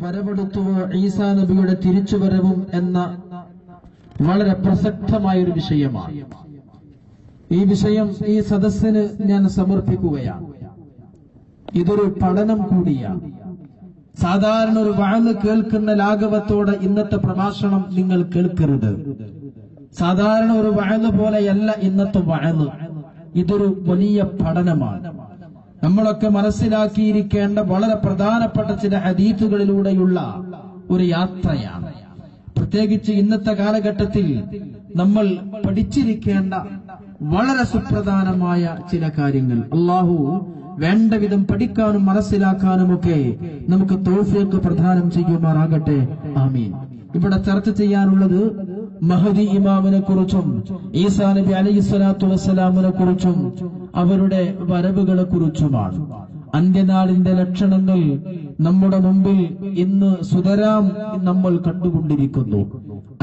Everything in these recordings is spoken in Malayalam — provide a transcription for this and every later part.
വരവെടുത്തുവോ ഈസാ നബിയുടെ തിരിച്ചുവരവും എന്ന വളരെ പ്രസക്തമായ ഒരു വിഷയമാണ്. ഈ വിഷയം ഈ സദസ്സിന് ഞാൻ സമർപ്പിക്കുകയാണ്. ഇതൊരു പഠനം കൂടിയാണ്. സാധാരണ ഒരു വഅദ് കേൾക്കുന്ന ലാഘവത്തോടെ ഇന്നത്തെ പ്രഭാഷണം നിങ്ങൾ കേൾക്കരുത്. സാധാരണ ഒരു വഅദ് പോലെയല്ല ഇന്നത്തെ വഅദ്. ഇതൊരു വലിയ പഠനമാണ്. നമ്മളൊക്കെ മനസ്സിലാക്കിയിരിക്കേണ്ട വളരെ പ്രധാനപ്പെട്ട ചില ഹദീസുകളിലൂടെയുള്ള ഒരു യാത്രയാണ്. പ്രത്യേകിച്ച് ഇന്നത്തെ കാലഘട്ടത്തിൽ നമ്മൾ പഠിച്ചിരിക്കേണ്ട വളരെ സുപ്രധാനമായ ചില കാര്യങ്ങൾ. അല്ലാഹു വേണ്ട വിധം പഠിക്കാനും മനസ്സിലാക്കാനുമൊക്കെ നമുക്ക് തൗഫീഖ് പ്രദാനം ചെയ്യുമാറാകട്ടെ. ആമീൻ. ഇവിടെ ചർച്ച ചെയ്യാനുള്ളത് മഹദി ഇമാമിനെ കുറിച്ചും ഈസാ നബി അലൈഹിസ്സലാത്തു വസ്സലാമിനെ കുറിച്ചും അവരുടെ വരവുകളെ കുറിച്ചുമാണ്. അന്ത്യനാളിന്റെ ലക്ഷണങ്ങൾ നമ്മുടെ മുമ്പിൽ ഇന്ന് സുതരാം നമ്മൾ കണ്ടുകൊണ്ടിരിക്കുന്നു.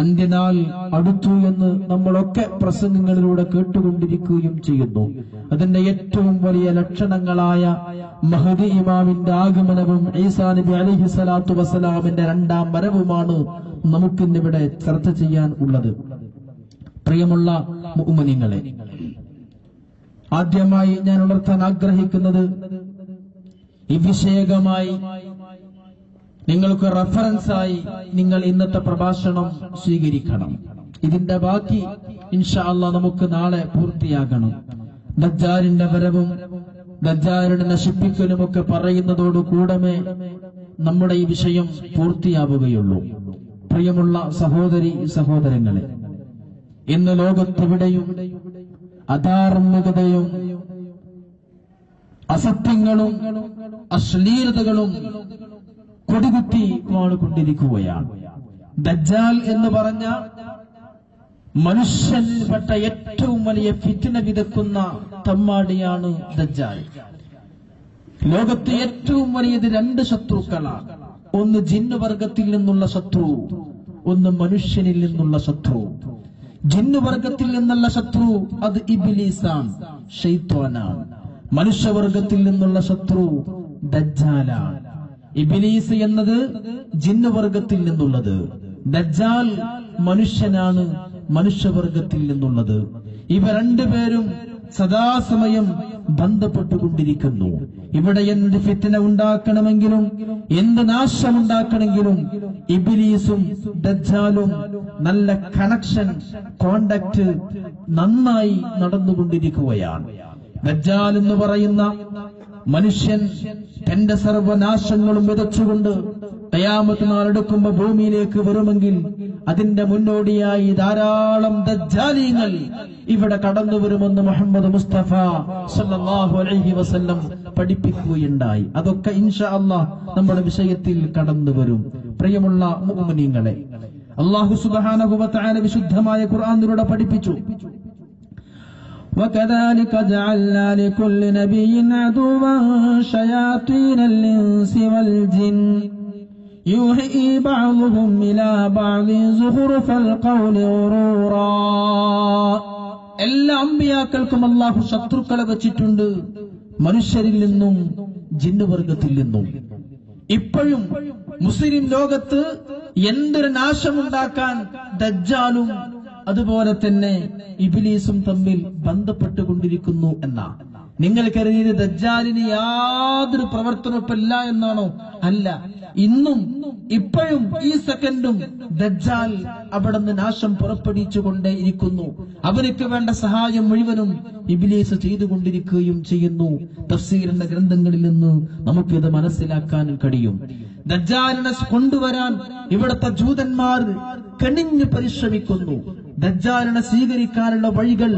അന്ത്യനാൾ അടുത്തു എന്ന് നമ്മളൊക്കെ പ്രസംഗങ്ങളിലൂടെ കേട്ടുകൊണ്ടിരിക്കുകയും ചെയ്യുന്നു. അതിന്റെ ഏറ്റവും വലിയ ലക്ഷണങ്ങളായ മഹദി ഇമാമിന്റെ ആഗമനവും ഈസാ നബി അലൈഹിസ്സലാത്തു വസ്സലാമിന്റെ രണ്ടാം വരവുമാണ് നമുക്കിന്നിവിടെ ചർച്ച ചെയ്യാൻ ഉള്ളത്. പ്രിയമുള്ള മുഅ്മിനീങ്ങളെ, ആദ്യമായി ഞാൻ ഉണർത്താൻ ആഗ്രഹിക്കുന്നത് ഈ വിഷയകമായി നിങ്ങൾക്ക് റഫറൻസായി നിങ്ങൾ ഇന്നത്തെ പ്രഭാഷണം സ്വീകരിക്കണം. ഇതിന്റെ ബാക്കി ഇൻഷാ അല്ലാഹ് നമുക്ക് നാളെ പൂർത്തിയാക്കണം. ദജ്ജാലിന്റെ വരവും ദജ്ജാലിനെ നശിപ്പിക്കലുമൊക്കെ പറയുന്നതോടുകൂടമേ നമ്മുടെ ഈ വിഷയം പൂർത്തിയാവുകയുള്ളൂ. പ്രിയമുള്ള സഹോദരി സഹോദരങ്ങളെ, ഇന്ന് ലോകത്തെവിടെയും അധാർമികതയും അസത്യങ്ങളും അശ്ലീലതകളും കൊടികുത്തി വാണിക്കൊണ്ടിരിക്കുകയാണ്. ദജ്ജാൽ എന്ന് പറഞ്ഞ മനുഷ്യനിൽപ്പെട്ട ഏറ്റവും വലിയ ഫിത്ന വിതക്കുന്ന തമ്മാടിയാണ് ദജ്ജാൽ. ലോകത്തെ ഏറ്റവും വലിയത് രണ്ട് ശത്രുക്കളാണ്. ഒന്ന് ജിന്നുവർഗത്തിൽ നിന്നുള്ള ശത്രു, ഒന്ന് മനുഷ്യനിൽ നിന്നുള്ള ശത്രു. ജിന്നുവർഗത്തിൽ നിന്നുള്ള ശത്രു അത് ഇബ്ലീസാണ്, ശൈത്വാനാണ്. മനുഷ്യവർഗത്തിൽ നിന്നുള്ള ശത്രു ദജ്ജാലാണ്. ഇബ്ലീസ് എന്നത് ജിന്നുവർഗത്തിൽ നിന്നുള്ളത്, ദജ്ജാൽ മനുഷ്യനാണ്, മനുഷ്യവർഗത്തിൽ നിന്നുള്ളത്. ഇവ രണ്ടുപേരും സദാസമയം ബന്ധപ്പെട്ടുകൊണ്ടിരിക്കുന്നു. ഇവിടെ എന്ത് ഫിത്ന ഉണ്ടാക്കണമെങ്കിലും എന്ത് നാശമുണ്ടാക്കണമെങ്കിലും ഇബ്ലീസും ദജ്ജാലും നല്ല കണക്ഷൻ, കോണ്ടാക്ട് നന്നായി നടന്നുകൊണ്ടിരിക്കുകയാണ്. ദജ്ജാൽ എന്ന് പറയുന്ന മനുഷ്യൻ തന്റെ സർവനാശങ്ങളും വിതച്ചുകൊണ്ട് ഖിയാമത്ത് നാൾ അടുക്കുമ്പോ ഭൂമിയിലേക്ക് വരുമെങ്കിൽ അതിന്റെ മുന്നോടിയായി ധാരാളം ദജ്ജാലികൾ ഇവിടെ കടന്നു വരുമെന്ന് മുഹമ്മദ് മുസ്തഫ സല്ലല്ലാഹു അലൈഹി വസല്ലം പഠിപ്പിക്കുകയുണ്ടായി. അതൊക്കെ ഇൻഷാ അല്ലാഹ് നമ്മുടെ വിഷയത്തിൽ കടന്നു വരും. പ്രിയമുള്ള മുഅ്മിനീങ്ങളെ, അല്ലാഹു സുബ്ഹാനഹു വ തആല വിശുദ്ധമായ ഖുർആനിലൂടെ പഠിപ്പിച്ചു, وكذلك جعلنا لكل نبي عدوا شياطين الإنس والجن يوحي بعضهم إلى بعض زخرف القول غرورا. എല്ലാ അമ്പിയാക്കൾക്കും അല്ലാഹു ശത്രുക്കളെ വച്ചിട്ടുണ്ട്, മനുഷ്യരിൽ നിന്നും ജിന്നുവർഗത്തിൽ നിന്നും. ഇപ്പോഴും മുസ്ലിം ലോകത്ത് എന്തൊരു നാശമുണ്ടാക്കാൻ ദജ്ജാലും അതുപോലെ തന്നെ ഇബ്ലീസും തമ്മിൽ ബന്ധപ്പെട്ടുകൊണ്ടിരിക്കുന്നു എന്നാ. നിങ്ങൾ കരുതിയത് ദജ്ജാലിന് യാതൊരു പ്രവർത്തനമില്ല എന്നാണോ? അല്ല. ഇന്നും ഇപ്പോഴും ഈ സെക്കൻഡും ദജ്ജാൽ അവിടെ നിന്ന് നാശം പുറപ്പെടുവിച്ചുകൊണ്ടേയിരിക്കുന്നു. അവർക്ക് വേണ്ട സഹായം മുഴുവനും ഇബ്ലീസ് ചെയ്തുകൊണ്ടിരിക്കുകയും ചെയ്യുന്നു. തഫ്സീറിന്റെ ഗ്രന്ഥങ്ങളിൽ നിന്ന് നമുക്കിത് മനസ്സിലാക്കാൻ കഴിയും. ദജ്ജാലിനെ കൊണ്ടുവരാൻ ഇവിടുത്തെ ജൂതന്മാർ കണിഞ്ഞ് പരിശ്രമിക്കുന്നു. ദജ്ജാലിനെ സ്വീകരിക്കാനുള്ള വഴികൾ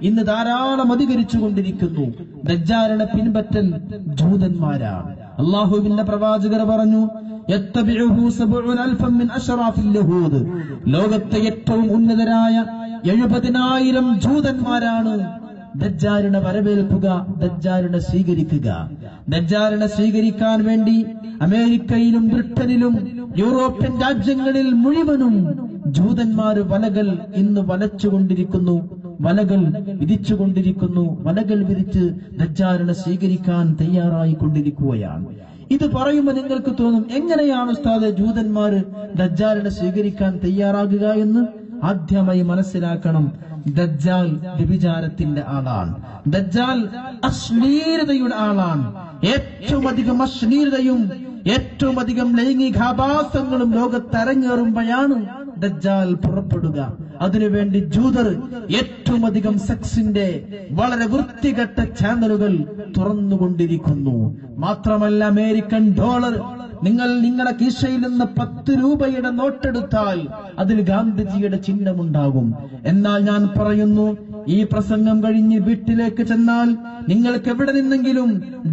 ഇന്ന് ധാരാളം അധികരിച്ചുകൊണ്ടിരിക്കുന്നു. ദജ്ജാലിനെ പിൻപറ്റൽ ജൂതന്മാരാണ്. അല്ലാഹുവിന്റെ പ്രവാചകർ പറഞ്ഞു, ലോകത്തെ ഏറ്റവും ഉന്നതരായ 70,000 ജൂതന്മാരാണ് ദജ്ജാലിനെ വരവേൽക്കുക, ദജ്ജാലിനെ സ്വീകരിക്കുക. ദജ്ജാലിനെ സ്വീകരിക്കാൻ വേണ്ടി അമേരിക്കയിലും ബ്രിട്ടനിലും യൂറോപ്യൻ രാജ്യങ്ങളിൽ മുഴുവനും ജൂതന്മാര് വലകൾ ഇന്ന് വലച്ചുകൊണ്ടിരിക്കുന്നു, വലകൾ വിധിച്ചുകൊണ്ടിരിക്കുന്നു. വലകൾ വിരിച്ച് ദജ്ജാലിനെ സ്വീകരിക്കാൻ തയ്യാറായിക്കൊണ്ടിരിക്കുകയാണ്. ഇത് പറയുമ്പോൾ നിങ്ങൾക്ക് തോന്നും, എങ്ങനെയാണ് ഉസ്താദെ ജൂതന്മാര് ദജ്ജാലിനെ സ്വീകരിക്കാൻ തയ്യാറാകുക എന്ന്? ആദ്യമായി മനസ്സിലാക്കണം, ദജ്ജാൽ വ്യഭിചാരത്തിന്റെ ആളാണ്. ദജ്ജാൽ അശ്ലീലതയുടെ ആളാണ്. ഏറ്റവും അധികം അശ്ലീലതയും ഏറ്റവും അധികം ലൈംഗികാഭാസങ്ങളും ലോകത്തരങ്ങേറുമ്പോഴാണ് ദജ്ജാൽ പുറപ്പെടുക. അതിനുവേണ്ടി ജൂതർ ഏറ്റവും അധികം സെക്സിന്റെ വളരെ വൃത്തികെട്ട ചാനലുകൾ തുറന്നുകൊണ്ടിരിക്കുന്നു. മാത്രമല്ല, അമേരിക്കൻ ഡോളർ നിങ്ങളുടെ കീശയിൽ നിന്ന് 10 രൂപയുടെ നോട്ടെടുത്താൽ അതിൽ ഗാന്ധിജിയുടെ ചിഹ്നമുണ്ടാകും. എന്നാൽ ഞാൻ പറയുന്നു, ഈ പ്രസംഗം കഴിഞ്ഞ് വീട്ടിലേക്ക് ചെന്നാൽ നിങ്ങൾക്ക് എവിടെ നിന്നെങ്കിലും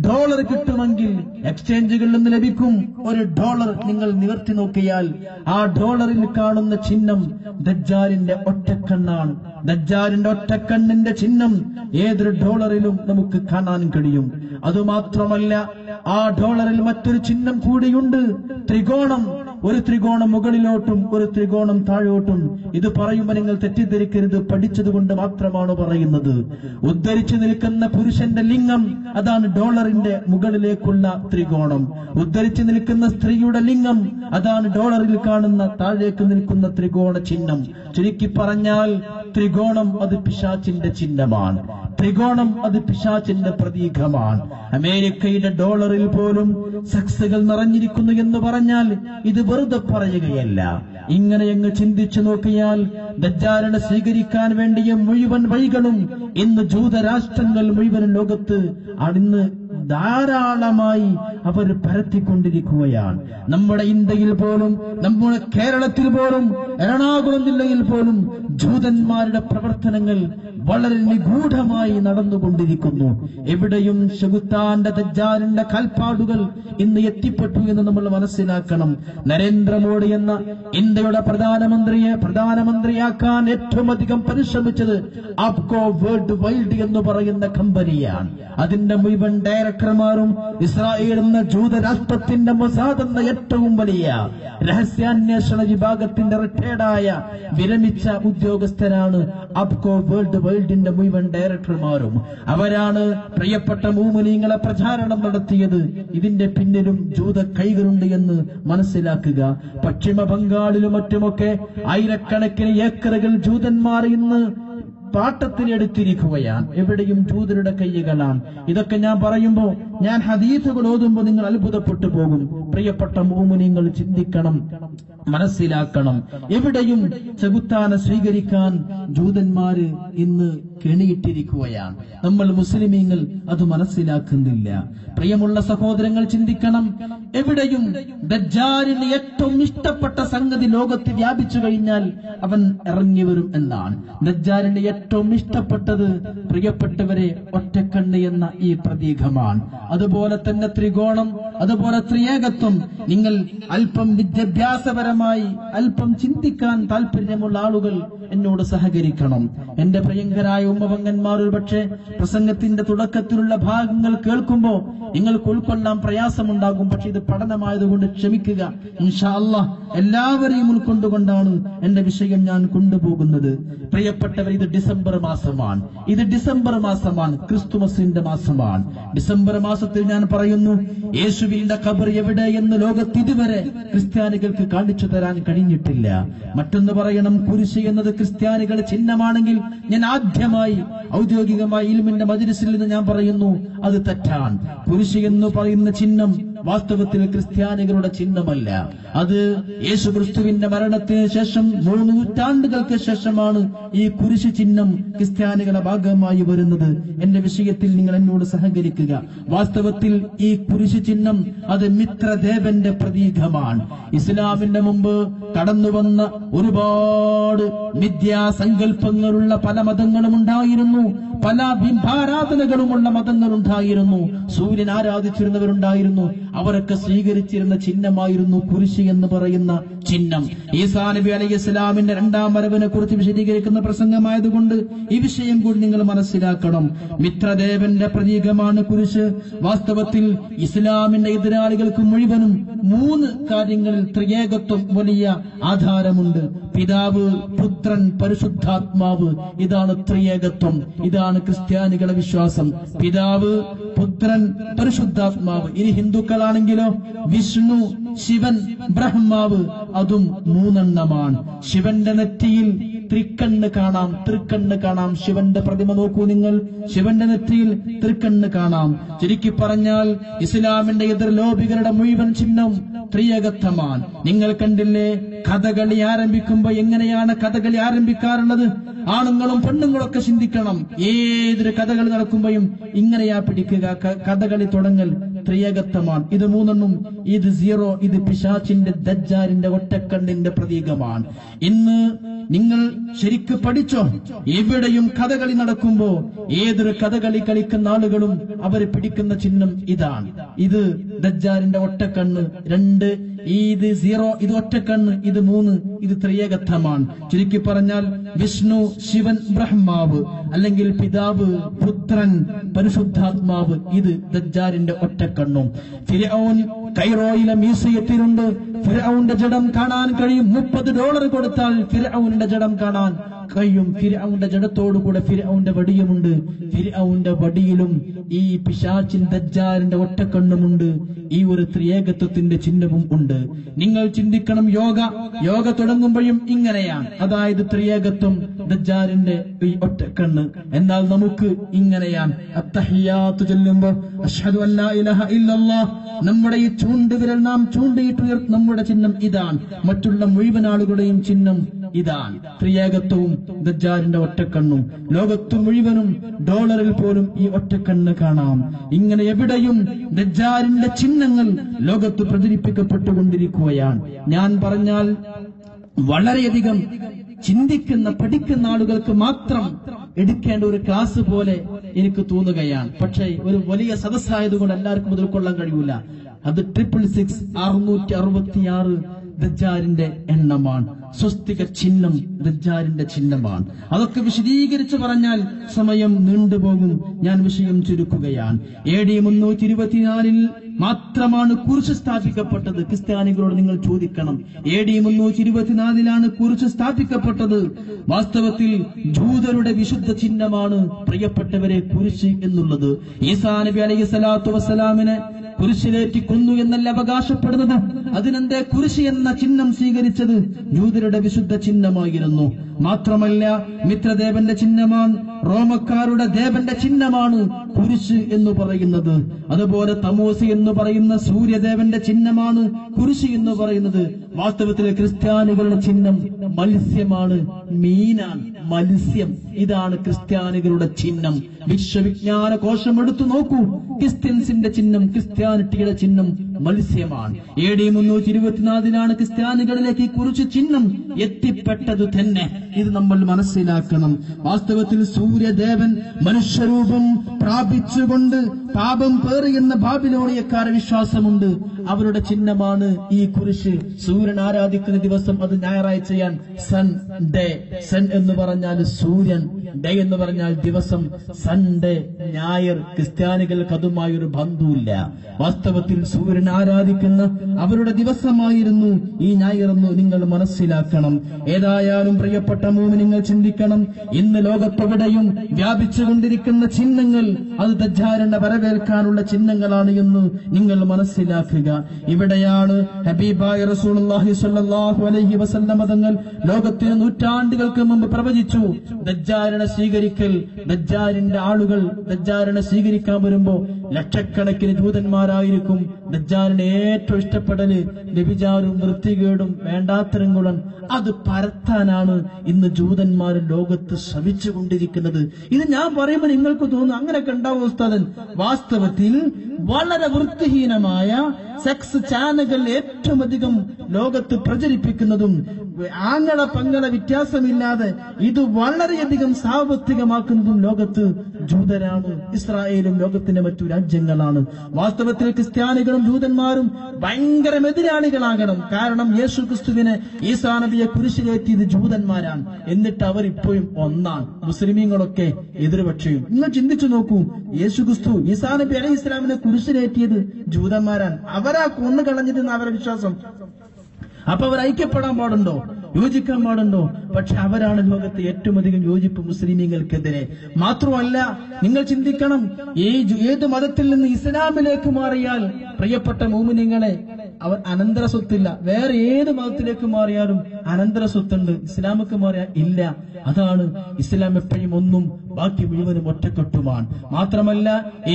ഡോളർ കിട്ടുമെങ്കിൽ എക്സ്ചേഞ്ചുകളിൽ നിന്ന് ലഭിക്കും. $1 നിങ്ങൾ നിവർത്തി നോക്കിയാൽ ആ ഡോളറിൽ കാണുന്ന ചിഹ്നം ദജ്ജാലിന്റെ ഒറ്റക്കണ്ണാണ്. ദജ്ജാലിന്റെ ഒറ്റക്കണ്ണിന്റെ ചിഹ്നം ഏതൊരു ഡോളറിലും നമുക്ക് കാണാൻ കഴിയും. അതുമാത്രമല്ല, ആ ഡോളറിൽ മറ്റൊരു ചിഹ്നം കൂടിയുണ്ട്, ത്രികോണം. ഒരു ത്രികോണം മുകളിലോട്ടും ഒരു ത്രികോണം താഴോട്ടും. ഇത് പറയുമ്പോൾ നിങ്ങൾ തെറ്റിദ്ധരിക്കരുത്, പഠിച്ചതുകൊണ്ട് മാത്രമാണ് പറയുന്നത്. ഉദ്ധരിച്ചു നിൽക്കുന്ന പുരുഷന്റെ ലിംഗം, അതാണ് ഡോളറിന്റെ മുകളിലേക്കുള്ള ത്രികോണം. ഉദ്ധരിച്ചു നിൽക്കുന്ന സ്ത്രീയുടെ ലിംഗം, അതാണ് ഡോളറിൽ കാണുന്ന താഴേക്ക് നിൽക്കുന്ന ത്രികോണ ചിഹ്നം. ചുരുക്കി പറഞ്ഞാൽ ത്രികോണം അത് പിശാചിന്റെ ചിഹ്നമാണ്. ത്രികോണം അത് പിശാചിന്റെ പ്രതീകമാണ്. അമേരിക്കയുടെ ഡോളറിൽ പോലും സെക്സുകൾ നിറഞ്ഞിരിക്കുന്നു എന്ന് പറഞ്ഞാൽ ഇത് വെറുതെ പറയുകയല്ല. ഇങ്ങനെ അങ്ങ് ചിന്തിച്ചു നോക്കിയാൽ ദജ്ജാലിനെ സ്വീകരിക്കാൻ വേണ്ടിയ മുഴുവൻ വഴികളും ഇന്ന് ജൂതരാഷ്ട്രങ്ങൾ മുഴുവൻ ലോകത്ത് ഇന്ന് ധാരാളമായി അവർ പരത്തിക്കൊണ്ടിരിക്കുകയാണ്. നമ്മുടെ ഇന്ത്യയിൽ പോലും, നമ്മുടെ കേരളത്തിൽ പോലും, എറണാകുളം ജില്ലയിൽ പോലും ജൂതന്മാരുടെ പ്രവർത്തനങ്ങൾ വളരെ നിഗൂഢമായി നടന്നുകൊണ്ടിരിക്കുന്നു. എവിടെയും ശകുത്താന്റെ ദജ്ജാലിന്റെ കാൽപ്പാടുകൾ ഇന്ന് എത്തിപ്പെട്ടു എന്ന് നമ്മൾ മനസ്സിലാക്കണം. നരേന്ദ്രമോദി എന്ന ഇന്ത്യയുടെ പ്രധാനമന്ത്രിയാക്കാൻ ഏറ്റവും അധികം പരിശ്രമിച്ചത് ആപ്കോ വേൾഡ് വൈൽഡ് എന്ന് പറയുന്ന കമ്പനിയാണ്. അതിന്റെ മുഴുവൻ ഡയറക്ടർമാരും ഇസ്രായേൽ എന്ന ജൂതരാഷ്ട്രത്തിന്റെ മൊസാദ് എന്ന ഏറ്റവും വലിയ രഹസ്യാന്വേഷണ വിഭാഗത്തിന്റെ റിട്ടയർഡായ വിരമിച്ച ഉദ്യോഗസ്ഥരാണ് ആപ്കോ വേൾഡ് വൈൽഡിന്റെ മുഴുവൻ ഡയറക്ടർമാരും. അവരാണ് പ്രിയപ്പെട്ട മുഅ്മിനീങ്ങളെ പ്രചാരണം നടത്തിയത്. ഇതിന്റെ പിന്നിലും ജൂത കൈകളുണ്ട് എന്ന് മനസ്സിലാക്കുക. പശ്ചിമ ബംഗാളിലും മറ്റുമൊക്കെ ആയിരക്കണക്കിന് ഏക്കറുകൾ ജൂതന്മാർ ഇന്ന് പാട്ടത്തിലെടുത്തിരിക്കുകയാണ്. എവിടെയും ജൂതരുടെ കൈകളാണ്. ഇതൊക്കെ ഞാൻ പറയുമ്പോ, ഞാൻ ഹദീസുകൾ ഓതുമ്പോൾ നിങ്ങൾ അത്ഭുതപ്പെട്ടു പോകും. പ്രിയപ്പെട്ട മുഅ്മിനീങ്ങൾ ചിന്തിക്കണം, മനസ്സിലാക്കണം. എവിടെയും ചെകുത്താനെ സ്വീകരിക്കാൻ ജൂതന്മാര് ഇന്ന് കെണിയിട്ടിരിക്കുകയാണ്. നമ്മൾ മുസ്ലിമീങ്ങൾ അത് മനസ്സിലാക്കുന്നില്ല. പ്രിയമുള്ള സഹോദരങ്ങൾ ചിന്തിക്കണം. എവിടെയും ദജ്ജാലിന് ഏറ്റവും ഇഷ്ടപ്പെട്ട സംഗതി ലോകത്ത് വ്യാപിച്ചു കഴിഞ്ഞാൽ അവൻ ഇറങ്ങി വരും എന്നാണ്. ദജ്ജാലിന് ഏറ്റവും ഇഷ്ടപ്പെട്ടത്, പ്രിയപ്പെട്ടവരെ, ഒറ്റക്കണ്ണ് എന്ന ഈ പ്രതീകമാണ്. അതുപോലെ തന്നെ ത്രികോണം, അതുപോലെ ത്രിയേകത്വം. നിങ്ങൾ അല്പം വിദ്യാഭ്യാസപരമായി അല്പം ചിന്തിക്കാൻ താല്പര്യമുള്ള ആളുകൾ എന്നോട് സഹകരിക്കണം. എന്റെ പ്രിയങ്കരായ ഉമ്മപങ്കന്മാർ ഒരുപക്ഷെ പ്രസംഗത്തിന്റെ തുടക്കത്തിലുള്ള ഭാഗങ്ങൾ കേൾക്കുമ്പോ നിങ്ങൾക്ക് ഉൾക്കൊള്ളാൻ പ്രയാസമുണ്ടാകും. പക്ഷെ ഇത് പഠനമായതുകൊണ്ട് ക്ഷമിക്കുക. ഇൻഷാ അല്ലാഹ് എല്ലാവരെയും ഉൾക്കൊണ്ടുകൊണ്ടാണ് എന്റെ വിഷയം ഞാൻ കൊണ്ടുപോകുന്നത്. പ്രിയപ്പെട്ടവർ, ഇത് ഡിസംബർ മാസമാണ്. ഇത് ഡിസംബർ മാസമാണ്, ക്രിസ്തുമസിന്റെ മാസമാണ്. ഡിസംബർ മാസത്തിൽ ഞാൻ പറയുന്നു, യേശുവിന്റെ ഖബർ എവിടെ എന്ന് ലോകത്ത് ഇതുവരെ ക്രിസ്ത്യാനികൾക്ക് കാണിച്ചു തരാൻ കഴിഞ്ഞിട്ടില്ല. മറ്റൊന്ന് പറയണം, കുരിശ് എന്നത് ക്രിസ്ത്യാനികളുടെ ചിഹ്നമാണെങ്കിൽ ഞാൻ ആദ്യമായി ഔദ്യോഗികമായി ഇൽമിന്റെ മജ്‌ലിസിൽ നിന്ന് ഞാൻ പറയുന്നു, അത് തെറ്റാണ്. കുരിശ് എന്ന് പറയുന്ന ചിഹ്നം വാസ്തവത്തിൽ ക്രിസ്ത്യാനികളുടെ ചിഹ്നമല്ല. അത് യേശുക്രിസ്തുവിന്റെ മരണത്തിന് ശേഷം 3 നൂറ്റാണ്ടുകൾക്ക് ശേഷമാണ് ഈ കുരിശ് ചിഹ്നം ക്രിസ്ത്യാനികളുടെ ഭാഗമായി വരുന്നത്. എന്റെ വിഷയത്തിൽ നിങ്ങൾ എന്നോട് സഹകരിക്കുക. വാസ്തവത്തിൽ ഈ കുരിശ് ചിഹ്നം അത് മിത്രദേവന്റെ പ്രതീകമാണ്. ഇസ്ലാമിന്റെ മുമ്പ് കടന്നുവന്ന ഒരുപാട് മിഥ്യാസങ്കല്പങ്ങളുള്ള പല മതങ്ങളും ഉണ്ടായിരുന്നു. പല ബിംബാരാധനകളുമുള്ള മതങ്ങളുണ്ടായിരുന്നു. സൂര്യൻ ആരാധിച്ചിരുന്നവരുണ്ടായിരുന്നു. അവരൊക്കെ സ്വീകരിച്ചിരുന്ന ചിഹ്നമായിരുന്നു കുരിശ് എന്ന് പറയുന്ന ചിഹ്നം. ഈസാ നബി അലൈഹി ഇസ്ലാമിന്റെ 2ാം വരവിനെ കുറിച്ച് വിശദീകരിക്കുന്ന പ്രസംഗമായതുകൊണ്ട് ഈ വിഷയം കൂടി നിങ്ങൾ മനസ്സിലാക്കണം. മിത്രദേവന്റെ പ്രതീകമാണ് കുരിശ്. വാസ്തവത്തിൽ ഇസ്ലാമിന്റെ എതിരാളികൾക്ക് മുഴുവനും 3 കാര്യങ്ങളിൽ ത്രിയേകത്വം വലിയ ആധാരമുണ്ട്. പിതാവ്, പുത്രൻ, പരിശുദ്ധാത്മാവ്. ഇതാണ് ത്രിയേകത്വം. ഇതാണ് ഇതാണ് ക്രിസ്ത്യാനികളുടെ വിശ്വാസം. പിതാവ്, പുത്രൻ, പരിശുദ്ധാത്മാവ്. ഇനി ഹിന്ദുക്കളാണെങ്കിലോ വിഷ്ണു, ശിവൻ, ബ്രഹ്മാവ്, അതും 3 എണ്ണമാണ്. ശിവന്റെ നെറ്റിയിൽ തൃക്കണ്ണ് കാണാം. ശിവന്റെ പ്രതിമ നോക്കൂ നിങ്ങൾ, ശിവന്റെ നെറ്റിയിൽ തൃക്കണ്ണ് കാണാം. ചുരുക്കി പറഞ്ഞാൽ ഇസ്ലാമിന്റെ എതിർലോപികളുടെ മുഴുവൻ ചിഹ്നം ത്രിയേകത്വമാണ്. നിങ്ങൾ കണ്ടില്ലേ, കഥകളി ആരംഭിക്കുമ്പോ എങ്ങനെയാണ് കഥകളി ആരംഭിക്കാറുള്ളത്? ആണുങ്ങളും പെണ്ണുങ്ങളും ഒക്കെ ചിന്തിക്കണം. ഏതൊരു കഥകളി നടക്കുമ്പോഴും ഇങ്ങനെയാ പിടിക്കുക. കഥകളി തുടങ്ങൽ ത്രിയേകത്വമാണ്. ഇത് 3 ഇത് 0, ഇത് പിശാചിന്റെ ദജ്ജാലിന്റെ ഒറ്റക്കണ്ണിന്റെ പ്രതീകമാണ്. ഇന്ന് നിങ്ങൾ ശരിക്ക് പഠിച്ചോ, എവിടെയും കഥകളി നടക്കുമ്പോ ഏതൊരു കഥകളി കളിക്കുന്ന ആളുകളും അവര് പിടിക്കുന്ന ചിഹ്നം ഇതാണ്. ഇത് ദജ്ജാലിന്റെ ഒറ്റക്കണ്ണ്. 2 ഇത് 0, ഇത് ഒറ്റക്കണ്ണ്. ഇത് 3, ഇത് ത്രിയേകത്വമാണ്. ചുരുക്കി പറഞ്ഞാൽ വിഷ്ണു, ശിവൻ, ബ്രഹ്മാവ്, അല്ലെങ്കിൽ പിതാവ്, പുത്രൻ, പരിശുദ്ധാത്മാവ്, ഇത് ദജ്ജാലിന്റെ ഒറ്റക്കണ്ണും. ഫിർഔൻ കൈറോയിലെ മ്യൂസിയത്തിലുണ്ട്. ഫിർഔന്റെ ജഡം കാണാൻ കഴിയും. $30 കൊടുത്താൽ ഫിർഔന്റെ ജഡം കാണാൻ കഴിയും. ഫിർഔന്റെ ജഡത്തോടുകൂടെ ഫിർഔന്റെ വടിയുമുണ്ട്. ഫിർഔന്റെ വടിയിലും ഈ പിശാചിൻ ദജ്ജാലിന്റെ ഒറ്റക്കണ്ണുമുണ്ട്. ഈ ഒരു ത്രിയേകത്വത്തിന്റെ ചിഹ്നവും ഉണ്ട്. നിങ്ങൾ ചിന്തിക്കണം, യോഗ തുടങ്ങുമ്പോഴും ഇങ്ങനെയാണ്. അതായത് ത്രിയേകത്വം, ദജ്ജാലിന്റെ ഈ ഒറ്റക്കണ്ണ്. എന്നാൽ നമുക്ക് ഇങ്ങനെയാണ്. അത്തഹിയ്യാത്ത് ചൊല്ലുമ്പോ അശ്ഹദു അല്ലാ ഇലാഹ ഇല്ലല്ലാഹ്, നമ്മുടെ ഈ ചൂണ്ടുവിരൽ നാം ചൂണ്ടിയിട്ട് നമ്മുടെ ചിഹ്നം ഇതാണ്. മറ്റുള്ള മുഴുവൻ ആളുകളുടെയും ചിഹ്നം ഇതാണ്. ത്രിയേകത്വവും ദജ്ജാലിന്റെ ഒറ്റക്കണ്ണും. ലോകത്ത് മുഴുവനും ഡോളറിൽ പോലും ഈ ഒറ്റക്കണ്ണ് കാണാം. ഇങ്ങനെ എവിടെയും ദജ്ജാലിന്റെ ചിഹ്നങ്ങൾ ലോകത്ത് പ്രചരിപ്പിക്കപ്പെട്ടുകൊണ്ടിരിക്കുകയാണ്. ഞാൻ പറഞ്ഞാൽ വളരെയധികം ചിന്തിക്കുന്ന പഠിക്കുന്ന ആളുകൾക്ക് മാത്രം എടുക്കേണ്ട ഒരു ക്ലാസ് പോലെ എനിക്ക് തോന്നുകയാണ്. പക്ഷേ ഒരു വലിയ സദസ്സായതുകൊണ്ട് എല്ലാവർക്കും അത് ഉൾക്കൊള്ളാൻ കഴിയൂല. അത് 666 666 ദജ്ജാലിന്റെ എണ്ണമാണ്. സ്വസ്തിക ചിഹ്നം ദജ്ജാലിന്റെ ചിഹ്നമാണ്. അതൊക്കെ വിശദീകരിച്ച് പറഞ്ഞാൽ സമയം നീണ്ടുപോകും. ഞാൻ വിഷയം ചുരുക്കുകയാണ്. AD 324 മാത്രമാണ് കുരിശ് സ്ഥാപിക്കപ്പെട്ടത്. ക്രിസ്ത്യാനികളോട് നിങ്ങൾ ചോദിക്കണം, AD 324 കുരിശ് സ്ഥാപിക്കപ്പെട്ടത്. വാസ്തവത്തിൽ ജൂതരുടെ വിശുദ്ധ ചിഹ്നമാണ് പ്രിയപ്പെട്ടവരെ കുരിശ് എന്നുള്ളത്. ഈസാ നബി അലൈഹി സ്വലാത്തു വസ്സലാമിനെ കുരിശിലേറ്റി കൊന്നു എന്നല്ല അവകാശപ്പെടുന്നത്. അതിനെന്തേ കുരിശ് എന്ന ചിഹ്നം സ്വീകരിച്ചത്? ജൂതരുടെ വിശുദ്ധ ചിഹ്നമായിരുന്നു. മാത്രമല്ല, മിത്രദേവന്റെ ചിഹ്നമാണ്, റോമക്കാരുടെ ദേവന്റെ ചിഹ്നമാണ് കുരിശ് എന്ന് പറയുന്നത്. അതുപോലെ തമോസ് എന്ന് പറയുന്ന സൂര്യദേവന്റെ ചിഹ്നമാണ് കുരിശ് എന്ന് പറയുന്നത്. വാസ്തവത്തിൽ ക്രിസ്ത്യാനികളുടെ ചിഹ്നം മത്സ്യമാണ്, മീനാണ്, മത്സ്യം. ഇതാണ് ക്രിസ്ത്യാനികളുടെ ചിഹ്നം. വിശ്വവിജ്ഞാന കോശം എടുത്തു നോക്കൂ, ക്രിസ്ത്യൻസിന്റെ ചിഹ്നം, ക്രിസ്ത്യാനിറ്റിയുടെ ചിഹ്നം മത്സ്യമാണ്. AD 324 ക്രിസ്ത്യാനികളിലേക്ക് കുറിച്ച് ചിഹ്നം എത്തിപ്പെട്ടത് തന്നെ. ഇത് നമ്മൾ മനസ്സിലാക്കണം. വാസ്തവത്തിൽ സൂര്യദേവൻ മനുഷ്യരൂപം പ്രാപിച്ചുകൊണ്ട് പാപം പേറിയെന്ന ബാബിലോണിയക്കാരെ വിശ്വാസമുണ്ട്. അവരുടെ ചിഹ്നമാണ് ഈ കുരിശ്. സൂര്യൻ ആരാധിക്കുന്ന ദിവസം അത് ഞായറാഴ്ചയാണ്. Sun day. സൺ എന്ന് പറഞ്ഞാൽ സൂര്യൻ, ഡേ എന്ന് പറഞ്ഞാൽ ദിവസം. സൺഡേ, ഞായർ. ക്രിസ്ത്യാനികൾക്ക് അതുമായൊരു ബന്ധമില്ല. വാസ്തവത്തിൽ സൂര്യൻ ആരാധിക്കുന്ന അവരുടെ ദിവസമായിരുന്നു ഈ ഞായറെന്ന് നിങ്ങൾ മനസ്സിലാക്കണം. ഏതായാലും പ്രിയപ്പെട്ട മുഅ്മിനീങ്ങൾ ചിന്തിക്കണം, ഇന്ന് ലോകത്തെവിടെയും വ്യാപിച്ചുകൊണ്ടിരിക്കുന്ന ചിഹ്നങ്ങൾ അത് ദജ്ജാലിനെ വരവേൽക്കാനുള്ള ചിഹ്നങ്ങളാണ് എന്ന് നിങ്ങൾ മനസ്സിലാക്കുക. ഇവിടെയാണ് ഹബീബായ റസൂലുള്ളാഹി സ്വല്ലല്ലാഹു അലൈഹി വസല്ലം തങ്ങൾ ലോകത്തിന് നൂറ്റാണ്ടുകൾക്ക് മുമ്പ് പ്രവചിച്ചു, ദജ്ജാലിനെ സ്വീകരിക്കൽ. ദജ്ജാലിന്റെ ആളുകൾ ദജ്ജാലിനെ സ്വീകരിക്കാൻ വരുമ്പോ ലക്ഷക്കണക്കിന് ജൂതന്മാരായിരിക്കും. ദജ്ജാലിന് ഏറ്റവും ഇഷ്ടപ്പെടല് വ്യഭിചാരവും വൃത്തികേടും വേണ്ടാത്തരങ്ങളും അത് പരത്താനാണ് ഇന്ന് ജൂതന്മാർ ലോകത്ത് ശ്രമിച്ചുകൊണ്ടിരിക്കുന്നത്. ഇത് ഞാൻ പറയുമ്പോൾ നിങ്ങൾക്ക് തോന്നുന്നു അങ്ങനെയൊക്കെ ഉണ്ടാവും ഉസ്താദൻ. വാസ്തവത്തിൽ വളരെ വൃത്തിഹീനമായ സെക്സ് ചാനലുകൾ ഏറ്റവും അധികം ലോകത്ത് പ്രചരിപ്പിക്കുന്നതും ആങ്ങള പങ്ങള വ്യത്യാസമില്ലാതെ ഇത് വളരെയധികം സാമ്പത്തികമാക്കുന്നതും ലോകത്ത് ജൂതരാണ്. ഇസ്രായേലും ലോകത്തിന്റെ മറ്റു രാജ്യങ്ങളാണ്. വാസ്തവത്തിൽ ക്രിസ്ത്യാനികളും ജൂതന്മാരും ഭയങ്കര എതിരാളികളാകണം. കാരണം യേശു ക്രിസ്തുവിനെ, ഈസാ നബിയെ കുരിശിലേറ്റിയത് ജൂതന്മാരാണ്. എന്നിട്ട് അവർ ഇപ്പോഴും ഒന്നാണ്. മുസ്ലിമീങ്ങളൊക്കെ എതിർപക്ഷയും. നിങ്ങൾ ചിന്തിച്ചു നോക്കൂ, യേശു ക്രിസ്തു ഈസാ നബി അലൈഹി ഇസ്ലാമിനെ കുരിശിലേറ്റിയത് ജൂതന്മാരാണ്. അവരാ കൊന്നു കളഞ്ഞിരുന്ന അവരുടെ വിശ്വാസം. അപ്പൊ അവർ ഐക്യപ്പെടാൻ പാടുണ്ടോ? യോജിക്കാൻ പാടുണ്ടോ? പക്ഷെ അവരാണ് ലോകത്തെ ഏറ്റവും അധികം യോജിപ്പ് മുസ്ലിമീങ്ങൾക്കെതിരെ. മാത്രമല്ല, നിങ്ങൾ ചിന്തിക്കണം, ഏത് മതത്തിൽ നിന്ന് ഇസ്ലാമിലേക്ക് മാറിയാൽ പ്രിയപ്പെട്ട മുഅ്മിനീങ്ങളെ അവർ അനന്തര സ്വത്തില്ല. വേറെ ഏത് മതത്തിലേക്ക് മാറിയാലും അനന്തര സ്വത്തുണ്ട്, ഇസ്ലാമിക്ക് മാറിയാൽ ഇല്ല. അതാണ് ഇസ്ലാം എപ്പോഴും ഒന്നും, ബാക്കി മുഴുവനും ഒറ്റക്കെട്ടുമാണ്. മാത്രമല്ല,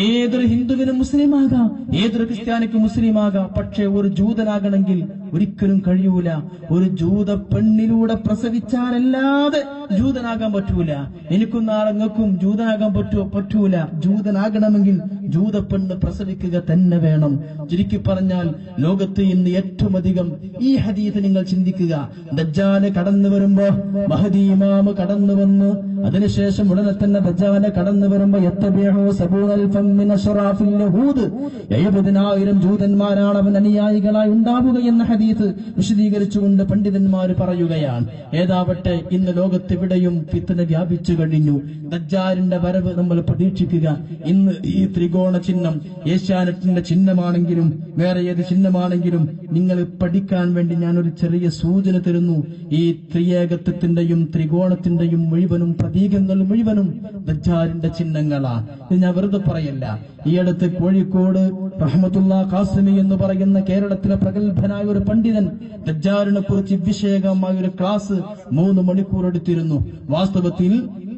ഏതൊരു ഹിന്ദുവിനും മുസ്ലിമാകാം, ഏതൊരു ക്രിസ്ത്യാനിക്കും മുസ്ലിമാകാം. പക്ഷെ ഒരു ജൂതനാകണമെങ്കിൽ ഒരിക്കലും കഴിയൂല. ഒരു ജൂത പെണ്ണിലൂടെ പ്രസവിച്ചാലല്ലാതെ ജൂതനാകാൻ പറ്റൂല. എനിക്കും നാളെങ്ങൾക്കും ജൂതനാകാൻ പറ്റൂല. ജൂതനാകണമെങ്കിൽ ജൂത പെണ്ണ് പ്രസവിക്കുക തന്നെ വേണം. ചുരുക്കി പറഞ്ഞാൽ, ലോകത്ത് ഇന്ന് ഏറ്റവും അധികം ഈ ഹദീസ് നിങ്ങൾ ചിന്തിക്കുക. ദജ്ജാല് കടന്നു വരുമ്പോ മഹദി ഇമാമ് കടന്നു വന്ന് അതിനുശേഷം ഉടനെ തന്നെ ദജ്ജാല് കടന്നു വരുമ്പോ 70,000 ജൂതന്മാരാണ് അവൻ അനുയായികളായി ഉണ്ടാവുക എന്ന ഹദീസ് വിശദീകരിച്ചുകൊണ്ട് പണ്ഡിതന്മാർ പറയുകയാണ്. ഏതാവട്ടെ, ഇന്ന് ലോകത്തെവിടെയും ഫിത്ന വ്യാപിച്ചു കഴിഞ്ഞു. ദജ്ജാലിന്റെ വരവ് നമ്മൾ പ്രതീക്ഷിക്കുക. ഇന്ന് ഈ ത്രികോണ ചിഹ്നം ഏഷ്യാനെറ്റിന്റെ ചിഹ്നമാണെങ്കിലും വേറെ ഏത് ചിഹ്നമാണെങ്കിലും നിങ്ങൾ പഠിക്കാൻ വേണ്ടി ഞാനൊരു ചെറിയ സൂചന തരുന്നു. ഈ ത്രിയേകത്വത്തിന്റെയും ത്രികോണത്തിന്റെയും മുഴുവനും പ്രതീകങ്ങൾ മുഴുവനും ദജ്ജാലിന്റെ ചിഹ്നങ്ങളാണ്. ഇത് ഞാൻ വെറുതെ പറയല്ല. ഈ അടുത്ത് കോഴിക്കോട് റഹ്മത്തുള്ള ഖാസിമി എന്ന് പറയുന്ന കേരളത്തിലെ പ്രഗത്ഭനായ ഒരു പണ്ഡിതൻ ദജ്ജാലിനെ കുറിച്ച് വിഷയകമായ ഒരു ക്ലാസ് 3 മണിക്കൂർ എടുത്തിരുന്നു. വാസ്തവത്തിൽ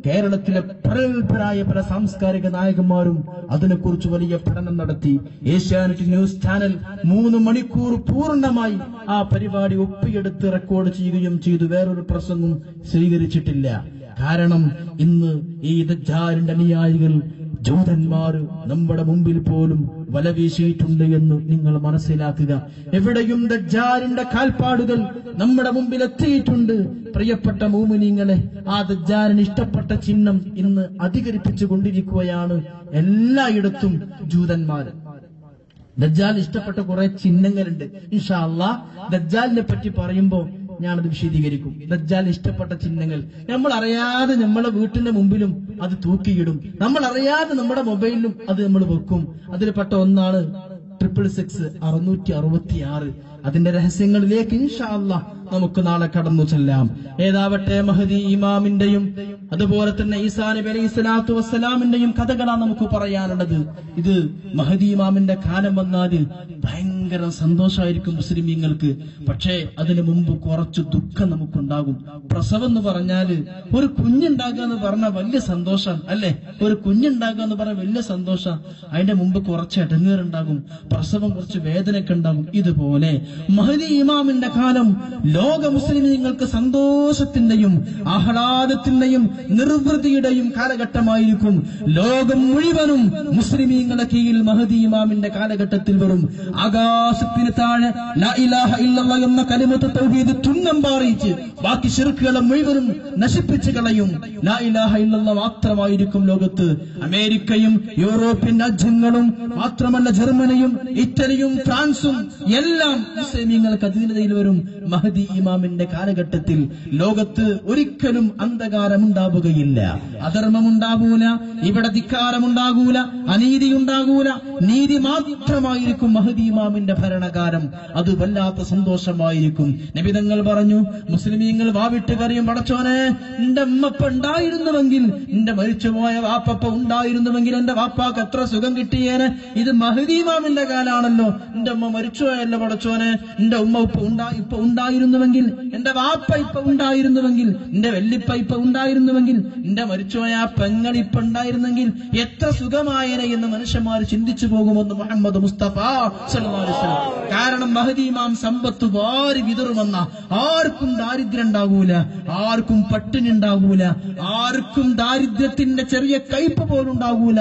കേരളത്തിലെ പ്രഗത്ഭരായ പല സാംസ്കാരിക നായകന്മാരും അതിനെക്കുറിച്ച് വലിയ പഠനം നടത്തി. ഏഷ്യാനെറ്റ് ന്യൂസ് ചാനൽ 3 മണിക്കൂർ പൂർണ്ണമായി ആ പരിപാടി ഒപ്പിയെടുത്ത് റെക്കോർഡ് ചെയ്യുകയും ചെയ്തു. വേറൊരു പ്രസംഗം സ്വീകരിച്ചിട്ടില്ല. കാരണം ഇന്ന് ഈ ദജ്ജാലിന്റെ അനുയായികൾ ജൂതന്മാർ നമ്മുടെ മുമ്പിൽ പോലും വല വീശിയിട്ടുണ്ട് എന്ന് നിങ്ങൾ മനസ്സിലാക്കുക. എവിടെയും ദജ്ജാലിന്റെ കാൽപ്പാടുകൾ നമ്മുടെ മുമ്പിൽ എത്തിയിട്ടുണ്ട്. പ്രിയപ്പെട്ട മുഅ്മിനീങ്ങളെ, ആ ദജ്ജാലിന് ഇഷ്ടപ്പെട്ട ചിഹ്നം ഇന്ന് അധികരിപ്പിച്ചു കൊണ്ടിരിക്കുകയാണ് എല്ലായിടത്തും ജൂതന്മാര്. ദജ്ജാൽ ഇഷ്ടപ്പെട്ട കുറെ ചിഹ്നങ്ങളുണ്ട്. ഇൻഷാ അല്ലാഹ് ദജ്ജാലിനെ പറ്റി പറയുമ്പോ ഞാനത് വിശദീകരിക്കും. ദജ്ജാൽ ഇഷ്ടപ്പെട്ട ചിഹ്നങ്ങൾ നമ്മൾ അറിയാതെ നമ്മളെ വീട്ടിന്റെ മുമ്പിലും അത് തൂക്കിയിടും. നമ്മൾ അറിയാതെ നമ്മുടെ മൊബൈലിലും അത് നമ്മൾ വെക്കും. അതിൽപ്പെട്ട ഒന്നാണ് 666. അതിന്റെ രഹസ്യങ്ങളിലേക്ക് ഇൻഷാ അല്ലാഹ് നമുക്ക് നാളെ കടന്നു ചെല്ലാം. ഏതാവട്ടെ, മഹദി ഇമാമിന്റെയും അതുപോലെ തന്നെ ഈസാ നബി അലൈഹി സ്വലാത്തു വസ്സലാമിന്റെയും കഥകളാണ് നമുക്ക് പറയാനുള്ളത്. ഇത് മഹദി ഇമാമിന്റെ കാലം വന്നാൽ ഭയങ്കര സന്തോഷമായിരിക്കും മുസ്ലിമീങ്ങൾക്ക്. പക്ഷേ അതിനു മുമ്പ് കുറച്ച് ദുഃഖം നമുക്കുണ്ടാകും. പ്രസവം എന്ന് പറഞ്ഞാല് ഒരു കുഞ്ഞുണ്ടാകുക എന്ന് പറഞ്ഞാൽ വലിയ സന്തോഷം അല്ലെ? ഒരു കുഞ്ഞുണ്ടാകുക എന്ന് പറഞ്ഞാൽ വലിയ സന്തോഷം. അതിന്റെ മുമ്പ് കുറച്ച് ഇടങ്ങേറുണ്ടാകും, പ്രസവം കുറച്ച് വേദനയൊക്കെ ഉണ്ടാകും. ഇതുപോലെ മഹദി ഇമാമിന്റെ കാലം ലോക മുസ്ലിമീങ്ങൾക്ക് സന്തോഷത്തിന്റെയും ആഹ്ലാദത്തിന്റെയും നിർവൃതിയുടെയും കാലഘട്ടമായിരിക്കും. ലോകം മുഴുവനും മുസ്ലിമീങ്ങളുടെ കീഴിൽ മഹദി ഇമാമിന്റെ കാലഘട്ടത്തിൽ വരും. ആകാശത്തിന് താഴെ ലാ ഇലാഹ ഇല്ലല്ലാഹ് എന്ന കലിമത്ത് തൗഹീദ് തുന്നം പാറിച്ച് ബാക്കി ശിർക്കുകളെ മുഴുവനും നശിപ്പിച്ചു കളയും. ലാ ഇലാഹ ഇല്ലല്ലാഹ് മാത്രമായിരിക്കും ലോകത്ത്. അമേരിക്കയും യൂറോപ്യൻ രാജ്യങ്ങളും മാത്രമല്ല ജർമ്മനിയും ഇറ്റലിയും ഫ്രാൻസും എല്ലാം മുസ്ലിമീങ്ങൾക്ക് അധീനതയിൽ വരും. മഹദി ഇമാമിന്റെ കാലഘട്ടത്തിൽ ലോകത്ത് ഒരിക്കലും അന്ധകാരമുണ്ടാവുകയില്ല, അധർമ്മമുണ്ടാകൂല, ഇവിടെ ധിക്കാരമുണ്ടാകൂല, അനീതി ഉണ്ടാകൂല. നീതി മാത്രമായിരിക്കും മഹദി ഇമാമിന്റെ ഭരണകാലം. അത് വല്ലാത്ത സന്തോഷമായിരിക്കും. നബിതങ്ങൾ പറഞ്ഞു, മുസ്ലിമീങ്ങൾ വാവിട്ട് കറിയും, പടച്ചോനെ എന്റെ ഉമ്മപ്പ ഉണ്ടായിരുന്നുവെങ്കിൽ, എന്റെ മരിച്ചുപോയ വാപ്പപ്പ ഉണ്ടായിരുന്നുവെങ്കിൽ എന്റെ വാപ്പാക്ക് എത്ര സുഖം കിട്ടിയേനെ. ഇത് മഹദി ഇമാമിന്റെ കാലാണല്ലോ. എന്റെ ഉമ്മ മരിച്ചുപോയല്ലോ പടച്ചോനെ, എന്റെ ഉമ്മ ഇപ്പൊ ഉണ്ടായിരുന്നുവെങ്കിൽ, എന്റെ വാപ്പ ഇപ്പൊ ഉണ്ടായിരുന്നുവെങ്കിൽ, എന്റെ വെല്ലിപ്പ ഇപ്പൊ ഉണ്ടായിരുന്നുവെങ്കിൽ, എന്റെ മരിച്ചുപോയ ആ പെങ്ങൾ ഇപ്പൊ ഉണ്ടായിരുന്നെങ്കിൽ എത്ര സുഖമായനെ എന്ന് മനുഷ്യന്മാർ ചിന്തിച്ചു പോകുമെന്ന് മുഹമ്മദ് മുസ്തഫ സല്ലല്ലാഹു അലൈഹി വസല്ലം. കാരണം മഹദി ഇമാം സമ്പത്ത് വാരി വിതറുമെന്ന, ആർക്കും ദാരിദ്ര്യം ഉണ്ടാകൂല, ആർക്കും പട്ടിണി ഉണ്ടാകൂല, ആർക്കും ദാരിദ്ര്യത്തിന്റെ ചെറിയ കയ്പ് പോലും ഉണ്ടാകൂല.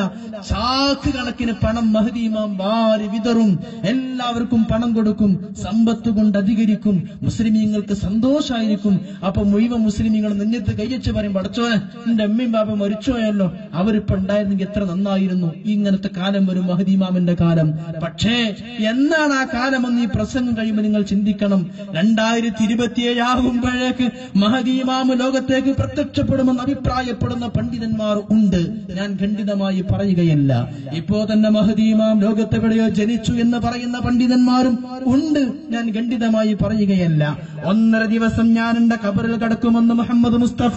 ചാക്ക് കണക്കിന് പണം മഹദി ഇമാം വാരി വിതറും. എല്ലാവർക്കും പണം കൊടുക്കും, സമ്പത്ത് കൊണ്ട് അധികരിക്കും. മുസ്ലിമീങ്ങൾക്ക് സന്തോഷമായിരിക്കും. അപ്പൊ മുഴുവൻ മുസ്ലിമീങ്ങൾ നെഞ്ഞത്ത് കയ്യച്ച് പറയും, പടച്ചോനെ എന്റെ അമ്മയും ബാബ മരിച്ചുപോയല്ലോ, അവരിപ്പോ ഉണ്ടായിരുന്നെങ്കിൽ എത്ര നന്നായിരുന്നു. ഇങ്ങനത്തെ കാലം വരും, മഹദി ഇമാമിന്റെ കാലം. പക്ഷേ എന്നാണ് ആ കാലമെന്ന് ഈ പ്രസംഗം കഴിയുമ്പോൾ നിങ്ങൾ ചിന്തിക്കണം. 2027 ആകുമ്പോഴേക്ക് മഹദി ഇമാം ലോകത്തേക്ക് പ്രത്യക്ഷപ്പെടുമെന്ന് അഭിപ്രായപ്പെടുന്ന പണ്ഡിതന്മാർ ഉണ്ട്. ഞാൻ ഖണ്ഡിതമായി പറയുകയല്ല. ഇപ്പോ തന്നെ മഹദി ഇമാം ലോകത്തെവിടെയോ ജനിച്ചു എന്ന് പറയുന്ന പണ്ഡിതന്മാരും ഉണ്ട്. ഞാൻ ഖണ്ഡിതമായി പറയുകയല്ല. 1.5 ദിവസം ഞാൻ എന്റെ ഖബറിൽ കിടക്കുമെന്ന് മുഹമ്മദ് മുസ്തഫ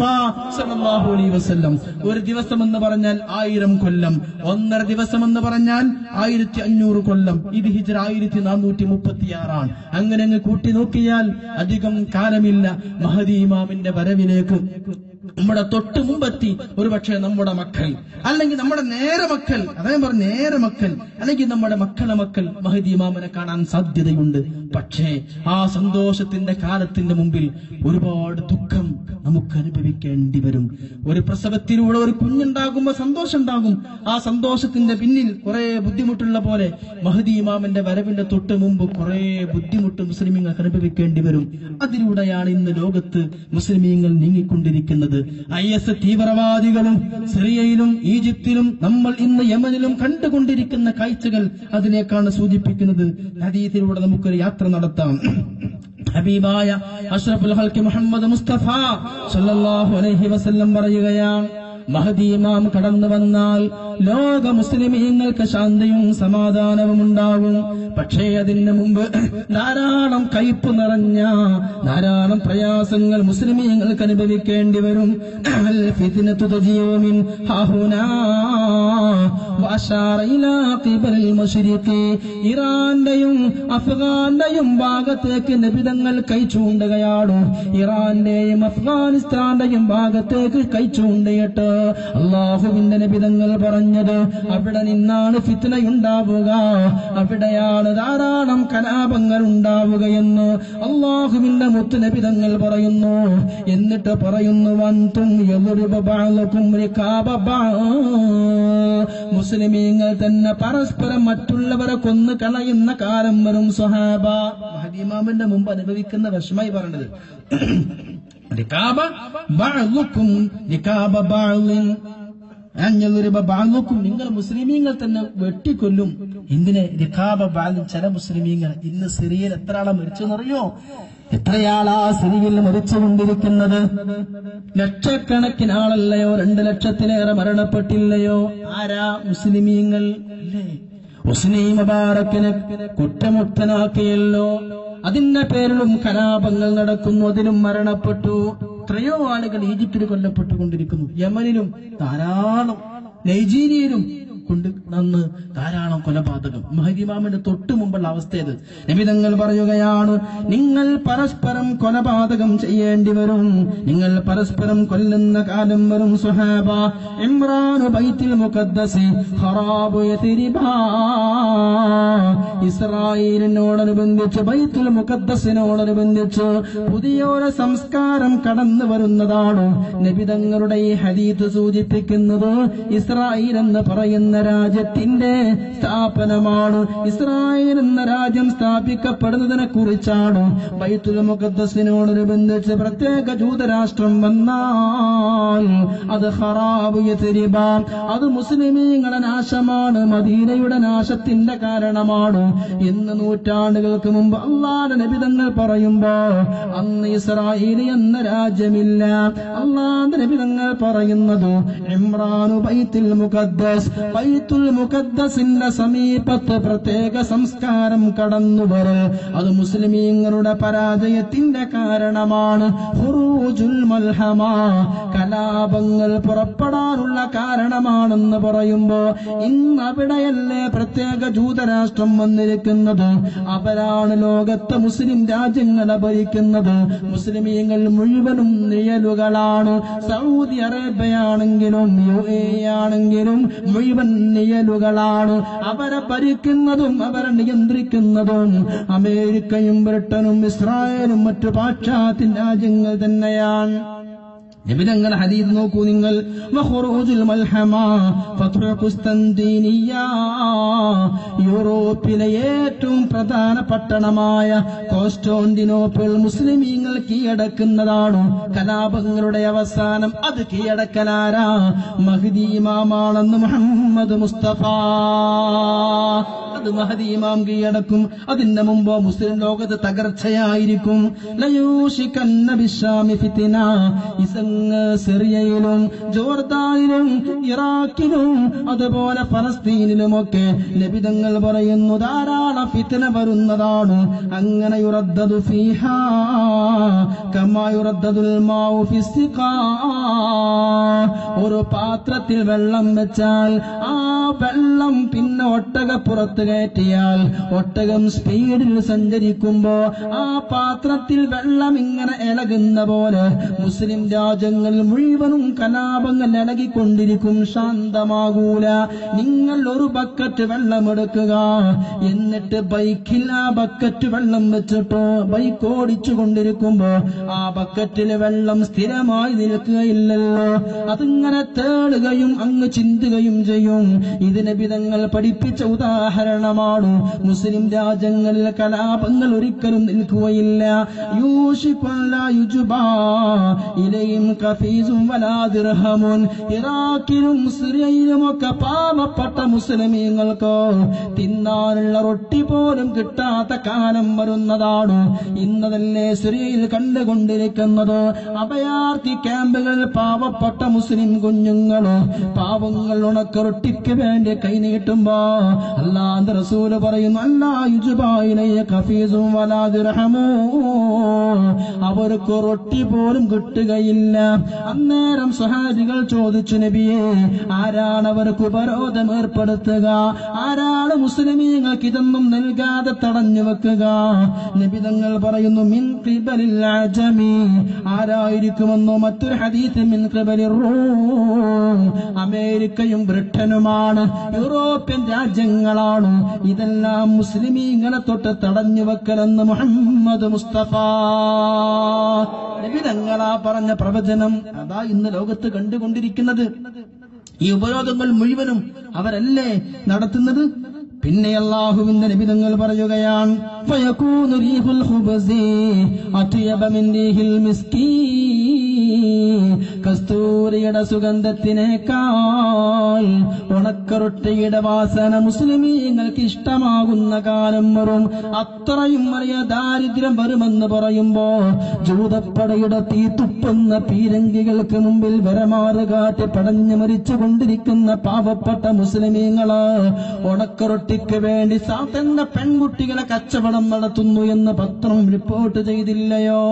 സല്ലല്ലാഹു അലൈഹി വസല്ലം. ഒരു ദിവസം എന്ന് പറഞ്ഞാൽ 1000 കൊല്ലം, 1.5 ദിവസം എന്ന് പറഞ്ഞാൽ 1500 കൊല്ലം. ഇത് ഹിജ്റ 1436 അങ്ങനെ അങ്ങ് കൂട്ടി നോക്കിയാൽ അധികം കാലമില്ല മഹദി ഇമാമിന്റെ വരവിലേക്ക്. നമ്മുടെ തൊട്ട് മുമ്പെത്തി ഒരുപക്ഷെ നമ്മുടെ മക്കൾ, അല്ലെങ്കിൽ നമ്മുടെ നേരെ മക്കൾ, അതേ പറഞ്ഞ നേരെ മക്കൾ, അല്ലെങ്കിൽ നമ്മുടെ മക്കളെ മക്കൾ മഹദി ഇമാമിനെ കാണാൻ സാധ്യതയുണ്ട്. പക്ഷേ ആ സന്തോഷത്തിന്റെ കാലത്തിന്റെ മുമ്പിൽ ഒരുപാട് ദുഃഖം നമുക്ക് അനുഭവിക്കേണ്ടി വരും. ഒരു പ്രസവത്തിലൂടെ ഒരു കുഞ്ഞുണ്ടാകുമ്പോ സന്തോഷം ഉണ്ടാകും. ആ സന്തോഷത്തിന്റെ പിന്നിൽ കുറെ ബുദ്ധിമുട്ടുള്ള പോലെ മഹദി ഇമാമിന്റെ വരവിന്റെ തൊട്ട് മുമ്പ് കുറെ ബുദ്ധിമുട്ട് മുസ്ലിമീങ്ങൾക്ക് അനുഭവിക്കേണ്ടി വരും. അതിലൂടെയാണ് ഇന്ന് ലോകത്ത് മുസ്ലിമീങ്ങൾ നീങ്ങിക്കൊണ്ടിരിക്കുന്നത്. IS തീവ്രവാദികളും സിറിയയിലും ഈജിപ്തിലും നമ്മൾ ഇന്ന് യമനിലും കണ്ടുകൊണ്ടിരിക്കുന്ന കാഴ്ചകൾ അതിനേക്കാണ് സൂചിപ്പിക്കുന്നത്. ഹദീസിലൂടെ നമുക്കൊരു യാത്ര നടത്താം. ഹബീബായ അഷ്റഫുൽ ഖൽഖി മുഹമ്മദ് മുസ്തഫ സല്ലല്ലാഹു അലൈഹി വസല്ലം പറയുകയാണ്, മഹദി ഇമാം കടന്നു വന്നാൽ ലോക മുസ്ലിമീങ്ങൾക്ക് ശാന്തിയും സമാധാനവും ഉണ്ടാകും. പക്ഷേ അതിന് മുമ്പ് ധാരാളം കയ്പ് നിറഞ്ഞ ധാരാളം പ്രയാസങ്ങൾ മുസ്ലിമീങ്ങൾക്ക് അനുഭവിക്കേണ്ടി വരും. ഫിത്നതു തജിഉ മിൻ ഹാഹുനാ വഅശാറ ഇലാ ഖിബൽ മശ്രിഖി. ഇറാന്റെയും അഫ്ഗാന്റെയും ഭാഗത്തേക്ക് നബി തങ്ങൾ കൈ ചൂണ്ടുകയാണ്. ഇറാന്റെയും അഫ്ഗാനിസ്ഥാന്റെയും ഭാഗത്തേക്ക് കൈ ചൂണ്ടിയിട്ട് അല്ലാഹുവിന്റെ നബി തങ്ങൾ പറഞ്ഞത്, അവിടെ നിന്നാണ് ഫിത്നയുണ്ടാവുക, അവിടെയാണ് ധാരാളം കലാപങ്ങൾ ഉണ്ടാവുകയെന്ന് അല്ലാഹുവിന്റെ മുത്ത് നബി തങ്ങൾ പറയുന്നു. എന്നിട്ട് പറയുന്നു, വൻതും യദ്രിബു ബഅ്ലുകും റികാബ ബഅ്. മുസ്ലിമീങ്ങൾ തന്നെ പരസ്പരം മറ്റുള്ളവരെ കൊന്നു കളയുന്ന കാലം വരും സ്വഹാബ. മഹദി ഇമാമിന്റെ മുമ്പ് അനുഭവിക്കുന്ന വിഷമായി പറഞ്ഞത്. റികാബ ബഅ്ലുകും റികാബ ബഅ്ലിൻ. നിങ്ങൾ മുസ്ലിമീങ്ങൾ തന്നെ വെട്ടിക്കൊല്ലും. എന്തിനെ? റികാബ ബഅ്ലിൻ. ചില മുസ്ലിമീങ്ങൾ ഇന്ന് സിറിയയിൽ എത്ര ആളെ മരിച്ചെന്നറിയോ? എത്രയാളാ സിറിയയിൽ മരിച്ചുകൊണ്ടിരിക്കുന്നത്? ലക്ഷക്കണക്കിന് ആളല്ലയോ? 2 ലക്ഷത്തിലേറെ മരണപ്പെട്ടില്ലയോ? ആരാ? മുസ്ലിമീങ്ങൾ അല്ലേ? ഹുസ്നി മുബാറക്കിനെ കുറ്റമുക്തനാക്കിയല്ലോ. അതിന്റെ പേരിലും കലാപങ്ങൾ നടക്കുന്നു, അതിലും മരണപ്പെട്ടു. എത്രയോ ആളുകൾ ഈജിപ്തിൽ കൊല്ലപ്പെട്ടുകൊണ്ടിരിക്കുന്നു. യമനിലും ധാരാളം, നൈജീരിയയിലും കൊണ്ട് നന്ന് ധാരാളം കൊലപാതകം. മഹദി ഇമാമിന്റെ തൊട്ടു മുമ്പുള്ള അവസ്ഥയത്. നബി തങ്ങൾ പറയുകയാണ്, നിങ്ങൾ പരസ്പരം കൊലപാതകം ചെയ്യേണ്ടി വരും, നിങ്ങൾ പരസ്പരം കൊല്ലുന്ന കാലം വരും സുഹാബ. ഇമ്രാനു ബൈത്തുൽ മുഖദ്ദസി ഖറാബു യത്രിബ. ഇസ്രായേലിനോടനുബന്ധിച്ച് ബൈത്തുൽ മുഖദ്ദസിനോടനുബന്ധിച്ച് പുതിയൊരു സംസ്കാരം കടന്നു വരുന്നതാണ്. നബി തങ്ങളുടെ ഈ ഹദീസ് സൂചിപ്പിക്കുന്നത് ഇസ്രായേൽ എന്ന് പറയുന്ന രാജ്യത്തിന്റെ സ്ഥാപനമാണ്. ഇസ്രായേൽ എന്ന രാജ്യം സ്ഥാപിക്കപ്പെടുന്നതിനെ കുറിച്ചാണ്. ബൈത്തുൽ മുഖദ്ദസിനോടനുബന്ധിച്ച് പ്രത്യേക ജൂതരാഷ്ട്രം വന്നാൽ അത് ഖറാബ് യത്രിബ, അത് മുസ്ലിമീങ്ങളുടെ നാശമാണ്, മദീനയുടെ നാശത്തിന്റെ കാരണമാണ് എന്ന് നൂറ്റാണ്ടുകൾക്ക് മുമ്പ് അല്ലാഹുവിന്റെ നബി തങ്ങൾ പറയുമ്പോ അന്ന് ഇസ്രായേൽ എന്ന രാജ്യമില്ല. അല്ലാഹുവിന്റെ നബി തങ്ങൾ പറയുന്നത് ഇമ്രാനു ബൈത്തുൽ മുഖദ്ദസ്, ബൈത്തുൽ മുഖദ്ദസിന്റെ സമീപത്ത് പ്രത്യേക സംസ്കാരം കടന്നുവരൽ അത് മുസ്ലിമീങ്ങളുടെ പരാജയത്തിന്റെ കാരണമാണ്. ഖുറൂജുൽ മൽഹമ, കലാപങ്ങൾ പുറപ്പെടാനുള്ള കാരണമാണെന്ന് പറയുമ്പോ ഇന്ന് അവിടെയല്ലേ പ്രത്യേക ജൂതരാഷ്ട്രം വന്നിരിക്കുന്നത്? അവരാണ് ലോകത്തെ മുസ്ലിം രാജ്യങ്ങളെ ഭരിക്കുന്നത്. മുസ്ലിമീങ്ങൾ മുഴുവനും നിഴലുകളാണ്. സൗദി അറേബ്യയാണെങ്കിലും UAE ആണെങ്കിലും മുഴുവൻ നിഴലുകളാണ്. അവരെ ഭരിക്കുന്നതും അവരെ നിയന്ത്രിക്കുന്നതും അമേരിക്കയും ബ്രിട്ടനും ഇസ്രായേലും മറ്റു പാശ്ചാത്യ രാജ്യങ്ങൾ തന്നെയാണ്. നബി തങ്ങൾ ഹദീസ് നോക്കൂ നിങ്ങൾ. വഖുറൂജുൽ മൽഹമ ഫത്ഹു ഖുസ്തന്തീനിയ, യൂറോപ്പിലെ ഏറ്റവും പ്രധാന പട്ടണമായ കോൺസ്റ്റാന്റിനോപ്പിൾ മുസ്ലിമീങ്ങൾ കീഴടക്കുന്നതാണ്. കലാപങ്ങളുടെ അവസാനം അത് കീഴടക്കലാരാ? മഹ്ദി ഇമാമാണെന്ന് മുഹമ്മദ് മുസ്തഫ. അത് മഹദി ഇമാം കീഴടക്കും. അതിന്റെ മുമ്പ് മുസ്ലിം ലോകത്ത് തകർച്ചയായിരിക്കും. ലയൂഷികന്ന ബിശ്ശാമി ഫിത്ന, സിറിയയിലും ജോർദാനിലും ഇറാഖിലും അതുപോലെ ഫലസ്തീനിലുമൊക്കെ നബി തങ്ങൾ പറയുന്നു ധാരാളം ഫിത്ന വരുന്നതാണ്. അങ്ങനെ യുറദ്ദദു ഫീഹാ കമാ യുറദ്ദുൽ മാഉ ഫിസ്സിഖാ, ഒരു പാത്രത്തിൽ വെള്ളം വെച്ചാൽ ആ വെള്ളം പിന്നെ ഒട്ടകപ്പുറത്ത് കയറ്റിയാൽ ഒട്ടകം സ്പീഡിൽ സഞ്ചരിക്കുമ്പോ ആ പാത്രത്തിൽ വെള്ളം ഇങ്ങനെ ഇളകുന്ന പോലെ മുസ്ലിം രാജ്യങ്ങൾ മുഴുവനും കലാപങ്ങൾ ഇളകിക്കൊണ്ടിരിക്കും, ശാന്തമാകൂല. നിങ്ങൾ ഒരു ബക്കറ്റ് വെള്ളം എടുക്കുക, എന്നിട്ട് ബൈക്കിൽ ആ ബക്കറ്റ് വെള്ളം വെച്ചിട്ടോ ബൈക്ക് ഓടിച്ചു കൊണ്ടിരിക്കുമ്പോ ആ ബക്കറ്റില് വെള്ളം സ്ഥിരമായി നിൽക്കുകയില്ലല്ലോ, അതിങ്ങനെ തേടുകയും അങ്ങ് ചിന്തുകയും ചെയ്യും. ഇത് നബി തങ്ങൾ പഠിപ്പിച്ച ഉദാഹരണമാണ്. മുസ്ലിം രാജ്യങ്ങളിൽ കലാപങ്ങൾ ഒരിക്കലും നിൽക്കുകയില്ല. ഇറാഖിലും സിറിയയിലുമൊക്കെ പാവപ്പെട്ട മുസ്ലിമീങ്ങൾക്ക് തിന്നാനുള്ള റൊട്ടി പോലും കിട്ടാത്ത കാലം വരുന്നതാണ്. ഇന്നതല്ലേ സിറിയയിൽ കണ്ടുകൊണ്ടിരിക്കുന്നത്. അഭയാർത്ഥി ക്യാമ്പുകളിൽ പാവപ്പെട്ട മുസ്ലിം കുഞ്ഞുങ്ങള് പാവങ്ങൾ ഉണക്കറൊട്ടിക്ക് വേണ്ടി കൈനീട്ടുമ്പോ അല്ലാഹുവിന്റെ റസൂല് പറയുന്നു, അവർക്ക് റൊട്ടി പോലും കിട്ടുകയില്ല. അന്നേരം സ്വഹാബികൾ ചോദിച്ചു, നബിയെ, ആരാണ് അവർക്ക് ഉപരോധം ഏർപ്പെടുത്തുക? ആരാണ് മുസ്ലിമീങ്ങൾക്ക് ഇതൊന്നും നൽകാതെ തടഞ്ഞു വെക്കുക? നബി തങ്ങൾ പറയുന്നു, മിൻ ഖിബലിൽ അജമി. ആരായിരിക്കുമെന്നോ? മറ്റൊരു ഹദീസ് മിൻ ഖിബലിർ റൂം, അമേരിക്കയും ബ്രിട്ടനുമാണ്, യൂറോപ്യൻ രാജ്യങ്ങളാണ്. ഇതെല്ലാം മുസ്ലിമീങ്ങളെ തൊട്ട് തടഞ്ഞു വെക്കലെന്ന് മുഹമ്മദ് മുസ്തഫ നബി തങ്ങളാ പറഞ്ഞ പ്രവചനം അതാ ഇന്ന് ലോകത്ത് കണ്ടുകൊണ്ടിരിക്കുന്നത്. ഈ ഉപരോധങ്ങൾ മുഴുവനും അവരല്ലേ നടത്തുന്നത്? പിന്നെ അല്ലാഹുവിന്റെ നബി തങ്ങൾ പറയുകയാണ്, ഫയകൂനു റീഹുൽ ഖുബ്സി അത്യബ മിൻ റീഹിൽ മിസ്കീ. കസ്തൂരിയുടെ സുഗന്ധത്തിനേക്കാൾ ഉണക്കറൊട്ടിയുടെ വാസന മുസ്ലിമീങ്ങൾക്ക് ഇഷ്ടമാകുന്ന കാലം വരും. അത്രയും വലിയ ദാരിദ്ര്യം വരുമെന്ന് പറയുമ്പോ ജൂതപ്പടയുടെ തീത്തുപ്പുന്ന പീരങ്കികൾക്ക് മുമ്പിൽ വരമാറ് കാട്ടി പടഞ്ഞു മരിച്ചു കൊണ്ടിരിക്കുന്ന പാവപ്പെട്ട മുസ്ലിമീങ്ങള് ഉണക്കറൊട്ടിക്ക് വേണ്ടി സാധാരണ പെൺകുട്ടികളെ കച്ചവടം നടത്തുന്നു എന്ന് പത്രം റിപ്പോർട്ട് ചെയ്തില്ലയോ?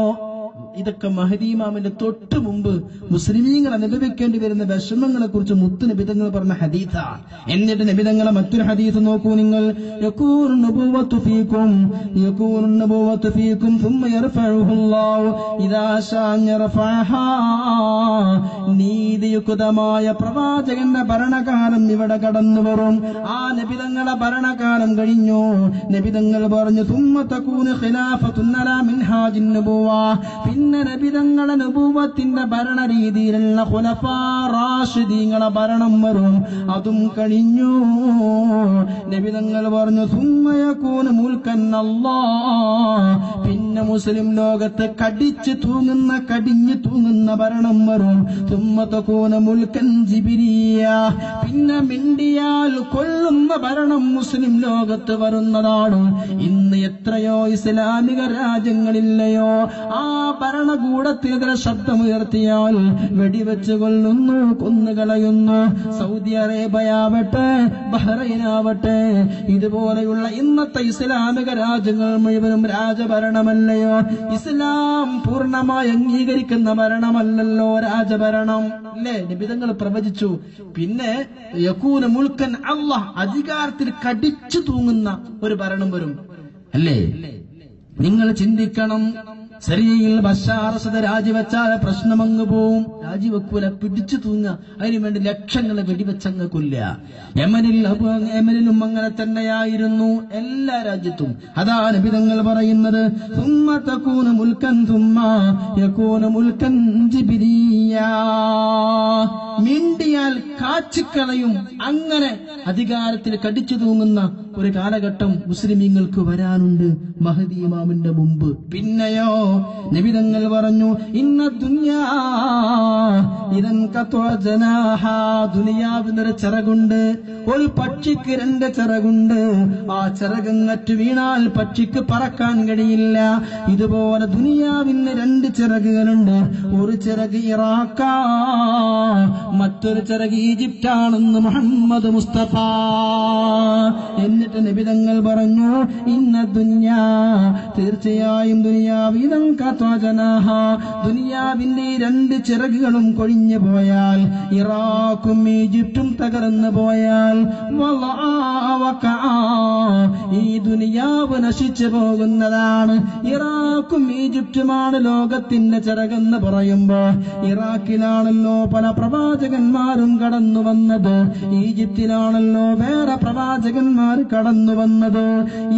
ഇതൊക്കെ മഹദി ഇമാമിന്റെ തൊട്ട് മുമ്പ് മുസ്ലിമീങ്ങൾ അനുഭവിക്കേണ്ടി വരുന്ന വിഷമങ്ങളെ കുറിച്ച് മുത്ത് നബിതങ്ങൾ പറഞ്ഞ ഹദീസാണ്. എന്നിട്ട് നബിതങ്ങളെ മറ്റൊരു ഹദീസ് നോക്കൂ നിങ്ങൾ. യകൂനു നബുവ്വതു ഫീകും സുമ്മ യർഫഉഹു അല്ലാഹു ഇദാ ശാഅ യർഫഅഹാ. നീതിയുക്തമായ പ്രവാചകന്റെ ഭരണകാലം ഇവിടെ കടന്നു വരും. ആ നബിതങ്ങളുടെ ഭരണകാലം കഴിഞ്ഞു. നബിതങ്ങൾ പറഞ്ഞു, സുമ്മ തകൂനു ഖിലാഫത്തുൻ അലാ മിൻഹാജിൻ നബുവ. പിന്നെ നബിതങ്ങളുടെ നബുവത്തിന്റെ ഭരണരീതിയിലുള്ള ഖുലഫാ റാഷിദീങ്ങളെ ഭരണം വരും. അതും കഴിഞ്ഞു. നബിതങ്ങൾ പറഞ്ഞു, സുമ്മ യകൂനു മുൽക്കൻ അല്ലാഹ്. പിന്നെ മുസ്ലിം ലോകത്ത് കടിഞ്ഞു തൂങ്ങുന്ന ഭരണം വരും. സുമ്മ തകൂനു മുൽക്കൻ ജിബിരിയ. പിന്നെ മിണ്ടിയാൽ കൊല്ലുന്ന ഭരണം മുസ്ലിം ലോകത്ത് വരുന്നതാണ്. ഇന്ന് എത്രയോ ഇസ്ലാമിക രാജ്യങ്ങളില്ലയോ ആ ഭരണകൂടത്തിനെതിരെ ശബ്ദമുയർത്തിയാൽ വെടിവെച്ച് കൊല്ലുന്നു, കൊന്നുകളയുന്നു. സൗദി അറേബ്യയാവട്ടെ, ബഹ്റൈനാവട്ടെ, ഇതുപോലെയുള്ള ഇന്നത്തെ ഇസ്ലാമിക രാജ്യങ്ങൾ മുഴുവനും രാജഭരണമല്ലയോ? ഇസ്ലാം പൂർണ്ണമായി അംഗീകരിക്കുന്ന ഭരണമല്ലല്ലോ രാജഭരണം. അല്ലേ? നിബിധങ്ങൾ പ്രവചിച്ചു. പിന്നെ യകൂന മുൽക്കൻ അല്ലാഹ്, അധികാരത്തിൽ കടിച്ചു തൂങ്ങുന്ന ഒരു ഭരണം വരും. അല്ലേ? നിങ്ങൾ ചിന്തിക്കണം. സിറിയയിൽ ബശാർ അസദ് രാജിവെച്ചാൽ പ്രശ്നമങ്ങ് പോവും. രാജിവെക്കൂല, പിടിച്ചു തൂങ്ങ. അതിനുവേണ്ടി ലക്ഷങ്ങളെ വെടിവെച്ചങ്ങ് കൊല്ല. യമനിലും അങ്ങനെ തന്നെയായിരുന്നു, എല്ലാ രാജ്യത്തും. അതാ നബിതങ്ങൾ പറയുന്നത്, സുമ്മ തകൂന മുൽക്കൻ സുമ്മ യകൂന മുൽക്കൻ ജിബ്രിയ. മിണ്ടിയാൽ കാച്ചിക്കളയും. അങ്ങനെ അധികാരത്തിൽ കടിച്ചു തൂങ്ങുന്ന ഒരു കാലഘട്ടം മുസ്ലിമീങ്ങൾക്ക് വരാനുണ്ട് മഹദി ഇമാമിന്റെ മുമ്പ്. പിന്നെയോ നബിതങ്ങൾ പറഞ്ഞു, ഇന്ന ദുനിയാ ഇദൻ ഖത്വ ജനാഹ. ദുനിയാവിനൊരു ചിറകുണ്ട്. ഒരു പക്ഷിക്ക് 2 ചിറകുണ്ട്. ആ ചിറകങ്ങറ്റ് വീണാൽ പക്ഷിക്ക് പറക്കാൻ കഴിയില്ല. ഇതുപോലെ ദുനിയാവിന് 2 ചിറകുകളുണ്ട്. ഒരു ചിറക് ഇറാഖാ, മറ്റൊരു ചിറക് ഈജിപ്റ്റാണെന്ന് മുഹമ്മദ് മുസ്തഫ. എന്നിട്ട് നബിതങ്ങൾ പറഞ്ഞു, ഇന്ന ദുനിയാ, തീർച്ചയായും ദുനിയാവ് ഇദൻ ദുനിയാവിന്റെ രണ്ട് ചിറകുകളും കൊഴിഞ്ഞു പോയാൽ, ഇറാഖും ഈജിപ്തും തകർന്നു പോയാൽ, ഈ ദുനിയാവ് നശിച്ചു പോകുന്നതാണ്. ഇറാഖും ഈജിപ്തുമാണ് ലോകത്തിന്റെ ചിറകെന്ന് പറയുമ്പോ, ഇറാഖിലാണല്ലോ പല പ്രവാചകന്മാരും കടന്നു വന്നത്, ഈജിപ്തിലാണല്ലോ വേറെ പ്രവാചകന്മാർ കടന്നു വന്നത്.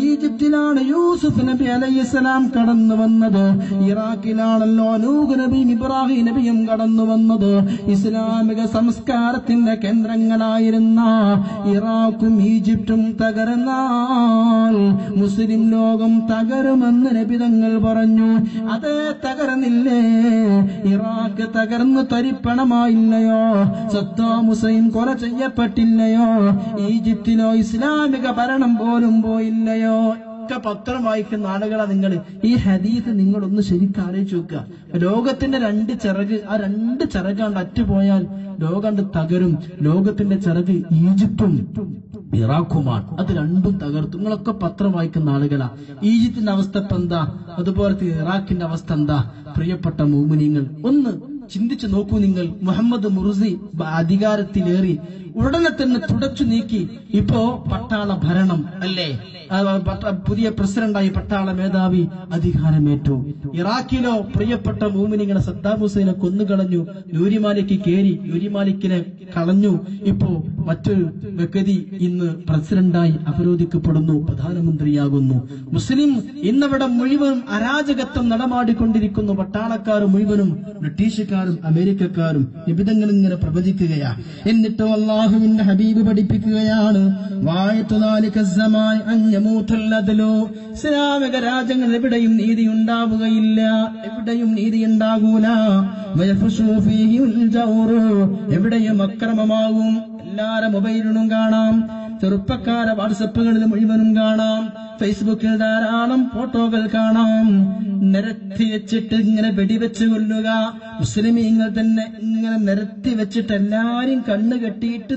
ഈജിപ്തിലാണ് യൂസുഫ് നബി അലൈഹിസ്സലാം കടന്നു വന്നത്, ഇറാഖിലാണല്ലോ നൂഹ് നബിയും ഇബ്രാഹിം നബിയും കടന്നു വന്നത്. ഇസ്ലാമിക സംസ്കാരത്തിന്റെ കേന്ദ്രങ്ങളായിരുന്ന ഇറാഖും ഈജിപ്തും തകർന്നാൽ മുസ്ലിം ലോകം തകരുമെന്ന് നബി തങ്ങൾ പറഞ്ഞു. അതേ തകർന്നില്ലേ? ഇറാഖ് തകർന്നു തരിപ്പണമായില്ലയോ? സദ്ദാം ഹുസൈൻ കൊല ചെയ്യപ്പെട്ടില്ലയോ? ഈജിപ്തിലോ ഇസ്ലാമിക ഭരണം പോലും പോയില്ലയോ? ഒക്കെ പത്രം വായിക്കുന്ന ആളുകളാ നിങ്ങൾ. ഈ ഹദീസ് നിങ്ങളൊന്ന് ശരിക്കും ആലോചിച്ച് നോക്കുക. ലോകത്തിന്റെ രണ്ട് ചിറക്, ആ രണ്ട് ചിറകാണ്ട് അറ്റുപോയാൽ ലോകം തകരും. ലോകത്തിന്റെ ചിറക് ഈജിപ്തും ഇറാഖുമാണ്. അത് രണ്ടും തകർത്തു. നിങ്ങളൊക്കെ പത്രം വായിക്കുന്ന ആളുകളാ. ഈജിപ്തിന്റെ അവസ്ഥ ഇപ്പൊ എന്താ? അതുപോലത്തെ ഇറാഖിന്റെ അവസ്ഥ എന്താ? പ്രിയപ്പെട്ട മുഅ്മിനീങ്ങൾ, ഒന്ന് ചിന്തിച്ചു നോക്കൂ നിങ്ങൾ. മുഹമ്മദ് മുർസി അധികാരത്തിലേറി ഉടനെ തന്നെ തുടച്ചു നീക്കി. ഇപ്പോ പട്ടാള ഭരണം അല്ലേ? പുതിയ പ്രസിഡന്റായി പട്ടാള മേധാവി അധികാരമേറ്റു. ഇറാഖിലോ പ്രിയപ്പെട്ട മുഅ്മിനീങ്ങളെ സദ്ദാം ഹുസൈനെ കൊന്നുകളഞ്ഞു. നൂരിമാലിക്ക് കേരി, നൂരിമാലിക്കിനെ കളഞ്ഞു. ഇപ്പോ മറ്റൊരു വ്യക്തി ഇന്ന് പ്രസിഡന്റായി അവരോധിക്കപ്പെടുന്നു, പ്രധാനമന്ത്രിയാകുന്നു. മുസ്ലിം ഇന്നിവിടെ മുഴുവൻ അരാജകത്വം നടമാടിക്കൊണ്ടിരിക്കുന്നു. പട്ടാളക്കാരും മുഴുവനും ബ്രിട്ടീഷുകാരും അമേരിക്കക്കാരും നിബിധങ്ങൾ ഇങ്ങനെ പ്രവചിക്കുകയാ. എന്നിട്ടോ അള്ളാഹുവിന്റെ ഹബീബ് പഠിപ്പിക്കുകയാണ്, ഇസ്ലാമിക രാജ്യങ്ങൾ എവിടെയും നീതി ഉണ്ടാവുകയില്ല, എവിടെയും നീതി ഉണ്ടാകൂല. എവിടെയും അക്രമമാകും. എല്ലാരെ മൊബൈലിലും കാണാം, ചെറുപ്പക്കാരെ വാട്സപ്പുകളിൽ മുഴുവനും കാണാം, ഫേസ്ബുക്കിൽ ധാരാളം ഫോട്ടോകൾ കാണാം. നിരത്തി വെച്ചിട്ട് ഇങ്ങനെ വെടിവെച്ച് കൊല്ലുക. മുസ്ലിമീങ്ങൾ തന്നെ ഇങ്ങനെ നിരത്തി വെച്ചിട്ട് എല്ലാരും കണ്ണു കെട്ടിയിട്ട്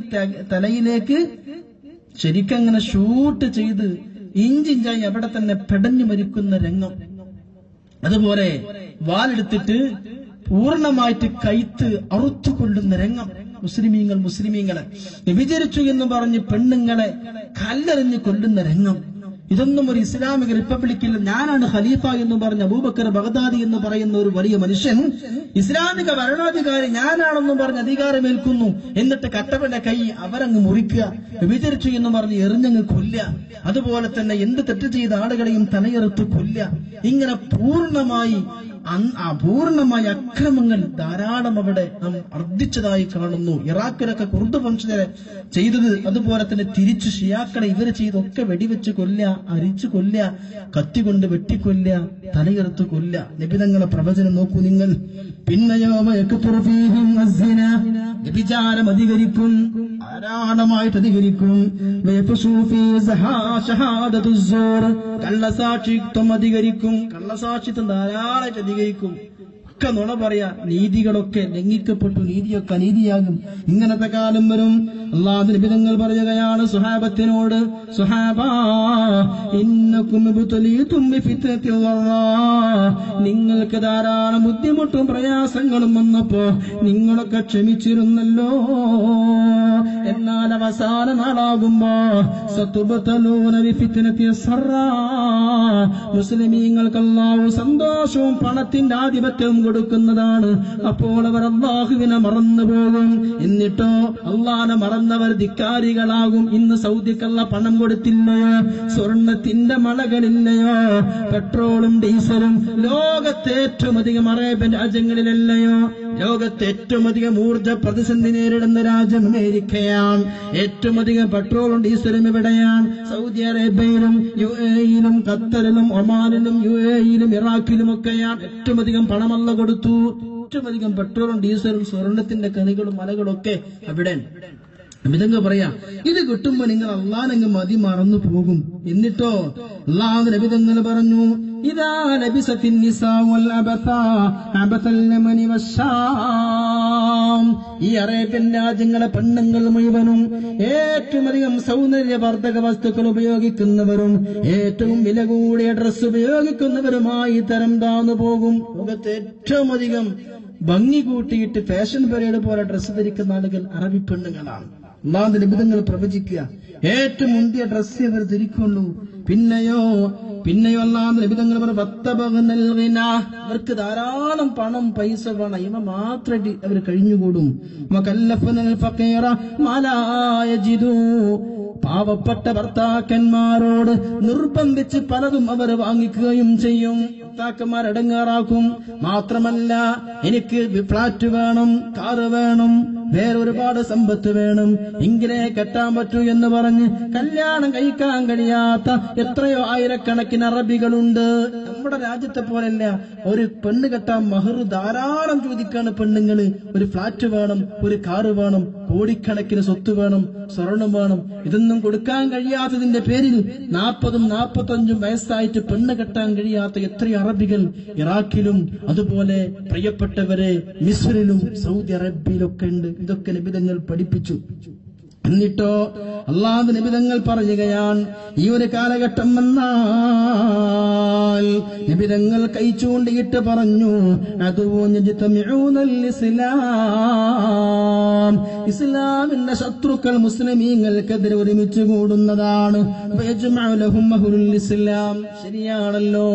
തലയിലേക്ക് ശരിക്കങ്ങനെ ഷൂട്ട് ചെയ്ത് ഇഞ്ചിഞ്ചായി അവിടെ തന്നെ പെടഞ്ഞു മരിക്കുന്ന രംഗം. അതുപോലെ വാലെടുത്തിട്ട് പൂർണ്ണമായിട്ട് കൈത്ത് അറുത്തുകൊള്ളുന്ന രംഗം. മുസ്ലിമീങ്ങളെ വ്യഭിചരിച്ചു എന്ന് പറഞ്ഞ് പെണ്ണുങ്ങളെ കല്ലെറിഞ്ഞ് കൊല്ലുന്ന രംഗം. ഇതൊന്നും ഒരു ഇസ്ലാമിക റിപ്പബ്ലിക്കിൽ ഞാനാണ് ഖലീഫ എന്ന് പറഞ്ഞ അബൂബക്കർ ബഗ്ദാദി എന്ന് പറയുന്ന ഒരു വലിയ മനുഷ്യൻ ഇസ്ലാമിക ഭരണാധികാരി ഞാനാണെന്നും പറഞ്ഞ് അധികാരമേൽക്കുന്നു. എന്നിട്ട് കട്ടവന്റെ കൈ അവരങ്ങ് മുറിക്കുക, വ്യഭിചരിച്ചു എന്ന് പറഞ്ഞ് എറിഞ്ഞങ്ങ് കൊല്ലുക. അതുപോലെ തന്നെ എന്ത് തെറ്റ് ചെയ്ത ആളുകളെയും തലയെറുത്ത് കൊല്ലുക. ഇങ്ങനെ പൂർണ്ണമായി അക്രമങ്ങൾ ധാരാളം അവിടെ നാം വർദ്ധിച്ചതായി കാണുന്നു. ഇറാഖിലൊക്കെ കുർദ് വംശജരെ ചെയ്തത്, അതുപോലെ തന്നെ തിരിച്ചു ഷിയാക്കളെ ഇവര് ചെയ്തൊക്കെ വെടിവെച്ച് കൊല്ലുക, അരിച്ചു കൊല്ലുക, കത്തികൊണ്ട് വെട്ടിക്കൊല്ലുക, തലയെറുത്ത് കൊല്ലുക. നബിതങ്ങളെ പ്രവചനം നോക്കൂ നിങ്ങൾ. പിന്നെയോ വ്യഭിചാരം അധികരിക്കും, ധാരാളമായിട്ട് അധികരിക്കും. കള്ളസാക്ഷിത്വം അധികരിക്കും, കള്ളസാക്ഷിത്വം ധാരാളമായിട്ട് അധികരിക്കും. ഒക്കെ നുണ പറയാ, നീതികളൊക്കെ ലംഘിക്കപ്പെട്ടു, നീതിയൊക്കെ അനീതിയാകും. ഇങ്ങനത്തെ കാലം വരും. അല്ലാഹു നബിതങ്ങൾ പറയുകയാണ് സുഹാബത്തിനോട്, സുഹാബാ ഇന്നകും ബുതലീതും ബിഫിത്നതി നിങ്ങൾക്ക് ധാരാളം ബുദ്ധിമുട്ടും പ്രയാസങ്ങളും വന്നപ്പോ നിങ്ങളൊക്കെ ക്ഷമിച്ചിരുന്നല്ലോ. എന്നാൽ അവസാന നാളാകുമ്പോ സതുബ്തലൂന ബിഫിത്നതി സറാ മുസ്ലിമീങ്ങൾക്ക് അല്ലാഹു സന്തോഷവും പണത്തിന്റെ ആധിപത്യവും കൊടുക്കുന്നതാണ്. അപ്പോൾ അവർ അല്ലാഹുവിനെ മറന്നുപോകും. എന്നിട്ടോ അല്ലാഹനെ മറന്നവർ ധിക്കാരികളാകും. ഇന്ന് സൗദിക്കുള്ള പണം കൊടുത്തില്ലയോ? സ്വർണത്തിന്റെ മളകളില്ലയോ? പെട്രോളും ഡീസലും ലോകത്തെ ഏറ്റവും അധികം അറേബ്യൻ രാജ്യങ്ങളിലല്ലയോ? ലോകത്തെ ഏറ്റവും അധികം ഊർജ്ജ പ്രതിസന്ധി നേരിടുന്ന രാജ്യം അമേരിക്കയാണ്. ഏറ്റവും അധികം പെട്രോളും ഡീസലും എവിടെയാണ്? സൗദി അറേബ്യയിലും UAE-യിലും ഖത്തറിലും ഒമാനിലും UAE-യിലും ഇറാഖിലും ഒക്കെയാണ്. ഏറ്റവും അധികം പണമല്ല കൊടുത്തു. ഏറ്റവും അധികം പെട്രോളും ഡീസലും സ്വർണത്തിന്റെ കണികളും മലകളും ഒക്കെ അവിടെ. നബിതങ്ങൾ പറയാ, ഇത് കിട്ടുമ്പോ നിങ്ങൾ അള്ളാഹ്നങ്ങ് മതി മറന്നു പോകും. എന്നിട്ടോ അള്ളാഹു നബിതങ്ങൾ പറഞ്ഞു, ഇദാ ലബിസത്തിൻ നിസാ വൽ അബതാ അബതൽ ലമനി വശാം ഈ അറേബ്യൻ രാജ്യങ്ങളെ പെണ്ണുങ്ങൾ മുഴുവനും ഏറ്റവും അധികം സൗന്ദര്യവർദ്ധക വസ്തുക്കൾ ഉപയോഗിക്കുന്നവരും ഏറ്റവും വില കൂടിയ ഡ്രസ്സ് ഉപയോഗിക്കുന്നവരുമായി തരം താന്നു പോകും. ലോകത്തെ ഏറ്റവും അധികം ഭംഗി കൂട്ടിയിട്ട് ഫാഷൻ പരേഡ് പോലെ ഡ്രസ്സ് ധരിക്കുന്ന ആളുകൾ അറബി പെണ്ണുങ്ങളാണ്. അല്ലാഹുവിന്റെ നിബിധങ്ങൾ പ്രവചിക്കുക, ഏറ്റവും മുന്തിയ ഡ്രസ്സ് അവർ ധരിക്കുള്ളൂ. പിന്നെയോ അല്ലാഹുവിന്റെ നിബിധങ്ങൾ അവർക്ക് ധാരാളം പണം പൈസ വേണം, ഇവ മാത്രം അവർ കഴിഞ്ഞുകൂടും. പാവപ്പെട്ട ഭർത്താക്കന്മാരോട് നിർബന്ധിച്ച് പലതും അവർ വാങ്ങിക്കുകയും ചെയ്യും. ഭർത്താക്കന്മാരടങ്ങാറാക്കും. മാത്രമല്ല, എനിക്ക് ഫ്ലാറ്റ് വേണം, കാറ് വേണം, വേറെ ഒരുപാട് സമ്പത്ത് വേണം, എങ്കിലേ കെട്ടാൻ പറ്റൂ എന്ന് പറഞ്ഞ് കല്യാണം കഴിക്കാൻ കഴിയാത്ത എത്രയോ ആയിരക്കണക്കിന് അറബികളുണ്ട്. നമ്മുടെ രാജ്യത്തെ പോലല്ല. ഒരു പെണ്ണ് കെട്ടാൻ മഹർ ധാരാളം ചോദിക്കാണ് പെണ്ണുങ്ങള്. ഒരു ഫ്ലാറ്റ് വേണം, ഒരു കാറ് വേണം, കോടിക്കണക്കിന് സ്വത്ത് വേണം, സ്വർണം വേണം. ഇതൊന്നും കൊടുക്കാൻ കഴിയാത്തതിന്റെ പേരിൽ 40ഉം 45ഉം വയസ്സായിട്ട് പെണ്ണ് കെട്ടാൻ കഴിയാത്ത എത്രയോ അറബികൾ ഇറാഖിലും അതുപോലെ പ്രിയപ്പെട്ടവരെ മിസ്രിലും സൗദി അറേബ്യയിലൊക്കെ ഉണ്ട്. ഇതൊക്കെ നിബിധങ്ങൾ പഠിപ്പിച്ചു. എന്നിട്ടോ അല്ലാഹുവിന്റെ നിബിധങ്ങൾ പറയുകയാണ്, ഈ ഒരു കാലഘട്ടം വന്നാൽ നിബിധങ്ങൾ കൈ ചൂണ്ടിയിട്ട് പറഞ്ഞു, ഇസ്ലാമിന്റെ ശത്രുക്കൾ മുസ്ലിമീങ്ങൾക്കെതിരെ ഒരുമിച്ച് കൂടുന്നതാണ്. ശരിയാണല്ലോ.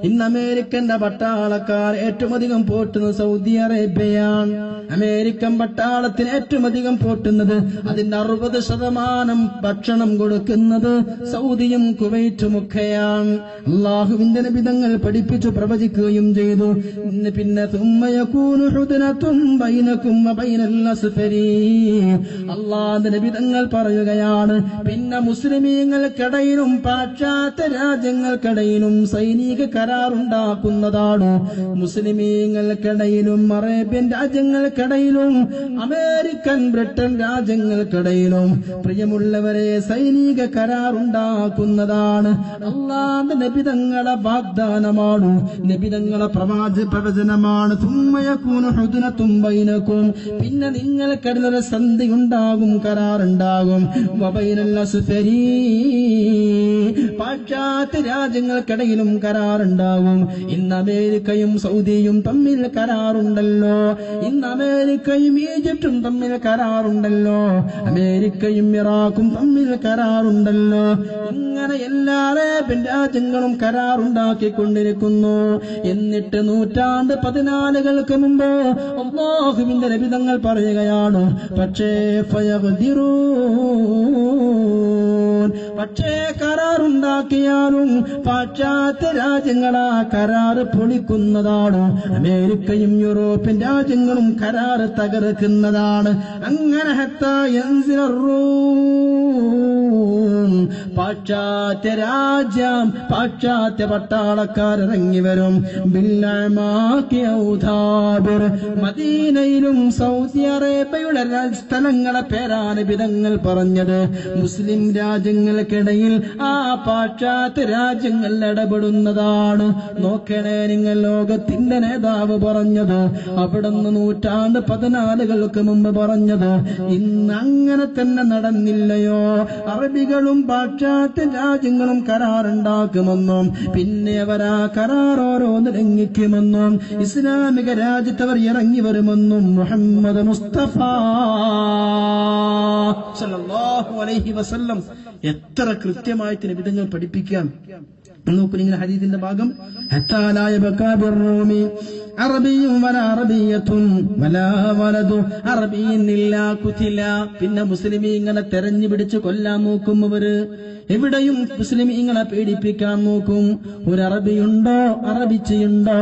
ഇന്ന് അമേരിക്കന്റെ പട്ടാളക്കാർ ഏറ്റവും അധികം പോറ്റുന്നത് സൗദി അറേബ്യയാണ്. അമേരിക്കൻ പട്ടാളത്തിന് ഏറ്റവും അധികം പോറ്റുന്നത്, അതിന്റെ 60% ഭക്ഷണം കൊടുക്കുന്നത് സൗദിയും കുവൈറ്റും ഒക്കെയാണ്. അല്ലാഹുവിന്റെ നിബിധങ്ങൾ പഠിപ്പിച്ചു പ്രവചിക്കുകയും ചെയ്തു. പിന്നെ അല്ലാഹുവിന്റെ നിബിധങ്ങൾ പറയുകയാണ്, പിന്നെ മുസ്ലിമീങ്ങൾക്കിടയിലും പാശ്ചാത്യ രാജ്യങ്ങൾക്കിടയിലും സൈനിക കരാറുണ്ടാക്കുന്നതാണ്. മുസ്ലിമീങ്ങൾക്കിടയിലും അറേബ്യൻ രാജ്യങ്ങൾക്കിടയിലും അമേരിക്കൻ ബ്രിട്ടൻ രാജ്യങ്ങൾക്കിടയിലും പ്രിയമുള്ളവരെ സൈനിക കരാറുണ്ടാക്കുന്നതാണ്. അല്ലാഹുവിന്റെ നബിതങ്ങളുടെ വാഗ്ദാനമാണ്, നബിതങ്ങളുടെ പ്രവചനമാണ്. പിന്നെ നിങ്ങൾക്കിടയിലൊരു സന്ധി ഉണ്ടാകും, കരാറുണ്ടാകും. പാശ്ചാത്യ രാജ്യങ്ങൾക്കിടയിലും കരാറുണ്ടാകും. ഇന്ന് അമേരിക്കയും സൗദിയും തമ്മിൽ കരാറുണ്ടല്ലോ. ഇന്ന് അമേരിക്കയും ഈജിപ്തും തമ്മിൽ കരാറുണ്ടല്ലോ. അമേരിക്കയും ഇറാഖും തമ്മിൽ കരാറുണ്ടല്ലോ. ഇങ്ങനെ എല്ലാ അറേബ്യൻ രാജ്യങ്ങളും കരാറുണ്ടാക്കിക്കൊണ്ടിരിക്കുന്നു. എന്നിട്ട് 14 മുമ്പ് അല്ലാഹുവിന്റെ നബിതങ്ങൾ പറയുകയാണ്, പക്ഷേ കരാറുണ്ടാക്കിയാലും പാശ്ചാത്യ രാജ്യങ്ങൾ ആ കരാറ് പൊളിക്കുന്നതാണ്. അമേരിക്കയും യൂറോപ്യൻ രാജ്യങ്ങളും കരാറ് തകർക്കുന്നതാണ്. അങ്ങനെ പാശ്ചാത്യ രാജ്യം, പാശ്ചാത്യ പട്ടാളക്കാരിറങ്ങി വരും. മദീനയിലും സൗദി അറേബ്യയുടെ സ്ഥലങ്ങളെ പേരാണ് വിധങ്ങൾ പറഞ്ഞത്. മുസ്ലിം രാജ്യങ്ങൾക്കിടയിൽ ആ പാശ്ചാത്യ രാജ്യങ്ങൾ ഇടപെടുന്നതാണ്. നോക്കണേ നിങ്ങൾ, ലോകത്തിന്റെ നേതാവ് പറഞ്ഞത്, അവിടുന്ന് 14 മുമ്പ് പറഞ്ഞത്. ഇന്ന് അങ്ങനെ തന്നെ നടന്നില്ലയോ? അറബികളും പാശ്ചാത്യ രാജ്യങ്ങളും കരാറുണ്ടാക്കുമെന്നും പിന്നെ അവർ ആ കരാർ ഓരോന്ന് ലംഘിക്കുമെന്നും ഇസ്ലാമിക രാജ്യത്തവർ ഇറങ്ങി വരുമെന്നും മുഹമ്മദ് മുസ്തഫ സല്ലല്ലാഹു അലൈഹി വസല്ലം എത്ര കൃത്യമായിട്ട് നബിതങ്ങൾ പഠിപ്പിക്കാം. നോക്കൂ നിങ്ങൾ ഹദീസിന്റെ ഭാഗം, പിന്നെ മുസ്ലിമീങ്ങളെ തെരഞ്ഞു പിടിച്ച് കൊല്ലാൻ നോക്കും. അവര് എവിടെയും മുസ്ലിമീങ്ങളെ പീഡിപ്പിക്കാൻ നോക്കും. ഒരു അറബിയുണ്ടോ, അറബിച്ചയുണ്ടോ,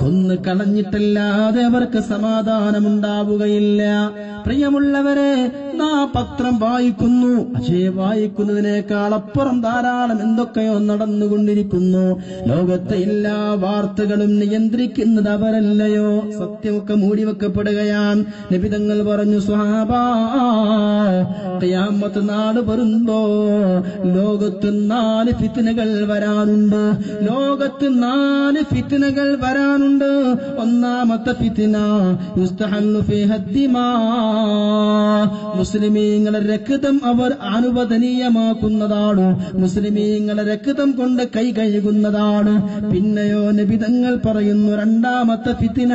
കൊന്നു കളഞ്ഞിട്ടല്ലാതെ അവർക്ക് സമാധാനമുണ്ടാവുകയില്ല. പ്രിയമുള്ളവരെ, പത്രം വായിക്കുന്നു. പക്ഷേ വായിക്കുന്നതിനേക്കാൾ അപ്പുറം ധാരാളം എന്തൊക്കെയോ നടന്നുകൊണ്ടിരിക്കുന്നു. ലോകത്തെ എല്ലാ വാർത്തകളും നിയന്ത്രിക്കുന്നത് അവരല്ലയോ? സത്യമൊക്കെ മൂടിവെക്കപ്പെടുകയാണ്. നബി തങ്ങൾ പറഞ്ഞു, സ്വഹാബാ, ഖിയാമത്ത് നാൾ വരുമ്പോ ലോകത്ത് 4 ഫിത്നകൾ വരാനുണ്ട്. ലോകത്ത് 4 ഫിത്നകൾ വരാനുണ്ട്. ഒന്നാമത്തെ ഫിത്ന യുസ്തഹല്ലു ഫീഹ ദിമാ, മുസ്ലിമീങ്ങളുടെ രക്തം അവർ അനുവദനീയമാക്കുന്നതാണ്. മുസ്ലിമീങ്ങളുടെ രക്തം കൊണ്ട് കൈ കഴുകുന്നതാണ്. പിന്നെയോ നബി തങ്ങൾ പറയുന്നു, രണ്ടാമത്തെ ഫിത്ന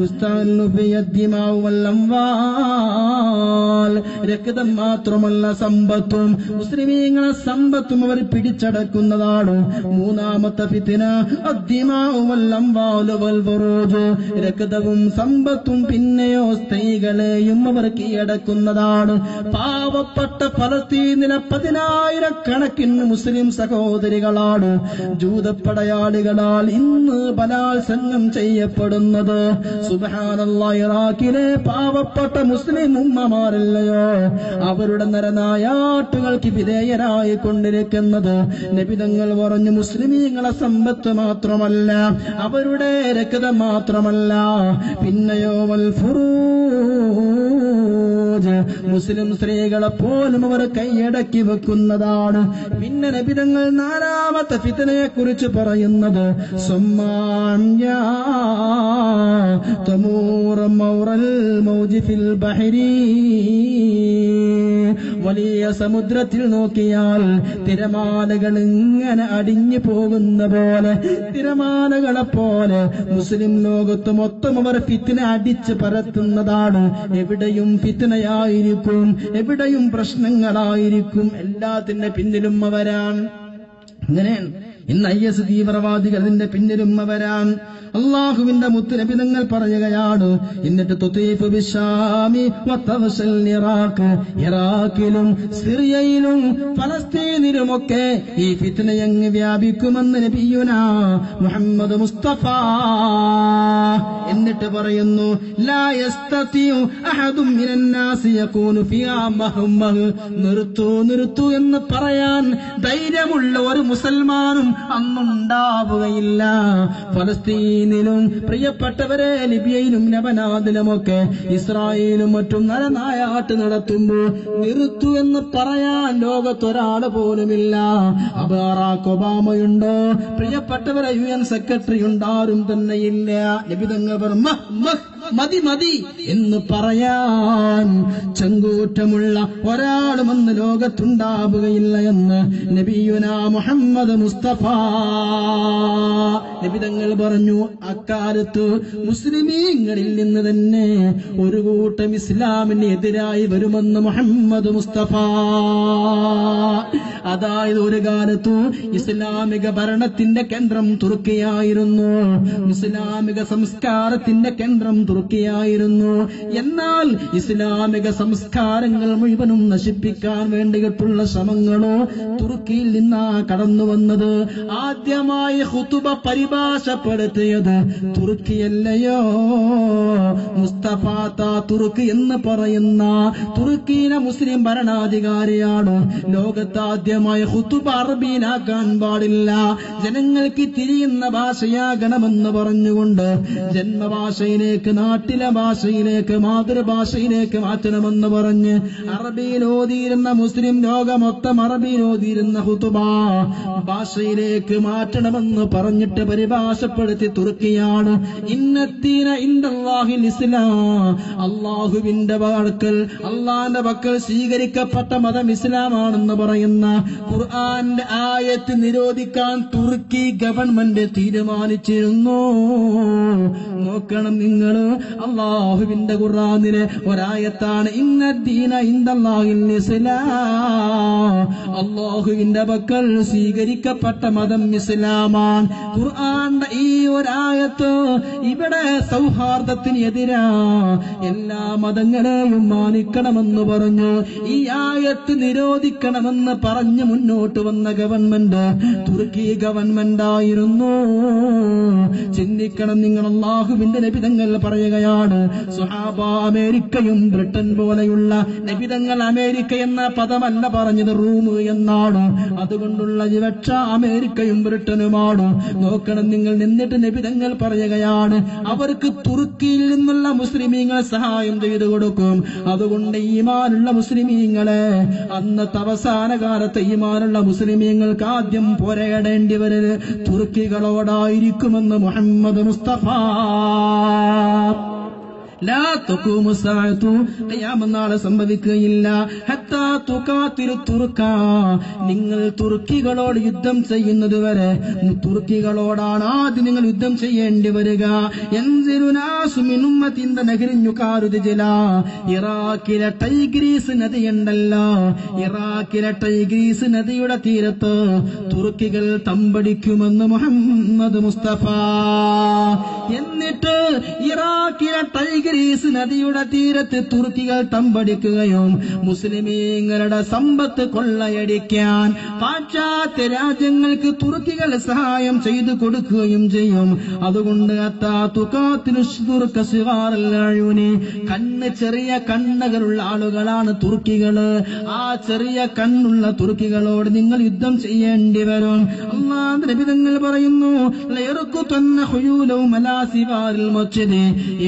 യുസ്തഹല്ലു ഫീഹ ദിമാ വൽ അംവാൽ, രക്തം മാത്രമല്ല സമ്പത്തും, മുസ്ലിമീങ്ങളുടെ സമ്പത്തും അവർ പിടിച്ചടക്കുന്നതാണ്. മൂന്നാമത്തെ ഫിത്ന അദ്ദിമാ വൽ അംവാൽ വൽ ഫുറൂജ്, രക്തവും സമ്പത്തും പിന്നെയോ സ്ത്രീകളെയും അവർ കീഴടക്കുന്നതാണ്. പാവപ്പെട്ട ഫലസ്തീനിലെ 10,000-കണക്കിന് മുസ്ലിം സഹോദരികളാണ് ജൂതപ്പടയാളികളാൽ ഇന്ന് ബലാത്സംഗം ചെയ്യപ്പെടുന്നത്. സുബ്ഹാനല്ലാഹ്, ഇറാഖിലെ പാവപ്പെട്ട മുസ്ലിം ഉമ്മമാരല്ലയോ അവരുടെ നരനായാട്ടുകൾക്ക് വിധേയരായി കൊണ്ടിരിക്കുന്നത്. നബി തങ്ങൾ പറഞ്ഞു, മുസ്ലിമീങ്ങളെ സമ്പത്ത് മാത്രമല്ല, അവരുടെ രക്തം മാത്രമല്ല, പിന്നെയോ വൽ ഫുറൂജ്, മുസ്ലിം സ്ത്രീകളെ പോലും അവർ കൈയടക്കി വെക്കുന്നതാണ്. പിന്നെ നബി തങ്ങൾ 4ാമത്തെ ഫിത്നയെ കുറിച്ച് പറയുന്നത് സുമ്മാൻയാ തമൂറ മൗറൽ മൗജി ഫിൽ ബഹരി, വലിയ സമുദ്രത്തിൽ നോക്കിയാൽ തിരമാലകൾ ഇങ്ങനെ അടിഞ്ഞു പോകുന്ന പോലെ, തിരമാലകളെ പോലെ മുസ്ലിം ലോകത്ത് മൊത്തം അവർ ഫിത്ന അടിച്ച് പരത്തുന്നതാണ്. എവിടെയും ഫിത്നയായിരിക്കും, എവിടെയും പ്രശ്നങ്ങളായിരിക്കും, എല്ലാത്തിന്റെ പിന്നിലും അവരാണ്. അങ്ങനെയാണ് ഇന്ന് IS തീവ്രവാദികൾ അതിന്റെ പിന്നിലും അവരാണ്. അള്ളാഹുവിന്റെ മുത്തുനബി തങ്ങൾ പറയുകയാണ്, എന്നിട്ട് തുതീഫു ബിശാമി വതവസൽ ഇറാഖ്, ഇറാഖിലും സിറിയയിലും ഫലസ്തീനിലുമൊക്കെ ഈ ഫിത്നയങ്ങ് വ്യാപിക്കുമെന്ന് നബിയുനാ മുഹമ്മദ് മുസ്തഫ. എന്നിട്ട് പറയുന്നു, ലാ യസ്തതിഉ അഹദും മിനന്നാസി യകൂനു ഫിഹാ മഹ്മഹ്, നിർത്തു എന്ന് പറയാൻ ധൈര്യമുള്ള ഒരു മുസൽമാനും അന്നുണ്ടാവുകയില്ല. ഫലസ്തീനിലും പ്രിയപ്പെട്ടവരെ ലിബിയയിലും ലബനാദിലുമൊക്കെ ഇസ്രായേലും മറ്റും നരനായാട്ട് നടത്തുമ്പോൾ നിർത്തു എന്ന് പറയാൻ ലോകത്തൊരാൾ പോലുമില്ല. ബറാക് ഒബാമയുണ്ടോ, പ്രിയപ്പെട്ടവരെ UN സെക്രട്ടറി ഉണ്ടാരും തന്നെയില്ല. നബി തങ്ങൾ പറഞ്ഞു, മതി എന്ന് പറയാൻ ചങ്കൂറ്റമുള്ള ഒരാളും അന്ന് ലോകത്തുണ്ടാവുകയില്ല എന്ന് നബിയുനാ മുഹമ്മദ് മുസ്തഫ. നബി തങ്ങൾ പറഞ്ഞു, അക്കാലത്ത് മുസ്ലിമീങ്ങളിൽ നിന്ന് തന്നെ ഒരു കൂട്ടം ഇസ്ലാമിന് എതിരായി വരുമെന്ന് മുഹമ്മദ് മുസ്തഫ. അതായത് ഒരു കാലത്ത് ഇസ്ലാമിക ഭരണത്തിന്റെ കേന്ദ്രം തുർക്കിയായിരുന്നു, ഇസ്ലാമിക സംസ്കാരത്തിന്റെ കേന്ദ്രം തുർക്കിയായിരുന്നു. എന്നാൽ ഇസ്ലാമിക സംസ്കാരങ്ങൾ മുഴുവനും നശിപ്പിക്കാൻ വേണ്ടിയിട്ടുള്ള ശ്രമങ്ങളോ തുർക്കിയിൽ നിന്നാ കടന്നു വന്നത്. ആദ്യമായി ഖുതുബ പരിഭാഷപ്പെടുത്തിയത് തുർക്കിയല്ലയോ? മുസ്തഫ തുർക്കി എന്ന് പറയുന്ന തുർക്കിയിലെ മുസ്ലിം ഭരണാധികാരിയാണ്. ലോകത്താദ്യമായി ഖുതുബ അറബിയിലാക്കാൻ പാടില്ല, ജനങ്ങൾക്ക് തിരിയുന്ന ഭാഷയാകണമെന്ന് പറഞ്ഞുകൊണ്ട് ജന്മഭാഷയിലേക്ക്, നാട്ടിലെ ഭാഷയിലേക്ക്, മാതൃഭാഷയിലേക്ക് മാറ്റണമെന്ന് പറഞ്ഞ് അറബിയിൽ ഓതിയിരുന്ന മുസ്ലിം ലോകം മൊത്തം അറബിയിൽ ഓതിയിരുന്ന ഖുതുബ ഭാഷയിലേക്ക് മാറ്റണമെന്ന് പറഞ്ഞിട്ട് പരിഭാഷപ്പെടുത്തി തുർക്കിയാണ്. ഇന്നദ്ദീന ഇൻദല്ലാഹിൽ ഇസ്ലാം, അള്ളാഹുവിന്റെ പക്കൽ, അള്ളാന്റെ പക്കൽ സ്വീകരിക്കപ്പെട്ട മതം ഇസ്ലാമാണെന്ന് പറയുന്ന ഖുർആന്റെ ആയത്ത് നിരോധിക്കാൻ തുർക്കി ഗവൺമെന്റ് തീരുമാനിച്ചിരുന്നു. നോക്കണം നിങ്ങൾ, അള്ളാഹുവിന്റെ ഖുർആനിലെ ഒരായത്താണ് ഇന്നദ്ദീന ഇൻദല്ലാഹിൽ ഇസ്ലാം, അള്ളാഹുവിന്റെ പക്കൽ സ്വീകരിക്കപ്പെട്ട മതം ഇസ്ലാമാണ്. ഖുർആന്റെ ഈ ഒരായത്ത് ഇവിടെ സൗഹാർദ്ദത്തിന് എതിരാ, എല്ലാ മതങ്ങളെയും മാനിക്കണമെന്ന് പറഞ്ഞു. ഈ ആയത്ത് നിരോധിക്കണമെന്ന് പറഞ്ഞ് മുന്നോട്ട് വന്ന ഗവൺമെന്റ് തുർക്കി ഗവൺമെന്റ് ആയിരുന്നു. ചിന്തിക്കണം നിങ്ങൾ, അള്ളാഹുവിന്റെ നബി തങ്ങൾ പറയാ പറയുകയാണ്, സ്വഹാബ അമേരിക്കയും ബ്രിട്ടൻ പോലെയുള്ള, നബിതങ്ങൾ അമേരിക്ക എന്ന പദമല്ല പറഞ്ഞത്, റൂം എന്നാണ്. അതുകൊണ്ടുള്ള വിവക്ഷ അമേരിക്കയും ബ്രിട്ടനുമാണ്. നോക്കണം നിങ്ങൾ. എന്നിട്ട് നബിതങ്ങൾ പറയുകയാണ്, അവർക്ക് തുർക്കിയിൽ നിന്നുള്ള മുസ്ലിമീങ്ങളെ സഹായം ചെയ്തു കൊടുക്കും. അതുകൊണ്ട് ഈമാനുള്ള മുസ്ലിമീങ്ങളെ, അന്നത്തെ അവസാന കാലത്ത് ഈമാനുള്ള മുസ്ലിമീങ്ങൾക്ക് ആദ്യം പോരാടേണ്ടി വരുന്നത് തുർക്കികളോടായിരിക്കുമെന്ന് മുഹമ്മദ് മുസ്തഫ. ലാ തഖൂമു സഅതു, ഖിയാമത്ത് നാളെ സംഭവിക്കുകയില്ല. ഹത്താ തുഖാതിലു തുർക്ക, നിങ്ങൾ തുർക്കികളോട് യുദ്ധം ചെയ്യുന്നത് വരെ തുർക്കികളോടാണ് ആദ്യം നിങ്ങൾ യുദ്ധം ചെയ്യേണ്ടി വരിക. യൻസിലു നാസു മിൻ ഉമ്മത്തിൻ നഹരിൻ യുഖാലു ദിജ്ല, ഇറാഖിലെ ടൈഗ്രീസ് നദിയുണ്ടല്ലോ, ഇറാഖിലെ ടൈഗ്രീസ് നദിയുടെ തീരത്ത് തുർക്കികൾ തമ്പടിക്കുമെന്ന് മുഹമ്മദ് മുസ്തഫ. എന്നിട്ട് ഇറാഖിലെ ടൈഗ്രീസ് നദിയുടെ തീരത്ത് തുർക്കികൾ തമ്പടിക്കുകയും മുസ്ലിമീങ്ങളുടെ സമ്പത്ത് കൊള്ളയടിക്കാൻ പാശ്ചാത്യ രാജ്യങ്ങൾക്ക് തുർക്കികൾ സഹായം ചെയ്തു കൊടുക്കുകയും ചെയ്യും. അതുകൊണ്ട് കണ്ണ് ചെറിയ കണ്ണുകളുള്ള ആളുകളാണ് തുർക്കികള്. ആ ചെറിയ കണ്ണുള്ള തുർക്കികളോട് നിങ്ങൾ യുദ്ധം ചെയ്യേണ്ടി വരും. അല്ലാഹുവിന്റെ നബി തങ്ങൾ പറയുന്നു,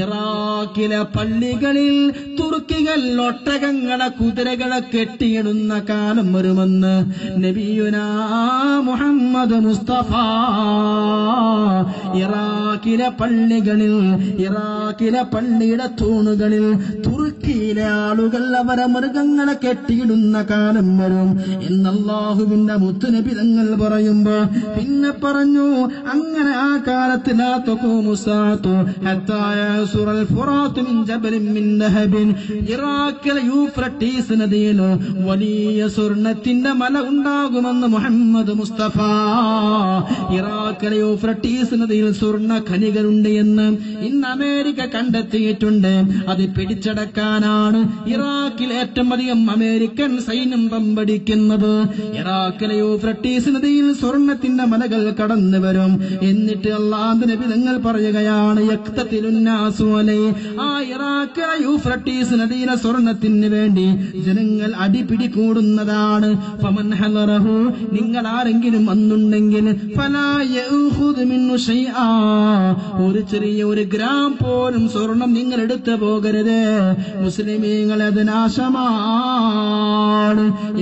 ഇറാഖിലെ പള്ളികളിൽ തുർക്കികൾ ഒട്ടകങ്ങളെ കുതിരകളെ കെട്ടിയിടുന്ന കാലം വരുമെന്ന് നബിയുനാ മുഹമ്മദ് മുസ്തഫ. ഇറാഖിലെ പള്ളികളിൽ, ഇറാഖിലെ പള്ളിയുടെ തൂണുകളിൽ തുർക്കിയിലെ ആളുകൾ അവരെ മൃഗങ്ങളെ കെട്ടിയിടുന്ന കാലം വരും എന്ന് അല്ലാഹുവിന്റെ മുത്തുനബി തങ്ങൾ പറയുമ്പോ പിന്നെ പറഞ്ഞു, അങ്ങനെ ആ കാലത്ത് ലാ തഖൂമു സഅതു ഹത്താ യസുറൽ ഫുറാത്ത് മിൻ ജബലിൻ മിൻ ദഹബിൻ, ഇറാഖിലെ യൂഫ്രട്ടീസ് നദിയിൽ വലിയ സ്വർണത്തിന്റെ മല ഉണ്ടാകുമെന്ന് മുഹമ്മദ് മുസ്തഫ. ഇറാഖിലെ യൂഫ്രട്ടീസ് നദിയിൽ സ്വർണ്ണ ഖനികളുണ്ട് എന്ന് ഇന്ന് അമേരിക്ക കണ്ടെത്തിയിട്ടുണ്ട്. അത് പിടിച്ചടക്കാനാണ് ഇറാഖിൽ ഏറ്റവും അധികം അമേരിക്കൻ സൈന്യം തമ്പടിക്കുന്നത്. ഇറാഖിലെ യൂഫ്രട്ടീസ് നദിയിൽ സ്വർണത്തിന്റെ മലകൾ കടന്നു വരും. എന്നിട്ട് അല്ലാഹുവിന്റെ നബി തങ്ങൾ പറയുകയാണ്, യഖ്തതിലുന്നാസു അലൈ, ആ ഇറാഖിലെ യൂഫ്രട്ടീസ് നദിയിലെ സ്വർണത്തിന് വേണ്ടി ജനങ്ങൾ അടിപിടി കൂടുന്നതാണ്. ഫമൻ ഹലറഹു, നിങ്ങൾ ആരെങ്കിലും വന്നുണ്ടെങ്കിൽ ഫലാ യഖുദ് മിൻഹു ശൈആ, ഒരു ചെറിയ ഒരു ഗ്രാം പോലും സ്വർണം നിങ്ങൾ എടുത്തു പോകരുത്, മുസ്ലിമീങ്ങൾ അത് നാശമാണ്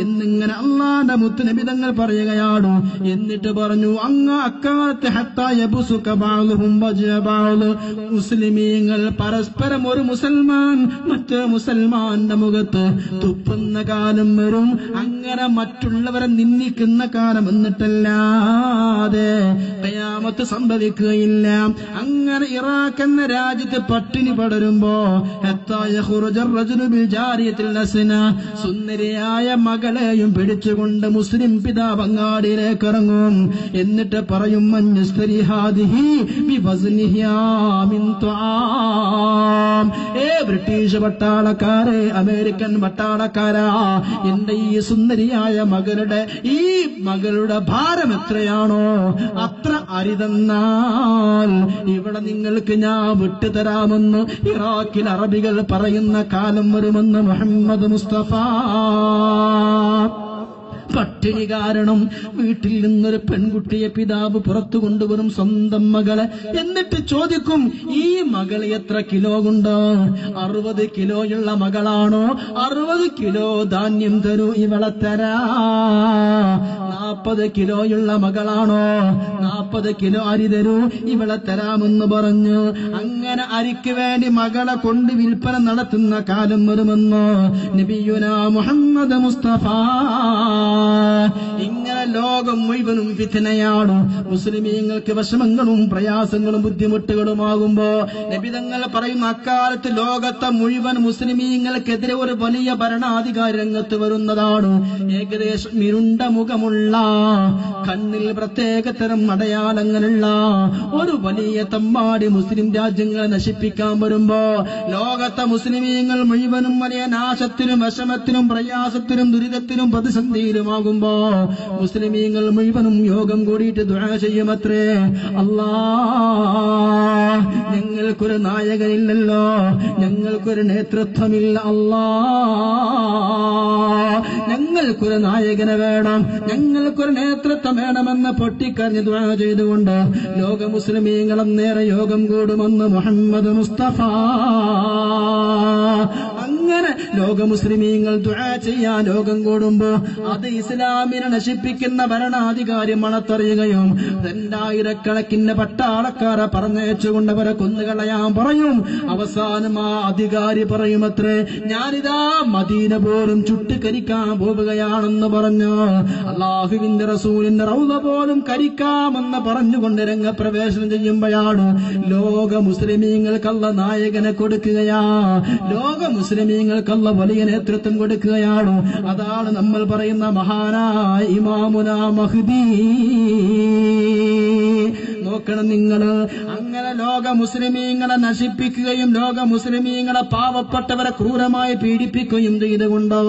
എന്നിങ്ങനെ അല്ലാഹുവിന്റെ മുത്തുനബി തങ്ങൾ പറയുകയാണ്. എന്നിട്ട് പറഞ്ഞു, അങ്ങ് അക്കാലത്ത് ഹത്താ യബ്സുക ബഅദുഹും ബഅദ്, മുസ്ലിമീങ്ങൾ പരസ്പരം ഒരു മുസൽമാൻ മറ്റേ മുസൽമാന്റെ മുഖത്ത് തുപ്പുന്ന കാലം വരും. അങ്ങനെ മറ്റുള്ളവരെ നിന്ദിക്കുന്ന കാലം എന്നിട്ടല്ലാതെ ഖിയാമത്ത് സംഭവിക്കുകയില്ല. അങ്ങനെ ഇറാഖ് എന്ന രാജ്യത്ത് പട്ടിണി പടരുമ്പോ സുന്ദരിയായ മകളെയും പിടിച്ചുകൊണ്ട് മുസ്ലിം പിതാവ് അങ്ങാടിയിലേക്ക് ഇറങ്ങും. എന്നിട്ട് പറയും, ബ്രിട്ടീഷ് പട്ടാളക്കാരെ, അമേരിക്കൻ പട്ടാളക്കാരാ, എന്റെ ഈ സുന്ദരിയായ മകളുടെ ഭാരം എത്രയാണോ അത്ര അരിതെന്നാൽ ഇവിടെ നിങ്ങൾക്ക് ഞാൻ വിട്ടുതരാമെന്ന് ഇറാഖിൽ അറബികൾ പറയുന്ന കാലം വരുമെന്ന് മുഹമ്മദ് മുസ്തഫ. പട്ടിണി കാരണം വീട്ടിൽ നിന്നൊരു പെൺകുട്ടിയെ പിതാവ് പുറത്തു കൊണ്ടുവരും, സ്വന്തം മകളെ. എന്നിട്ട് ചോദിക്കും, ഈ മകൾ എത്ര കിലോ ഉണ്ട്? 60 കിലോയുള്ള മകളാണോ? 60 കിലോ ധാന്യം തരൂ, ഇവളെ തരാ. 40 കിലോയുള്ള മകളാണോ? 40 കിലോ അരി തരൂ, ഇവളെ തരാമെന്ന് പറഞ്ഞു. അങ്ങനെ അരിക്ക് വേണ്ടി മകളെ കൊണ്ട് വിൽപ്പന നടത്തുന്ന കാലം വരുമെന്ന് നബിയുനാ മുഹമ്മദ് മുസ്തഫ. ഇങ്ങനെ ലോകം മുഴുവനും ഫിത്നയാണ്. മുസ്ലിമീങ്ങൾക്ക് വിഷമങ്ങളും പ്രയാസങ്ങളും ബുദ്ധിമുട്ടുകളുമാകുമ്പോ നബി തങ്ങൾ പറയുന്ന അക്കാലത്ത് ലോകത്തെ മുഴുവൻ മുസ്ലിമീങ്ങൾക്കെതിരെ ഒരു വലിയ ഭരണാധികാരി രംഗത്ത് വരുന്നതാണ്. ഏകദേശം ഇരുണ്ട മുഖമുള്ള കണ്ണിൽ പ്രത്യേക തരം അടയാളങ്ങളുള്ള ഒരു വലിയ തമ്മാടി മുസ്ലിം രാജ്യങ്ങളെ നശിപ്പിക്കാൻ വരുമ്പോ ലോകത്തെ മുസ്ലിമീങ്ങൾ മുഴുവനും വലിയ നാശത്തിനും വിഷമത്തിനും പ്രയാസത്തിനും ദുരിതത്തിനും പ്രതിസന്ധിയിലുമാകുമ്പോ മുസ്ലിമീങ്ങൾ മുഴുവനും യോഗം കൂടിയിട്ട് ദുആ ചെയ്യുമത്രേ, അല്ലാഹ് ഞങ്ങൾക്കൊരു നായകനില്ലല്ലോ, ഞങ്ങൾക്കൊരു നേതൃത്വമില്ല, അല്ലാഹ് ഞങ്ങൾക്കൊരു നായകനെ വേണം, ഞങ്ങൾക്കൊരു നേതൃത്വം വേണമെന്ന് പൊട്ടിക്കരഞ്ഞ് ദുആ ചെയ്തുകൊണ്ട് ലോക മുസ്ലിമീങ്ങളും നേരെ യോഗം കൂടുമെന്ന് മുഹമ്മദ് മുസ്തഫ. അങ്ങനെ ലോക മുസ്ലിമീങ്ങൾ ദുആ ചെയ്യാൻ ലോകം കൂടുമ്പോ അത് ഇസ്ലാമിനെ നശിപ്പിക്കുന്ന ഭരണാധികാരി മണത്തറിയുകയും 2000 പട്ടാളക്കാരെ പറഞ്ഞയച്ചുകൊണ്ട് അവരെ കൊന്നുകളയാൻ പറയും. അവസാനം ആ അധികാരി പറയുമത്രേ, ഞാനിതാ മദീന പോലും ചുട്ടുകരിക്കാൻ പോവുകയാണെന്ന് പറഞ്ഞു. അല്ലാഹുവിന്റെ റസൂലിന്റെ റൗള പോലും കരിക്കാമെന്ന് പറഞ്ഞുകൊണ്ട് രംഗപ്രവേശനം ചെയ്യുമ്പോഴാണ് ലോക മുസ്ലിമീങ്ങൾക്കുള്ള നായകനെ കൊടുക്കുകയാ, ലോക മുസ്ലിമീങ്ങൾക്കുള്ള വലിയ നേതൃത്വം കൊടുക്കുകയാണ്. അതാണ് നമ്മൾ പറയുന്ന മഹാനായ ഇമാമുനാ മഹ്ദി. നോക്കണം നിങ്ങൾ, അങ്ങനെ ലോക മുസ്ലിമീങ്ങളെ നശിപ്പിക്കുകയും ലോക മുസ്ലിമീങ്ങളെ പാവപ്പെട്ടവരെ ക്രൂരമായി പീഡിപ്പിക്കുകയും ചെയ്തുകൊണ്ട്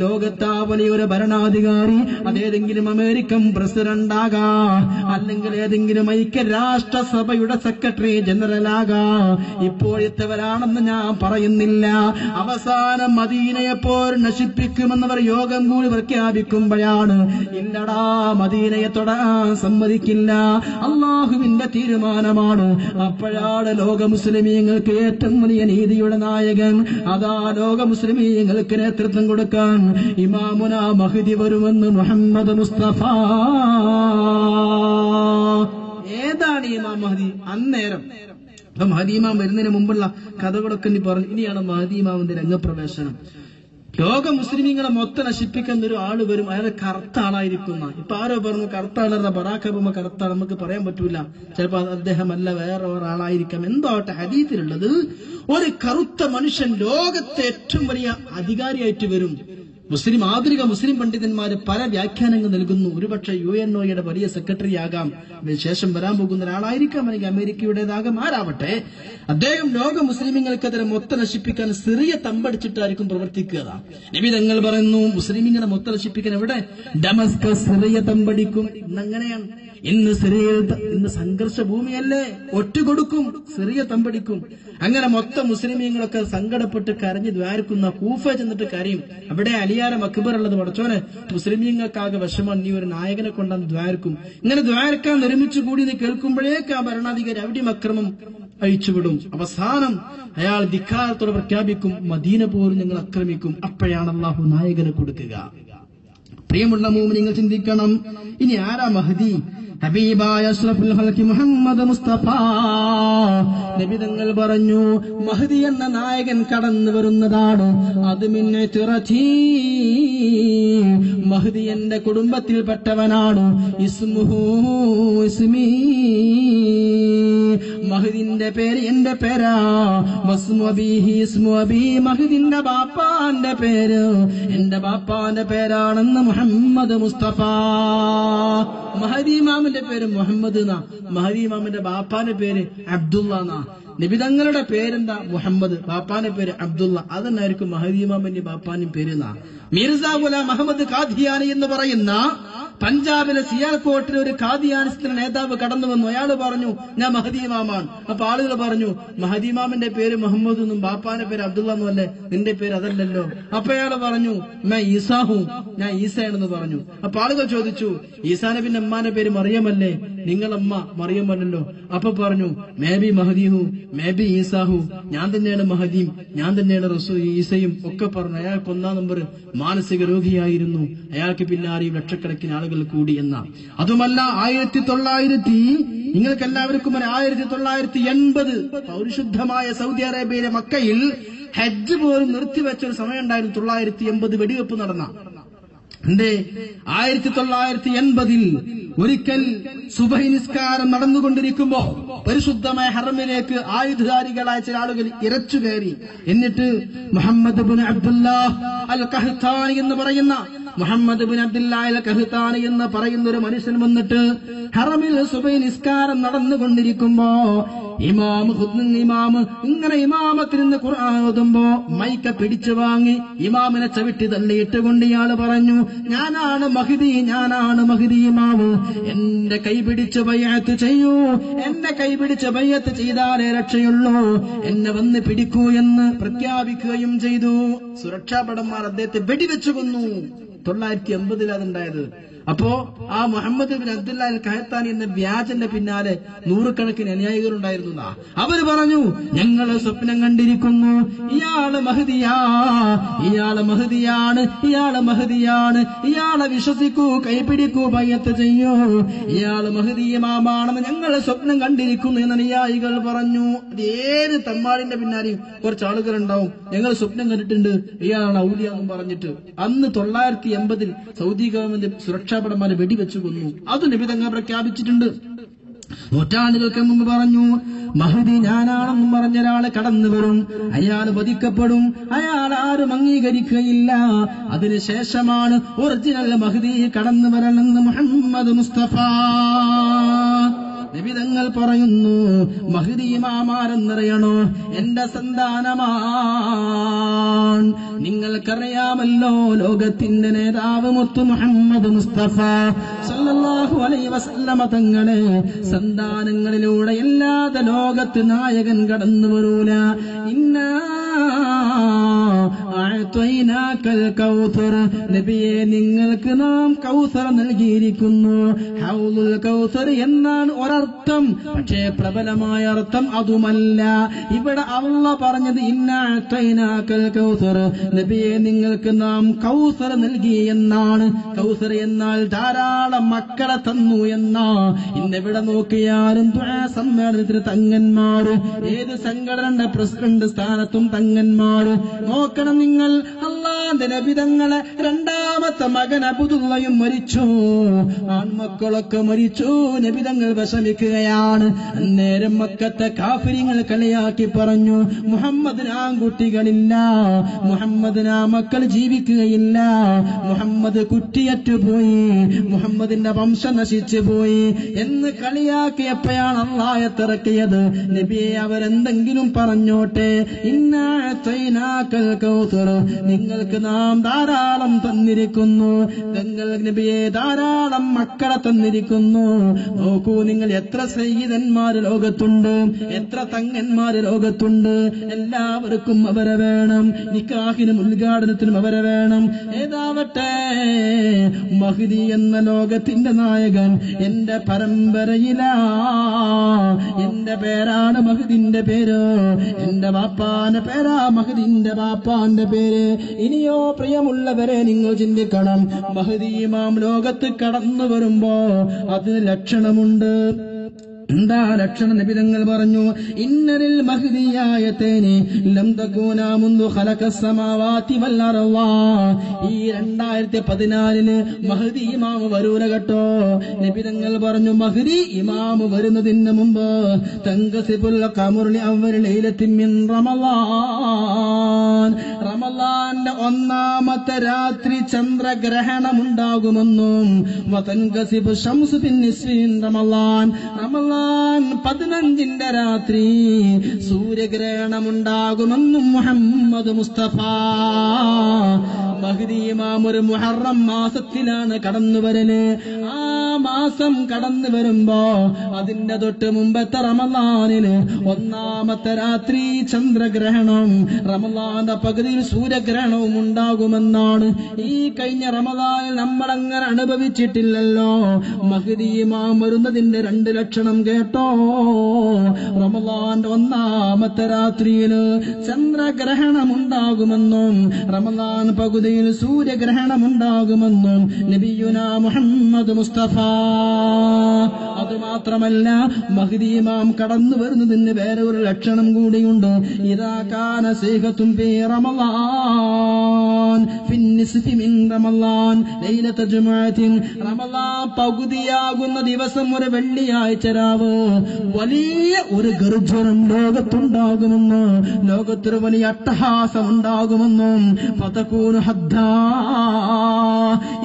ലോകത്താ വലിയൊരു ഭരണാധികാരി അതേതെങ്കിലും അമേരിക്കൻ പ്രസിഡന്റ് ആകാം, അല്ലെങ്കിൽ ഏതെങ്കിലും ഐക്യരാഷ്ട്രസഭയുടെ സെക്രട്ടറി ജനറൽ ആകാം. ഇപ്പോഴത്തെവരാണെന്ന് ഞാൻ പറയുന്നില്ല. അവസാനം മദീനയെപ്പോൾ നശിപ്പിക്കുമെന്നവർ യോഗം കൂടി പ്രഖ്യാപിക്കുമ്പോഴാണ്, ഇല്ലടാ മദീനയെ തൊടാൻ സമ്മതിക്കില്ല, അള്ളാഹുവിന്റെ തീരുമാനമാണ്. അപ്പോഴാണ് ലോക മുസ്ലിമീങ്ങൾക്ക് ഏറ്റവും വലിയ നീതിയുടെ നായകൻ, അതാ ലോക മുസ്ലിമീങ്ങൾക്ക് നേതൃത്വം കൊടുക്കാൻ ഇമാമുന മഹ്ദി വരുമെന്ന് മുഹമ്മദ് മുസ്തഫ. ഏതാണ് ഇമാം മഹ്ദി? അന്നേരം അപ്പൊ മഹ്ദി ഇമാം വരുന്നതിന് മുമ്പുള്ള കഥകളൊക്കെ നീ പറഞ്ഞു. ഇനിയാണ് മഹ്ദി ഇമാമിന്റെ രംഗപ്രവേശനം. ലോക മുസ്ലിമീങ്ങളെ മൊത്തം നശിപ്പിക്കുന്ന ഒരു ആള് വരും, അയാൾ കറുത്ത ആളായിരിക്കുന്ന. ഇപ്പൊ ആരോ പറഞ്ഞു കറുത്ത ആളല്ല, ബറാക്ക് ഒബാമ കറുത്ത ആൾ, നമുക്ക് പറയാൻ പറ്റൂല, ചിലപ്പോ അദ്ദേഹം അല്ല വേറെ ഒരാളായിരിക്കാം. എന്താവട്ടെ, ഹദീസിലുള്ളത് ഒരു കറുത്ത മനുഷ്യൻ ലോകത്തെ ഏറ്റവും വലിയ അധികാരിയായിട്ട് വരും. ആധുനിക മുസ്ലിം പണ്ഡിതന്മാര് പല വ്യാഖ്യാനങ്ങൾ നൽകുന്നു. ഒരുപക്ഷെ UNOയുടെ വലിയ സെക്രട്ടറി ആകാം, ശേഷം വരാൻ പോകുന്ന ഒരാളായിരിക്കാം, അല്ലെങ്കിൽ അമേരിക്കയുടേതാകാം, ആരാവട്ടെ. അദ്ദേഹം ലോക മുസ്ലിമീങ്ങൾക്കെതിരെ മൊത്തം നശിപ്പിക്കാൻ സിറിയ തമ്പടിച്ചിട്ടായിരിക്കും പ്രവർത്തിക്കുക. നബി തങ്ങൾ പറയുന്നു, മുസ്ലിമീങ്ങളെ മൊത്തം നശിപ്പിക്കാൻ എവിടെ? ഡമസ്കസ് സിറിയ തമ്പടിക്കും. ഇന്നങ്ങനെയാണ്. ഇന്ന് സിറിയയിൽ ഇന്ന് സംഘർഷ ഭൂമിയല്ലേ, ഒറ്റുകൊടുക്കും, സിറിയ തമ്പടിക്കും. അങ്ങനെ മൊത്തം മുസ്ലിമീങ്ങളൊക്കെ സങ്കടപ്പെട്ട് കരഞ്ഞ് ദ്വാരക്കുന്ന കൂഫ ചെന്നിട്ട് കരയും. അവിടെ അലിയാരം അക്ബർ ഉള്ളത്, പടച്ചോനെ മുസ്ലിമീങ്ങൾക്കാകെ വിഷമം, നീ ഒരു നായകനെ കൊണ്ടാന്ന് ദ്വാരക്കും. ഇങ്ങനെ ദ്വാരക്കാൻ നിർമ്മിച്ചു കൂടി എന്ന് കേൾക്കുമ്പോഴേക്ക് ആ ഭരണാധികാരി അവിടെയും അക്രമം അഴിച്ചുവിടും. അവസാനം അയാൾ ധിക്കാരത്തോടെ പ്രഖ്യാപിക്കും, മദീന പോലും ഞങ്ങൾ ആക്രമിക്കും. അപ്പോഴാണ് അല്ലാഹു നായകനെ കൊടുക്കുക. പ്രിയമുള്ള മുഅ്മിനീങ്ങൾ ചിന്തിക്കണം, ഇനി ആരാ മഹ്ദി? ഹബീബായ അഷ്റഫുൽ ഖൽഖി മുഹമ്മദ് മുസ്തഫ. നബി തങ്ങൾ പറഞ്ഞു, മഹ്ദി എന്ന നായകൻ കടന്നു വരുന്നതാണ്. അത് മിന്നെ തിറച്ചി, മഹ്ദി എന്റെ കുടുംബത്തിൽപ്പെട്ടവനാണ്. ഇസ്മുഹു ഇസ്മി, മഹ്ദിന്റെ പേര് എന്റെ പേരാ. വസ്മു അബീഹി ഇസ്മു അബീ, മഹ്ദിന്റെ ബാപ്പാന്റെ പേര് എന്റെ ബാപ്പാന്റെ പേരാണെന്ന് മുഹമ്മദ് മുസ്തഫ. മഹദി ഇമാമിന്റെ പേര് മുഹമ്മദ് എന്നാ, മഹദി ഇമാമിന്റെ ബാപ്പാന്റെ പേര് അബ്ദുള്ള എന്നാ. നബിതങ്ങളുടെ പേരെന്താ? മുഹമ്മദ്, ബാപ്പാന്റെ പേര് അബ്ദുള്ള. അതെന്നായിരിക്കും മഹദി ഇമാമിന്റെ ബാപ്പാന്റെ പേര് എന്നാ. മിർസ ഗുലാം അഹമ്മദ് ഖാദിയാനി എന്ന് പറയുന്ന പഞ്ചാബിലെ സിയാൽകോട്ടിലെ ഒരു ഖാദിയാനിസ്റ്റിന്റെ നേതാവ് കടന്നു വന്നു. അയാൾ പറഞ്ഞു, ഞാൻ മഹദി ഇമാമാണ്. അപ്പൊ ആളുകൾ പറഞ്ഞു, മഹദി ഇമാമിന്റെ പേര് മുഹമ്മദ് എന്നും ബാപ്പാന്റെ പേര് അബ്ദുള്ള എന്നും അല്ലേ, നിന്റെ പേര് അതല്ലല്ലോ. അപ്പൊ അയാൾ പറഞ്ഞു, ഞാൻ ഈസാഹു, ഞാൻ ഈസയാണെന്ന് പറഞ്ഞു. അപ്പൊ ആളുകൾ ചോദിച്ചു, ഈസാ നബിന്റെ അമ്മാന്റെ പേര് മറിയമല്ലേ, നിങ്ങളമ്മ മറിയമല്ലല്ലോ. അപ്പൊ പറഞ്ഞു, മേ ബി മഹദിഹു മേ ബി ഈസാഹു, ഞാൻ തന്നെയാണ് മഹദിയും ഞാൻ തന്നെയാണ് ഈസയും ഒക്കെ പറഞ്ഞു. അയാൾക്ക് 1-ാം നമ്പർ മാനസിക രോഗിയായിരുന്നു. അയാൾക്ക് പിന്നാലെയും ലക്ഷക്കണക്കിന് ആളുകൾ കൂടി എന്ന. അതുമല്ല 1900, നിങ്ങൾക്ക് എല്ലാവർക്കും 1980 പൗരിശുദ്ധമായ സൗദി അറേബ്യയിലെ മക്കയിൽ ഹജ്ജ് പോലും നിർത്തിവെച്ച ഒരു സമയം ഉണ്ടായിരുന്നു. 980 വെടിവെപ്പ് നടന്ന. 1980 ഒരിക്കൽ സുബഹി നിസ്കാരം നടന്നുകൊണ്ടിരിക്കുമ്പോ പരിശുദ്ധമായ ഹറമിലേക്ക് ആയുധധാരികളായ ചില ആളുകൾ ഇരച്ചു കയറി. എന്നിട്ട് മുഹമ്മദ് ഇബ്നു അബ്ദുല്ലാഹ് അൽ ഖഹ്താനി എന്ന് പറയുന്ന മുഹമ്മദ് ബിൻ അബ്ദുല്ലാഹിൽ കഹ്താനി എന്ന് പറയുന്ന ഒരു മനുഷ്യൻ വന്നിട്ട് ഹറമിൽ സുബഹി നിസ്കാരം നടന്നുകൊണ്ടിരിക്കുമ്പോ ഇമാം ഇങ്ങനെ ഇമാമത്തിൽ നിന്ന് ഖുർആൻ ഓതുമ്പോ മൈക്ക പിടിച്ചു വാങ്ങി ഇമാമിനെ ചവിട്ടി തള്ളിയിട്ടുകൊണ്ട് ഇയാള് പറഞ്ഞു, ഞാനാണ് മഹ്ദി, ഞാനാണ് മഹ്ദി ഇമാമ്, എന്റെ കൈപിടിച്ച് ബൈഅത്ത് ചെയ്യൂ, എന്നെ കൈപിടിച്ച് ബൈഅത്ത് ചെയ്താലേ രക്ഷയുള്ളൂ, എന്നെ വന്ന് പിടിക്കൂ എന്ന് പ്രഖ്യാപിക്കുകയും ചെയ്തു. സുരക്ഷാഭടന്മാർ അദ്ദേഹത്തെ വെടിവെച്ചു കൊന്നു. 980 അതുണ്ടായത്. അപ്പോ ആ മുഹമ്മദ് ബിൻ അബ്ദുല്ലാഹിൽ കഹ്താനി എന്ന വ്യാജന്റെ പിന്നാലെ നൂറുകണക്കിന് അനുയായികളുണ്ടായിരുന്നു. അവര് പറഞ്ഞു, ഞങ്ങള് സ്വപ്നം കണ്ടിരിക്കുന്നു, ഇയാള് മഹ്ദിയാ, ഇയാള് മഹ്ദിയാണ്, ഇയാള് മഹ്ദിയാണ്, ഇയാളെ വിശ്വസിക്കൂ, കൈപിടിക്കൂ, ബൈഅത്ത് ചെയ്യൂ, ഇയാള് മഹ്ദി ഇമാമാണെന്ന് ഞങ്ങള് സ്വപ്നം കണ്ടിരിക്കുന്നു എന്ന് അനുയായികൾ പറഞ്ഞു. അത് ഏത് തമ്മാടിന്റെ പിന്നാലെയും കുറച്ച് ആളുകളുണ്ടാവും, ഞങ്ങൾ സ്വപ്നം കണ്ടിട്ടുണ്ട്, ഇയാളാണ് ഔലിയാന്നും പറഞ്ഞിട്ട്. അന്ന് 980 സൗദി ഗവൺമെന്റ് സുരക്ഷാഭടന്മാരെ വെടിവെച്ചു കൊന്നു. അത് നബി തങ്ങൾ പ്രഖ്യാപിച്ചിട്ടുണ്ട്. നൂറ്റാണ്ടുകൾക്ക് മുമ്പ് പറഞ്ഞു, മഹ്ദി ഞാനാണെന്നും പറഞ്ഞ ഒരാള് കടന്നു വരും, അയാൾ വധിക്കപ്പെടും, അയാൾ ആരും അംഗീകരിക്കുകയില്ല, അതിനുശേഷമാണ് ഒറിജിനൽ മഹ്ദി കടന്നു വരണമെന്ന് മുഹമ്മദ് മുസ്തഫ നബി തങ്ങൾ പറയുന്നു. മഹ്ദി ഇമാമാരെന്നറിയണോ? എന്റെ സന്താനമാണ്. നിങ്ങൾക്കറിയാമല്ലോ, ലോകത്തിന്റെ നേതാവ് മുത്തു മുഹമ്മദ് മുസ്തഫ സല്ലല്ലാഹു അലൈഹി വസല്ലമ തങ്ങളെ സന്താനങ്ങളിലൂടെ അല്ലാതെ ലോകത്ത് നായകൻ കടന്നു വരൂല. നബിയെ, നിങ്ങൾക്ക് നാം കൗസർ നൽകിയിരിക്കുന്നു. ഹൗലുൽ കൗസർ എന്നാണ് ഒരർത്ഥം, പക്ഷേ പ്രബലമായ അർത്ഥം അതുമല്ല. ഇവിടെ അല്ലാഹ് പറഞ്ഞത് ഇന്നഅതൈനാകൽ കൗസർ, നബിയെ നിങ്ങൾക്ക് നാം കൗസർ നൽകി എന്നാണ്. കൗസർ എന്നാൽ ധാരാളം മക്കളെ തന്നു എന്നാ. ഇന്നെവിടെ നോക്കിയാലും ദുആ സമ്മേളനത്തിന് തങ്ങന്മാര്, ഏത് സംഘടനയുടെ പ്രസിഡന്റ് സ്ഥാനത്തും തങ്ങന്മാര്. നോക്കണം നിങ്ങൾ, അല്ലാഹുവിന്റെ നബി തങ്ങളെ രണ്ടാമത്തെ മകൻ അബ്ദുള്ളയും മരിച്ചു, ആൺമക്കളൊക്കെ മരിച്ചു. നബി തങ്ങൾ വിഷമിക്കുകയാണ്. അന്നേരം മക്കത്തെ കാഫിരിങ്ങൾ കളിയാക്കി പറഞ്ഞു, മുഹമ്മദിന് ആൺകുട്ടികളില്ല, മുഹമ്മദിന് മക്കൾ ജീവിക്കുകയില്ല, മുഹമ്മദ് കുറ്റിയറ്റുപോയി, മുഹമ്മദിന്റെ വംശം നശിച്ചു പോയി എന്ന് കളിയാക്കിയപ്പോഴാണ് അല്ലാഹ് ഇറക്കിയത്, നബിയെ അവരെന്തെങ്കിലും പറഞ്ഞോട്ടെ, ഇന്നഅതൈനാകൽ കൗസർ, നിങ്ങൾക്ക് നാം ധാരാളം തന്നിരിക്കുന്നു, നിങ്ങൾ നബിയെ ധാരാളം മക്കളെ തന്നിരിക്കുന്നു. നോക്കൂ നിങ്ങൾ, എത്ര സയ്യിദന്മാര് ലോകത്തുണ്ട്, എത്ര തങ്ങന്മാര് ലോകത്തുണ്ട്, എല്ലാവർക്കും അവരെ വേണം, നിക്കാഹിനും ഉദ്ഘാടനത്തിനും അവരെ വേണം. ഏതാവട്ടെ, മഹ്ദി എന്ന ലോകത്തിന്റെ നായകൻ എന്റെ പരമ്പരയിലാ, എന്റെ പേരാണ് മഹ്ദിന്റെ പേര്, എന്റെ ബാപ്പാന്റെ പേരാ മഹ്ദിന്റെ ബാപ്പാന്റെ പേര്. ഇനിയോ പ്രിയമുള്ളവരെ, നിങ്ങൾ ചിന്തിക്കണം, മഹ്ദി ഇമാം ലോകത്ത് കടന്നു വരുമ്പോ അതിന് ലക്ഷണമുണ്ട്. എന്താ ലക്ഷണം? നബി തങ്ങൾ പറഞ്ഞു, ഇന്നലിൽ മഹ്ദിയായതേനി ലം തകൂനാ മുൻദു ഖലഖസ് സമാവാതി വൽ അർള. ഈ 2014 മഹ്ദി ഇമാം വരൂല കേട്ടോ. നബി തങ്ങൾ പറഞ്ഞു, മഹ്ദി ഇമാം വരുന്നതിന് മുമ്പ് തൻകസിബുൽ ഖമറു ലിഅവ്വൽ ലൈലത്തിൻ മിൻ റമളാൻ, റമളാന്റെ ഒന്നാമത്തെ രാത്രി ചന്ദ്രഗ്രഹണമുണ്ടാകുമെന്നും വതൻകസിബു ശംസു ബിൻ നിസ്ഫി റമളാൻ, റമളാൻ 15 രാത്രി സൂര്യഗ്രഹണമുണ്ടാകുമെന്നും മുഹമ്മദ് മുസ്തഫ. മഹ്ദി ഇമാം ഒരു മുഹറം മാസത്തിലാണ് കടന്നു വരല്. ആ മാസം കടന്നു വരുമ്പോ അതിന്റെ തൊട്ട് മുമ്പത്തെ റമളാനില് ഒന്നാമത്തെ രാത്രി ചന്ദ്രഗ്രഹണം, റമളാന്റെ പകുതിയിൽ സൂര്യഗ്രഹണവും ഉണ്ടാകുമെന്നാണ്. ഈ കഴിഞ്ഞ റമളാനിൽ നമ്മളങ്ങനെ അനുഭവിച്ചിട്ടില്ലല്ലോ. മഹ്ദി ഇമാം വരുന്നതിന്റെ 2 ലക്ഷണം കേട്ടോ. റമളാന്റെ ഒന്നാമത്തെ രാത്രിയിൽ ചന്ദ്രഗ്രഹണമുണ്ടാകുമെന്നും റമളാൻ പകുതിയിൽ സൂര്യഗ്രഹണമുണ്ടാകുമെന്നും നബിയുനാ മുഹമ്മദ് മുസ്തഫ അത് മാത്രമല്ല മഹ്ദി ഇമാം കടന്നു വരുന്നതിന് വേറെ ഒരു ലക്ഷണം കൂടിയുണ്ട്. ഇദാ കാന സീഹത്തുൻ ഫീ റമളാൻ ഫിന്നിസ്ഫി മിൻ റമളാൻ ലൈലത ജുമുഅത്തിൻ, റമളാൻ പകുതിയാകുന്ന ദിവസം ഒരു വെള്ളിയാഴ്ച രാവ് വലിയ ഒരു ഗർജനം ലോകത്തുണ്ടാകുമെന്ന്, ലോകത്തൊരു വലിയ അട്ടഹാസം ഉണ്ടാകുമെന്നും, ഫതകൂനു ഹദ്ദാ,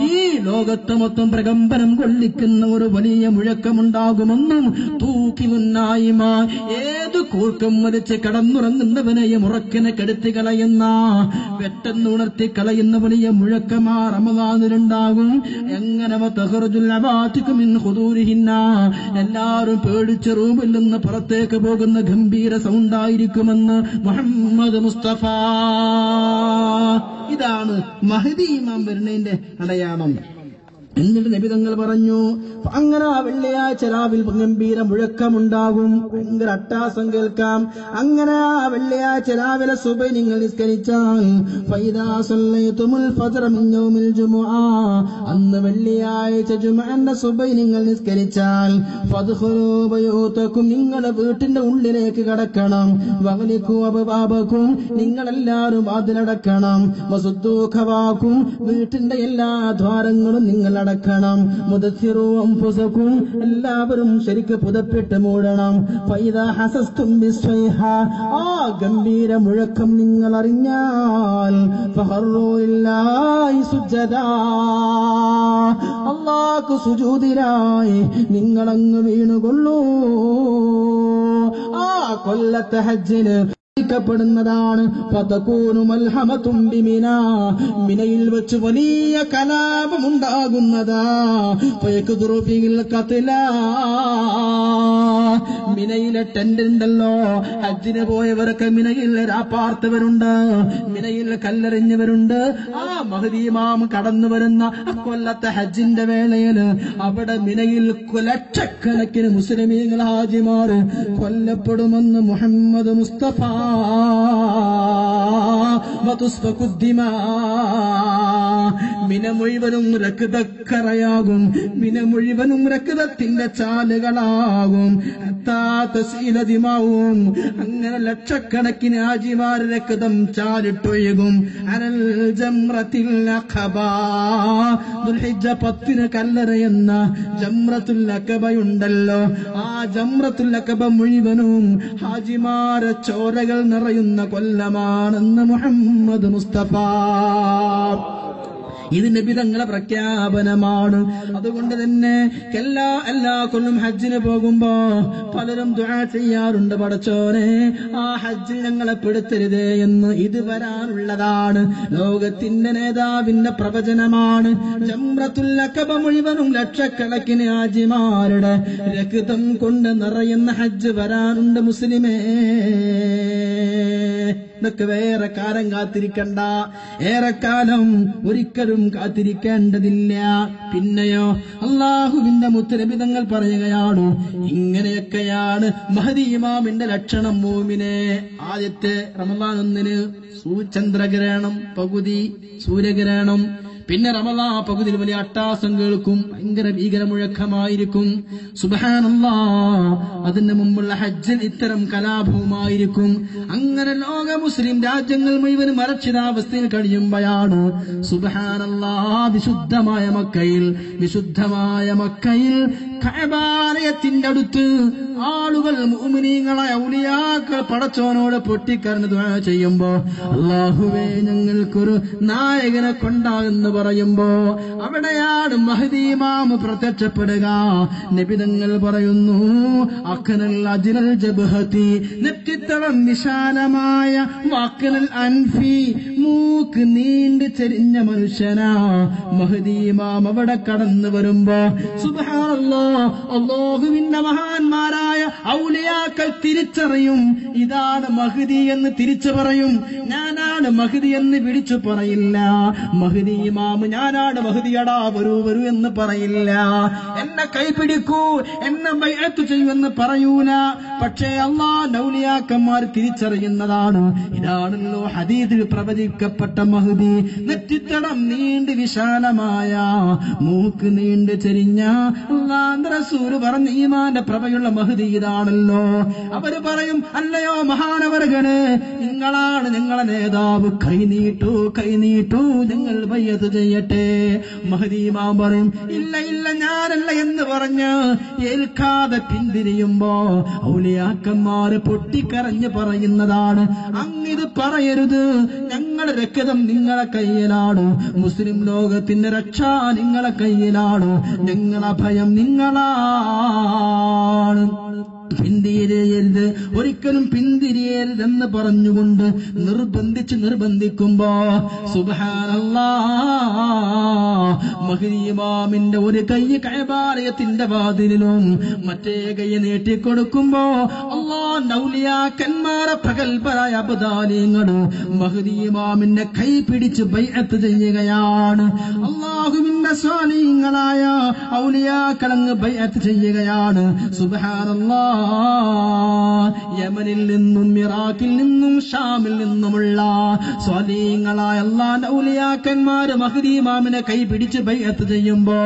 ഈ ലോകത്ത് മൊത്തം പ്രകമ്പനം കൊള്ളിക്കുന്ന ഒരു വലിയ മുഴക്കമുണ്ടാകുമെന്നും, തൂക്കിമുന്നായിമ, ഏത് കൂർക്കം വലിച്ച് കടന്നുറങ്ങുന്നവനെയും ഉറക്കിനെ കെടുത്തി കളയുന്ന, വെട്ടെന്നുണർത്തി കളയുന്ന വലിയ മുഴക്കമാ റമളാനിലുണ്ടാകും. എങ്ങനെ എല്ലാവരും പേടിച്ച് റൂമിൽ നിന്ന് പുറത്തേക്ക് പോകുന്ന ഗംഭീര സൗണ്ടായിരിക്കുമെന്ന് മുഹമ്മദ് മുസ്തഫ. ഇതാണ് മഹ്ദി ഇമാം വരുന്നതിന്റെ അടയാളം. എന്നിട്ട് നബി തങ്ങൾ പറഞ്ഞു, അങ്ങനെ ആ വെള്ളിയാഴ്ച രാവിൽ ഗംഭീര മുഴക്കമുണ്ടാകും, ഭയങ്കര അട്ടാസം കേൾക്കാം. അങ്ങനെ ആ വെള്ളിയാഴ്ച രാവിലെ സുബഹി നിങ്ങൾ നിസ്കരിച്ചാൽ, ഫൈദാ സല്ലൈതുമുൽ ഫജ്റ മിൻ യൗമിൽ ജുമുഅ, അന്ന് വെള്ളിയാഴ്ച ജുമുഅന്റെ സുബഹി നിങ്ങൾ നിസ്കരിച്ചാൽ, ഫദ്ഖുലൂ ബയൂതകും, നിങ്ങളുടെ വീട്ടിന്റെ ഉള്ളിലേക്ക് കടക്കണം. വഗ്ലിഖൂ അബ്വാബകും, നിങ്ങളെല്ലാവരും വാതിലടക്കണം. വസുദ്ദൂ ഖവാകും, വീട്ടിന്റെ എല്ലാ ദ്വാരങ്ങളും നിങ്ങൾ അടക്കണം. മുദസ്സിറൂ അൻഫുസകും, എല്ലാവരും ശരിക്ക് പുതപ്പിട്ട് മൂടണം. ഫൈദാ ഹസസ്തും ബിസ്സൈഹ, ആ ഗംഭീര മുഴക്കം നിങ്ങൾ അറിഞ്ഞാൽ, ഫഖറൂ ലില്ലാഹി സുജ്ജദാ, അല്ലാഹു സുജൂദിലായി നിങ്ങളങ്ങ് വീണുകൊള്ളൂ. ആ കൊല്ലത്തെ ഹജ്ജിന് പ്പെടുന്നതാണ്. മിനയിൽ വെച്ച് വലിയ കലാപമുണ്ടാകുന്നതാ. മിനയിലെ ടെന്റ് ഉണ്ടല്ലോ, ഹജ്ജിന് പോയവരൊക്കെ മിനയിൽ രാപ്പാർത്തവരുണ്ട്, മിനയിൽ കല്ലെറിഞ്ഞവരുണ്ട്. ആ മഹ്ദി ഇമാം കടന്നു വരുന്ന കൊല്ലത്തെ ഹജ്ജിന്റെ വേളയിൽ അവിടെ മിനയിൽ ലക്ഷക്കണക്കിന് മുസ്ലിമീങ്ങൾ ഹാജിമാർ കൊല്ലപ്പെടുമെന്ന് മുഹമ്മദ് മുസ്തഫ. മിന മുഴുവനും രക്തക്കറയാകും, മിന മുഴുവനും രക്തത്തിന്റെ ചാലുകളാകും. അങ്ങനെ ലക്ഷക്കണക്കിന് ഹാജിമാർ രക്തം ചാലിട്ടൊഴുകും. അനൽ ജംറത്തിൽ അഖബ, ദുൽഹിജ്ജ 10 കല്ലെറിയുന്ന ജംറത്തുൽ അഖബയുണ്ടല്ലോ, ആ ജംറത്തുൽ അഖബ മുഴുവനും ഹാജിമാരെ ചോരകൾ നിറയുന്ന കൊല്ലമാണെന്ന് മുഹമ്മദ് മുസ്തഫ. ഇത് നബി തങ്ങളുടെ പ്രഖ്യാപനമാണ്. അതുകൊണ്ട് തന്നെ എല്ലാ കൊല്ലം ഹജ്ജിന് പോകുമ്പോ പലരും ദുആ ചെയ്യാറുണ്ട്, പടച്ചോനെ ആ ഹജ്ജിൽ ഞങ്ങളെ പെടുത്തരുതേ എന്ന്. ഇത് വരാനുള്ളതാണ്, ലോകത്തിന്റെ നേതാവിന്റെ പ്രവചനമാണ്. ജംറത്തുൽ അഖബ മുഴുവനും ലക്ഷക്കണക്കിന് ഹാജിമാരുടെ രക്തം കൊണ്ട് നിറയുന്ന ഹജ്ജ് വരാനുണ്ട് മുസ്ലിമേ. ഇതൊക്കെ വേറെ കാലം കാത്തിരിക്കണ്ട, ഏറെക്കാലം ഒരിക്കലും കാത്തിരിക്കേണ്ടതില്ല. പിന്നെയോ അള്ളാഹുവിന്റെ മുത്തനബി തങ്ങൾ പറയുകയാണ്, ഇങ്ങനെയൊക്കെയാണ് മഹ്ദി ഇമാമിന്റെ ലക്ഷണം. മൂമിനെ ആദ്യത്തെ റമളാൻ 1 ചന്ദ്രഗ്രഹണം, പകുതി സൂര്യഗ്രഹണം. പിന്നെ റമളാൻ പകുതിയിൽ വലിയ അട്ടാസം കേൾക്കും, ഭയങ്കര ഭീകര മുഴക്കമായിരിക്കും. സുബ്ഹാനല്ലാഹ്, അതിന് മുമ്പുള്ള ഹജ്ജിൽ ഇത്തരം കലാപവുമായിരിക്കും. അങ്ങനെ ലോക മുസ്ലിം രാജ്യങ്ങൾ മുഴുവൻ അരക്ഷിതാവസ്ഥയിൽ കഴിയുമ്പോഴാണ് സുബ്ഹാനല്ലാഹ് വിശുദ്ധമായ മക്കയിൽ കഅബാലയത്തിന്റെ അടുത്ത് ആളുകൾ മുഅ്മിനീങ്ങളായ ഔലിയാക്കൾ പടച്ചോനോട് പൊട്ടിക്കരഞ്ഞ് ദുആ ചെയ്യുമ്പോ, അല്ലാഹുവേ ഞങ്ങൾക്കൊരു നായകനെ കൊണ്ടാകുന്നു പറയുമ്പോ അവിടെയാണ് മഹ്ദി ഇമാം പ്രത്യക്ഷപ്പെടുക. നബി തങ്ങൾ പറയുന്നു, അഖനൽ അജ്നൽ ജബ്ഹതി, നെറ്റിത്തളം വിശാലമായ, വഖനൽ അൻഫി, മൂക്ക് നീണ്ട് ചെരിഞ്ഞ മനുഷ്യനാ മഹ്ദി ഇമാം. അവിടെ കടന്നു വരുമ്പോ സുബ്ഹാനല്ലാഹ്, അല്ലാഹുവിന്റെ മഹാന്മാരായ ഔലിയാക്കൾ തിരിച്ചറിയും, ഇതാണ് മഹ്ദി എന്ന് തിരിച്ചു പറയും. ഞാനാണ് മഹ്ദി എന്ന് വിളിച്ചു പറയില്ല. മഹ്ദി ഇമാം ഞാനാണ് മഹ്ദിയടാ വരൂ എന്ന് പറയില്ല. എന്നെ കൈപിടിക്കൂ, എന്നെ ബൈഅത്ത് ചെയ്യുമെന്ന് പറയൂല. പക്ഷേ അല്ലാഹുവിന്റെ ഔലിയാക്കന്മാർ തിരിച്ചറിയുന്നതാണ്. ഇതാണല്ലോ ഹദീസിൽ പ്രവചിക്കപ്പെട്ട മഹ്ദി. നെറ്റിത്തടം നീണ്ട് വിശാലമായ, മൂക്ക് നീണ്ട് ചെരിഞ്ഞ, അല്ലാഹുവിന്റെ റസൂൽ പറഞ്ഞ ഈമാന്റെ പ്രഭയുള്ള മഹ്ദി ഇതാണല്ലോ. അവര് പറയും, അല്ലയോ മഹാനവർഗനെ, നിങ്ങളാണ് ഞങ്ങളെ നേതാവ്, കൈനീട്ടു കൈനീട്ടു, ഞങ്ങൾ ബൈഅത്ത് ചെയ്യട്ടെ. മഹ്ദി ഇമാം പറയും, ഇല്ല ഇല്ല ഞാനല്ല എന്ന് പറഞ്ഞ് ഏൽക്കാതെ പിന്തിരിയുമ്പോ ഔലിയാക്കന്മാര് പൊട്ടിക്കരഞ്ഞ് പറയുന്നതാണ്, അങ്ങിത് പറയരുത്, ഞങ്ങളുടെ രക്തം നിങ്ങളെ കയ്യിലാണ്, മുസ്ലിം ലോകത്തിന്റെ രക്ഷ നിങ്ങളെ കയ്യിലാണ്, ഞങ്ങളെ ഭയം നിങ്ങളാണ്, പിന്തിരിയരുത്, ഒരിക്കലും പിന്തിരിയരുതെന്ന് പറഞ്ഞുകൊണ്ട് നിർബന്ധിക്കുമ്പോ സുബ്ഹാനല്ലാഹ്, മഹ്ദി ഇമാമിന്റെ ഒരു കൈ കഅബാലയത്തിന്റെ വാതിലിലും മറ്റേ കൈ നീട്ടിക്കൊടുക്കുമ്പോ അല്ലാഹുവിന്റെ ഔലിയാക്കന്മാരെ പ്രഗൽഭരായ അബ്ദാലിങ്ങൾ മഹ്ദി ഇമാമിന്റെ കൈ പിടിച്ച് ബൈഅത്ത് ചെയ്യുകയാണ്. അല്ലാഹുവിന്റെ സ്വാലിഹീങ്ങളായ ഔലിയാക്കളങ്ങ് ബൈഅത്ത് ചെയ്യുകയാണ്. സുബ്ഹാനല്ലാഹ്, യമനിൽ നിന്നും ഇറാഖിൽ നിന്നും ഷാമിൽ നിന്നുമുള്ള സ്വാലിഹീങ്ങളായ അല്ലാഹുവിന്റെ ഔലിയാക്കന്മാര് മഹ്ദി ഇമാമിനെ കൈ പിടിച്ച് ബൈഅത്ത് ചെയ്യുമ്പോ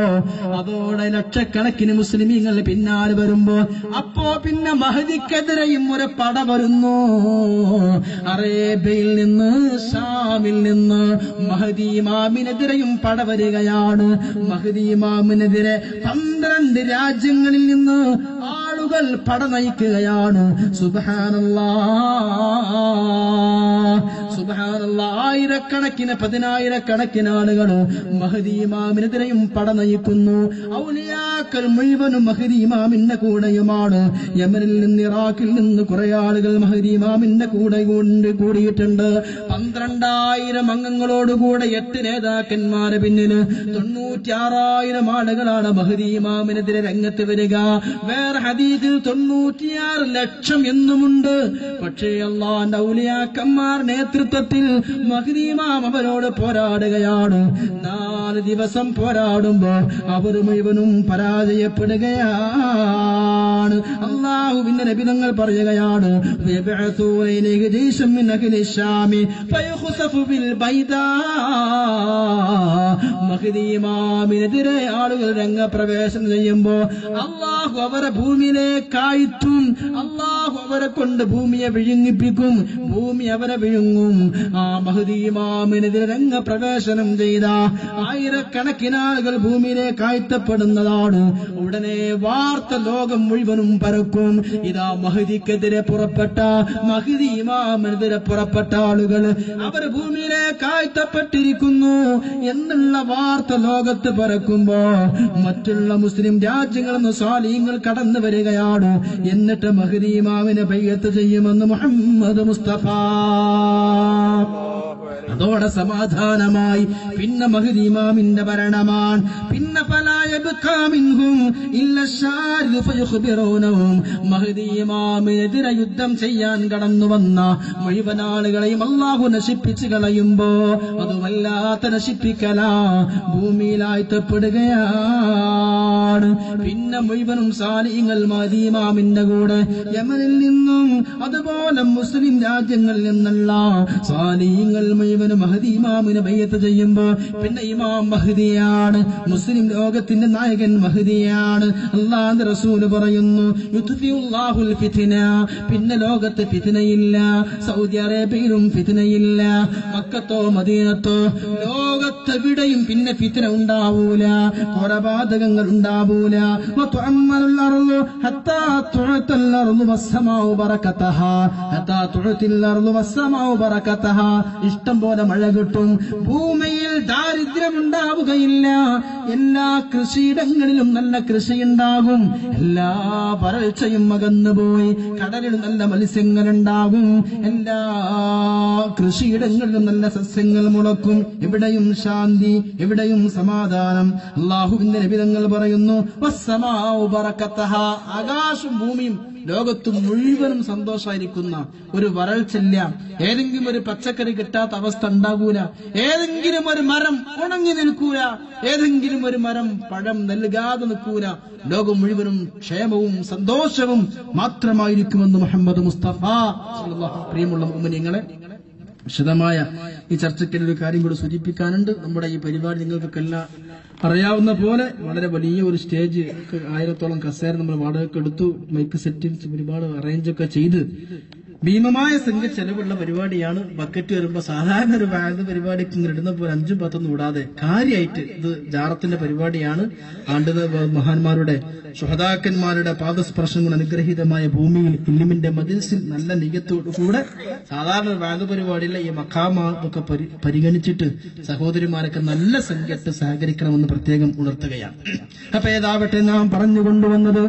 അതോടെ ലക്ഷക്കണക്കിന് മുസ്ലിമീങ്ങൾ പിന്നാലെ വരുമ്പോ അപ്പോ പിന്നെ മഹ്ദിക്കെതിരെയും ഒരു പട വരുന്നു. അറേബ്യയിൽ നിന്ന് ഷാമിൽ നിന്ന് മഹ്ദി ഇമാമിനെതിരെയും പട വരികയാണ്. മഹ്ദി ഇമാമിനെതിരെ 12 രാജ്യങ്ങളിൽ നിന്ന് ആളുകൾ പട നയിക്കുകയാണ്. സുബ്ഹാനല്ലാഹ്, സുബ്ഹാനല്ലാഹ്, ആയിരക്കണക്കിന് 10,000-കണക്കിന് ആളുകൾ മഹ്ദി ഇമാമിനെതിരെയും പട നയിക്കുന്നു. ഔലിയാക്കൾ മുഴുവനും മഹ്ദി ഇമാമിന്റെ കൂടെയുമാണ്. യമനിൽ നിന്ന് ഇറാഖിൽ നിന്ന് കുറെ ആളുകൾ മഹ്ദി ഇമാമിന്റെ കൂടെ കൂടിയിട്ടുണ്ട്. 12,000 അംഗങ്ങളോടുകൂടെ 8 നേതാക്കന്മാരെ പിന്നിൽ 96,000 ആളുകളാണ് മഹ്ദി ഇമാമിനെതിരെ രംഗത്ത് വരിക. വേറെ ഹദീസിൽ 96 ലക്ഷം എന്നുമുണ്ട്. പക്ഷേ അല്ലാഹുവിന്റെ ഔലിയാക്കന്മാർ നേതൃത്വത്തിൽ മഹ്ദി ഇമാം അവരോട് പോരാടുകയാണ്. 4 ദിവസം പോരാടുമ്പോ അവർ മുഴുവനും പരാജയപ്പെടുകയാണ്. അല്ലാഹുവിന്റെ നബി തങ്ങൾ പറയുകയാണ്, മഹ്ദി ഇമാമിനെതിരെ ആളുകൾ രംഗപ്രവേശനം ചെയ്യുമ്പോ അല്ലാഹു അവരെ ഭൂമിയിലേക്കായിട്ടും അല്ലാഹു അവരെ കൊണ്ട് ഭൂമിയെ വിഴുങ്ങിപ്പിക്കും, ഭൂമി അവരെ വിഴുങ്ങും. ആ മഹ്ദി ഇമാമിനെതിരെ രംഗപ്രവേശനം ചെയ്ത ആയിരക്കണക്കിന് ആളുകൾ ഭൂമിയിലേക്ക് ആഴ്ത്തപ്പെടുന്നതാണ്. ഉടനെ വാർത്ത ലോകം മുഴുവനും പരക്കും. ഇതാ മഹ്ദിക്കെതിരെ പുറപ്പെട്ട, മഹ്ദി ഇമാമിനെതിരെ പുറപ്പെട്ട ആളുകൾ അവർ ഭൂമിയിലേക്ക് ആഴ്ത്തപ്പെട്ടിരിക്കുന്നു എന്നുള്ള വാർത്ത ലോകത്ത് പരക്കുമ്പോ മറ്റുള്ള മുസ്ലിം രാജ്യങ്ങളിൽ നിന്ന് സ്വാലിഹീങ്ങൾ കടന്നു വരികയാണ്. എന്നിട്ട് മഹ്ദി ഇമാമിനെ ബൈഅത്ത് ചെയ്യുമെന്ന് മുഹമ്മദ് മുസ്തഫ. അതോടെ സമാധാനമായി. പിന്നെ മഹ്ദി ഇമാമിന്റെ ഭരണമാണ്. പിന്നെ മഹ്ദി ഇമാമിനെതിരെ യുദ്ധം ചെയ്യാൻ കടന്നു വന്ന മുഴുവൻ ആളുകളെയും അല്ലാഹു നശിപ്പിച്ചു കളയുമ്പോ അത് വല്ലാത്ത നശിപ്പിക്കലാ, ഭൂമിയിലാഴ്ത്തപ്പെടുകയാണ്. പിന്നെ മുഴുവനും സാലിഹ്യങ്ങൾ മഹ്ദി ഇമാമിന്റെ കൂടെ യമനിൽ നിന്നും അതുപോലെ മുസ്ലിം രാജ്യങ്ങളിൽ നിന്നുള്ള സാലിഹ്യങ്ങൾ മുഴുവനും മഹ്ദി ഇമാമിനെ ബൈഅത്ത് ചെയ്യുമ്പോ പിന്നെ ഇമാം മഹ്ദിയാണ്, മുസ്ലിം ലോകത്തിന്റെ നായകൻ മഹ്ദിയാണ്. അല്ലാഹുവിന്റെ റസൂൽ പറയുന്നു, യുത്ഫിഉല്ലാഹുൽ ഫിത്ന, പിന്നെ ലോകത്ത് ഫിത്നയില്ല. സൗദി അറേബ്യയിലും ഫിത്നയില്ല, മക്കത്തോ മദീനത്തോ ലോകത്തെവിടെയും പിന്നെ ഫിത്ന ഉണ്ടാവൂല, കൊലപാതകങ്ങൾ ഉണ്ടാവൂല. വതുഅമ്മലുൽ അർളു ഹത്താ തുഅത്തൽ അർളു വസ്സമാഉ ബറകതഹാ, ഹത്താ തുഅത്തിൽ അർളു വസ്സമാഉ ബറകതഹാ. ഇഷ്ടം പോലെ മഴ കിട്ടും, ഭൂമിയിൽ ദാരിദ്ര്യം ഉണ്ടാവുകയില്ല, എല്ലാ കൃഷിയിടങ്ങളിലും നല്ല കൃഷിയുണ്ടാകും, എല്ലാ വരൾച്ചയും അകന്നുപോയി, കടലിൽ നല്ല മത്സ്യങ്ങളുണ്ടാകും, എല്ലാ കൃഷിയിടങ്ങളിലും നല്ല സസ്യങ്ങൾ മുളക്കും, എവിടെയും ശാന്തി, എവിടെയും സമാധാനം. അല്ലാഹുവിന്റെ നബി തങ്ങൾ പറയുന്നു, വസ്സമാഉ ബറകതഹാ, ആകാശം ഭൂമിയും ലോകത്തും മുഴുവനും സന്തോഷമായിരിക്കുന്ന ഒരു വരൾച്ചല്ല, ഏതെങ്കിലും ഒരു പച്ചക്കറി കിട്ടാത്ത അവസ്ഥ ഉണ്ടാകൂല, ഏതെങ്കിലും ഒരു മരം ഉണങ്ങി നിൽക്കൂല, ഏതെങ്കിലും ഒരു മരം പഴം നൽകാതെ നിൽക്കൂല. ലോകം മുഴുവനും ക്ഷേമവും സന്തോഷവും മാത്രമായിരിക്കുമെന്ന് മുഹമ്മദ് മുസ്തഫ സല്ലല്ലാഹു. പ്രിയമുള്ള മുഅ്മിനീങ്ങളെ, വിശദമായ ഈ ചർച്ചയ്ക്ക് ഒരു കാര്യം കൂടി സൂചിപ്പിക്കാനുണ്ട്. നമ്മുടെ ഈ പരിപാടി നിങ്ങൾക്കെല്ലാം അറിയാവുന്ന പോലെ വളരെ വലിയ ഒരു സ്റ്റേജ്, 1000-ഓളം കസേര നമ്മൾ വാടകയ്ക്ക് എടുത്തു, മൈക്ക് സെറ്റിംഗ്സ് ഒരുപാട് അറേഞ്ചൊക്കെ ചെയ്ത് ഭീമമായ സംഖ്യ ചെലവുള്ള പരിപാടിയാണ്. ബക്കറ്റ് വരുമ്പോ സാധാരണ ഒരു വാഴ പരിപാടിക്ക് ഇങ്ങനെ ഇടുന്നപ്പോൾ 5-10 കൂടാതെ കാര്യമായിട്ട് ഇത് ജാറത്തിന്റെ പരിപാടിയാണ്. ആണ്ടുന്ന മഹാന്മാരുടെ ശുഹദാക്കന്മാരുടെ പാദസ്പർശം കൊണ്ട് അനുഗ്രഹീതമായ ഭൂമിയിൽ ഇൽമിന്റെ മജ്‌ലിസിൽ നല്ല നിയ്യത്തോടുകൂടെ സാധാരണ ഒരു വാഴ പരിപാടിയിലെ ഈ മഖാമൊക്കെ പരിഗണിച്ചിട്ട് സഹോദരിമാരൊക്കെ നല്ല സംഖ്യട്ട് സഹകരിക്കണമെന്ന് പ്രത്യേകം ഉണർത്തുകയാണ്. അപ്പൊ ഏതാവട്ടെ, നാം പറഞ്ഞുകൊണ്ടുവന്നത്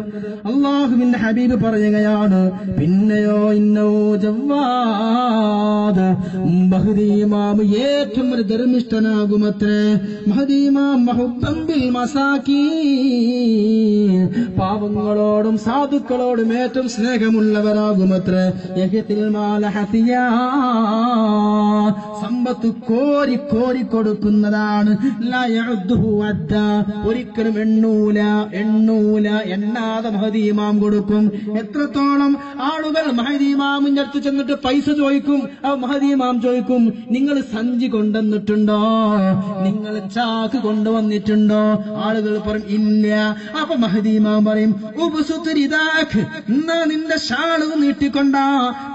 അള്ളാഹുവിന്റെ ഹബീബ് പറയുകയാണ്, പിന്നെയോ ഇന്നോ ജവാദ്, മഹ്ദി ഇമാം ഏറ്റവും ഒരു ധർമ്മിഷ്ഠനാകുമത്രേ. മഹ്ദി ഇമാം മഹുബ്ബൻ ബിൽ മസാകീൻ, പാവങ്ങളോടും സാധുക്കളോടും ഏറ്റവും സ്നേഹമുള്ളവരാകുമത്രേ. യഹ്തിൽ മാല ഹതിയാ, സമ്പത്ത് കോരി കോരി കൊടുക്കുന്നതാണ്. ലാ യഉദ്ദുഹു അദ്ദ, ഒരിക്കലും എണ്ണാതെ മഹ്ദി ഇമാം കൊടുക്കും. എത്രത്തോളം ആളുകൾ മഹ്ദി ഇമാമിന്റെ അടുത്ത് ചെന്നിട്ട് പൈസ ചോദിക്കും. മഹ്ദി ഇമാം ചോദിക്കും, നിങ്ങൾ സഞ്ചി കൊണ്ടുവന്നിട്ടുണ്ടോ, നിങ്ങൾ ചാക്ക് കൊണ്ടുവന്നിട്ടുണ്ടോ? ആളുകൾ പറയും ഇല്ല. അപ്പൊ മഹ്ദി ഇമാം പറയും, നിന്റെ ഷാള് നീട്ടിക്കൊണ്ടാ,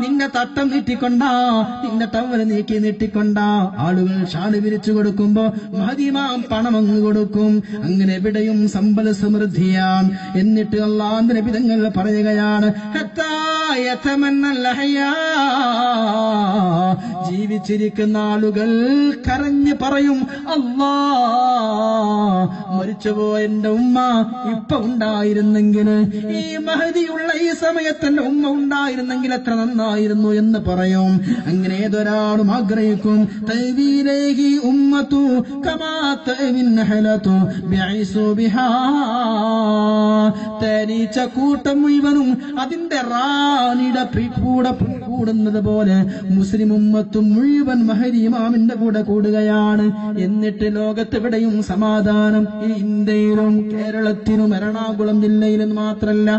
നിന്റെ തട്ടം നീട്ടിക്കൊണ്ടാ, നിന്റെ ടവൽ നീട്ടിക്കൊണ്ടാ. ആളുകൾ ഷാള് വിരിച്ചു കൊടുക്കുമ്പോ മഹ്ദി ഇമാം പണം അങ്ങ് കൊടുക്കും. അങ്ങനെ എവിടെയും സമ്പൽ സമൃദ്ധിയാണ്. എന്നിട്ട് അല്ലാഹുവിന്റെ നബി തങ്ങൾ പറയുകയാണ്, ജീവിച്ചിരിക്കുന്ന ആളുകൾ കരഞ്ഞു പറയും, അല്ലാ, മരിച്ചുപോയ എന്റെ ഉമ്മ ഇപ്പൊ ഉണ്ടായിരുന്നെങ്കിൽ, ഈ മഹദിയുള്ള ഈ സമയത്ത് എന്റെ ഉമ്മ ഉണ്ടായിരുന്നെങ്കിൽ എത്ര നന്നായിരുന്നു എന്ന് പറയും. അങ്ങനെ ഏതൊരാളും ആഗ്രഹിക്കും, തൈവീലേഹി ഉമ്മതു കമാ തൈവിൻ നഹലതു ബിഐസു ബിഹാ, തേനീച്ച കൂട്ടം മുഴുവനും അതിന്റെ റാണിയുടെ കൂടെ കൂടുന്നത് പോലെ മുസ്ലിം ഉമ്മത്തും മുഴുവൻ മഹ്ദി ഇമാമിന്റെ കൂടെ കൂടുകയാണ്. എന്നിട്ട് ലോകത്തെവിടെയും സമാധാനം. ഈ ഇന്ത്യയിലും കേരളത്തിലും എറണാകുളം ജില്ലയിലും മാത്രമല്ല,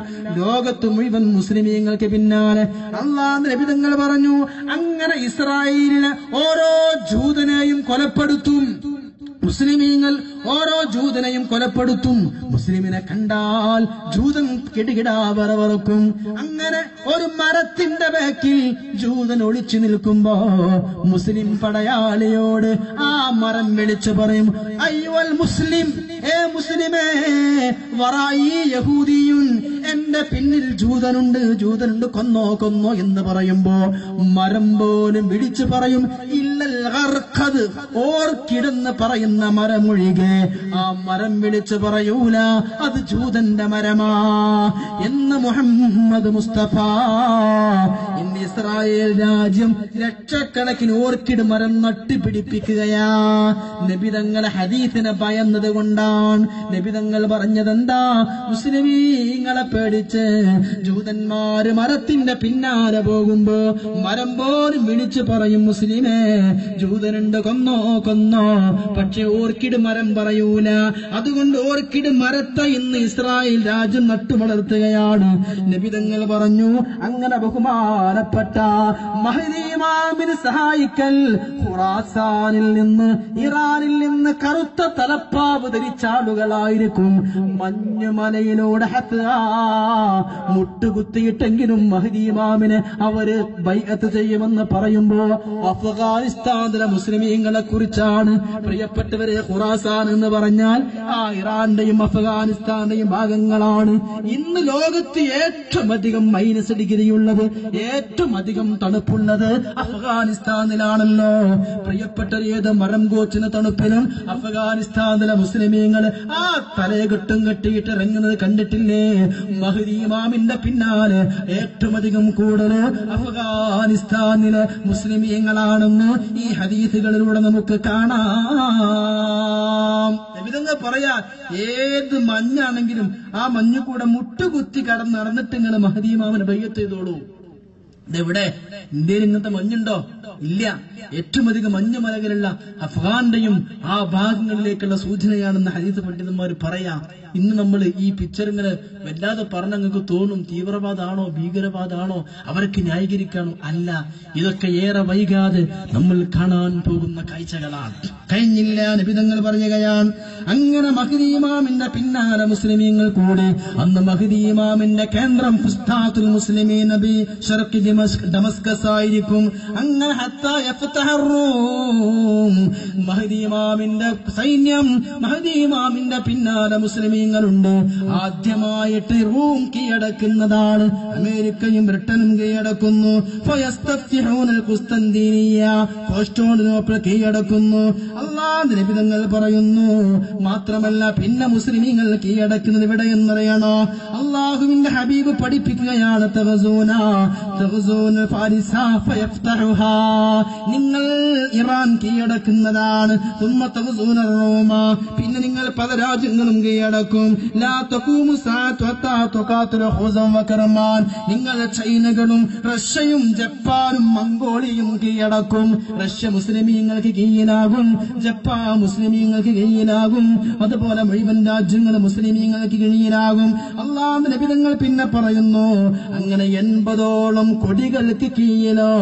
ലോകത്ത് മുഴുവൻ മുസ്ലിമീങ്ങൾക്ക് പിന്നാലെ അല്ലാഹുവിന്റെ നബി തങ്ങൾ പറഞ്ഞു, അങ്ങനെ ഇസ്രായേലിലെ ഓരോ ജൂതനെയും കൊലപ്പെടുത്തും. മുസ്ലിമീങ്ങൾ ഓരോ ജൂതനെയും കൊലപ്പെടുത്തും. മുസ്ലിമിനെ കണ്ടാൽ ജൂതൻ കിടുകിടാ വറവറക്കും. അങ്ങനെ ഒരു മരത്തിന്റെ ബാക്കിൽ ജൂതൻ ഒളിച്ചു നിൽക്കുമ്പോ മുസ്ലിം പടയാളിയോട് ആ മരം വിളിച്ചു പറയും, അയ്യുൽ മുസ്ലിം, ഏ മുസ്ലിമേ, വറായി യഹൂദിയുൻ, എന്റെ പിന്നിൽ ജൂതനുണ്ട്, കൊന്നോ എന്ന് പറയുമ്പോ മരം പോലും വിളിച്ചു പറയും, ഇല്ലൽ ഗർഖദ്, ഓർക്കിടെന്ന് പറയുന്ന മരമൊഴികെ ആ മരം വിളിച്ചു പറയൂല അത് ജൂതന്റെ മരമാ എന്ന് മുഹമ്മദ് മുസ്തഫ. ഇന്ന് ഇസ്രായേൽ രാജ്യം ലക്ഷക്കണക്കിന് ഓർക്കിഡ് മരം നട്ടുപിടിപ്പിക്കുകയാ. നബിതങ്ങളെ ഹദീസിനെ ഭയന്നത് കൊണ്ടാണ്. നബിതങ്ങൾ പറഞ്ഞതെന്താ? മുസ്ലിമീങ്ങളെ പേടിച്ച് ജൂതന്മാര് മരത്തിന്റെ പിന്നാലെ പോകുമ്പോ മരം പോലും വിളിച്ചു പറയും, മുസ്ലിമേ, ജൂതനുണ്ട്, കൊന്നോ. പക്ഷെ ഓർക്കിഡ് മരം പറയൂല. അതുകൊണ്ട് ഓർക്കിഡ് മരത്തെ ഇന്ന് ഇസ്രായേൽ രാജ്യം നട്ടു വളർത്തുകയാണ്. നബിതങ്ങൾ പറഞ്ഞു, അങ്ങനെ ബഹുമാനപ്പെട്ട മഹ്ദി ഇമാമിനെ സഹായിക്കൽ ഖുറാസാനിൽ നിന്ന്, ഇറാനിൽ നിന്ന് കറുത്ത തലപ്പാവ് ധരിച്ച ആളുകളായിരിക്കും. മഞ്ഞുമലയിലൂടെ മുട്ടുകുത്തിയിട്ടെങ്കിലും മഹ്ദി ഇമാമിനെ അവര് ബൈഅത്ത് ചെയ്യുമെന്ന് പറയുമ്പോ അഫ്ഗാനിസ്ഥാനിലെ മുസ്ലിമീങ്ങളെ കുറിച്ചാണ്. പ്രിയപ്പെട്ടവരെ, ഖുറാസാൻ എന്ന് പറഞ്ഞാൽ ആ ഇറാന്റെയും അഫ്ഗാനിസ്ഥാന്റെയും ഭാഗങ്ങളാണ്. ഇന്ന് ലോകത്ത് ഏറ്റവും അധികം -ഡിഗ്രിയുള്ളത്, ഏറ്റവും ഏറ്റവും അധികം തണുപ്പുള്ളത് അഫ്ഗാനിസ്ഥാനിലാണല്ലോ. പ്രിയപ്പെട്ട മരം കോച്ചുന്ന തണുപ്പിലും അഫ്ഗാനിസ്ഥാനിലെ മുസ്ലിമീങ്ങൾ ആ തലകെട്ടും കെട്ടിയിട്ട് ഇറങ്ങുന്നത് കണ്ടിട്ടില്ലേ? മഹ്ദി ഇമാമിന്റെ പിന്നാലെ ഏറ്റവും അധികം കൂടുതൽ അഫ്ഗാനിസ്ഥാനിലെ മുസ്ലിമീങ്ങളാണെന്ന് ഈ ഹദീസുകളിലൂടെ നമുക്ക് കാണാം. നബിതങ്ങൾ പറയാ, ഏത് മഞ്ഞാണെങ്കിലും ആ മഞ്ഞ് കൂടെ മുട്ടുകുത്തി കടന്ന് നടന്നിട്ട് നിങ്ങൾ മഹ്ദി ഇമാമിനെ ബയ്യത്ത് ചെയ്തോളൂ. ഇതെവിടെ ഇന്ത്യയിൽ ഇങ്ങനത്തെ മഞ്ഞുണ്ടോ? ഇല്ല. ഏറ്റവും അധികം മഞ്ഞുമലകളുള്ള അഫ്ഗാന്റെയും ആ ഭാഗങ്ങളിലേക്കുള്ള സൂചനയാണെന്ന് ഹദീസ് പണ്ഡിതന്മാർ പറയാം. ഇന്ന് നമ്മൾ ഈ പിക്ചറിങ്ങനെ വല്ലാതെ പറഞ്ഞ നിങ്ങൾക്ക് തോന്നും തീവ്രവാദമാണോ ഭീകരവാദമാണോ അവർക്ക് ന്യായീകരിക്കാണോ? അല്ല, ഇതൊക്കെ ഏറെ വൈകാതെ നമ്മൾ കാണാൻ പോകുന്ന കാഴ്ചകളാണ്. കഴിഞ്ഞില്ല, നബിതങ്ങൾ പറയുകയാണ്, അങ്ങനെ മഹ്ദി ഇമാമിന്റെ പിന്നാലെ മുസ്ലിമീങ്ങൾ കൂടി. അന്ന് മഹ്ദി ഇമാമിന്റെ കേന്ദ്രം ഫുസ്താത്തുൽ മുസ്ലിമീൻ നബി ശർഖി ഡമസ്കസ് ആയിരിക്കും. അങ്ങനെ ഹത്താ യഫ്തഹർ റൂം, മഹ്ദി ഇമാമിന്റെ സൈന്യം, മഹ്ദി ഇമാമിന്റെ പിന്നാലെ മുസ്ലിമീങ്ങളുണ്ട്. ആദ്യമായിട്ട് റൂം കീഴടക്കുന്നതാണ്. അമേരിക്കയും ബ്രിട്ടനും കീഴടക്കുന്നു. ഫയസ്തഫ്തിഹൂനൽ ഖുസ്തന്തീനിയ, കോൺസ്റ്റാന്റിനോപ്പിൾ കീഴടക്കുന്നു. അല്ലാഹുവിന്റെ നബിതങ്ങൾ പറയുന്നു, മാത്രമല്ല പിന്നെ മുസ്ലിമീങ്ങൾ കീഴടക്കുന്നത് എവിടെയെന്നറിയണോ? അള്ളാഹുവിന്റെ ഹബീബ് പഠിപ്പിക്കുകയാണ്, നിങ്ങൾ ഇറാൻ കീഴടക്കുന്നതാണ്. പിന്നെ നിങ്ങൾ പല രാജ്യങ്ങളും കീഴടക്കും. നിങ്ങൾ ചൈനകളും റഷ്യയും ജപ്പാനും മംഗോളിയയും കീഴടക്കും. റഷ്യ മുസ്ലിമീങ്ങൾക്ക് കീഴിലാകും, ജപ്പാൻ മുസ്ലിമീങ്ങൾക്ക് കീഴിലാകും, അതുപോലെ മുഴുവൻ രാജ്യങ്ങളും മുസ്ലിമീങ്ങൾക്ക് കീഴിലാകും. അല്ലാഹുവിന്റെ നബിതങ്ങൾ പിന്നെ പറയുന്നു, അങ്ങനെ 80ഓളം കൊടികൾക്ക് കീഴിലോ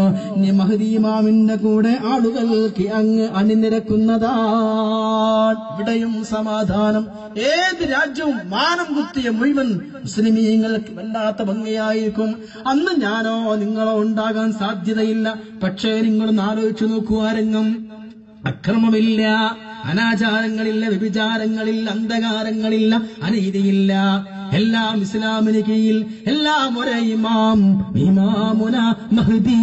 മഹ്ദി ഇമാമിന്റെ കൂടെ ആളുകൾക്ക് അങ്ങ് അണിനിരക്കുന്നതാണ്. ഇവിടെയും സമാധാനം. ഏത് രാജ്യവും മാനം കുത്തിയ മുഴുവൻ മുസ്ലിമീങ്ങൾക്ക് വല്ലാത്ത ഭംഗിയായിരിക്കും. അന്ന് ഞാനോ നിങ്ങളോ ഉണ്ടാകാൻ സാധ്യതയില്ല. പക്ഷേ നിങ്ങളൊന്ന് ആലോചിച്ചു നോക്കൂ, ആരെങ്കിലും അക്രമമില്ല, അനാചാരങ്ങളില്ല, വ്യഭിചാരങ്ങളില്ല, അന്ധകാരങ്ങളില്ല, അനീതിയില്ല. എല്ലാം ഇസ്ലാമിന് കീഴിൽ, എല്ലാം ഒരേ ഇമാം, ഇമാമുന മഹ്ദി,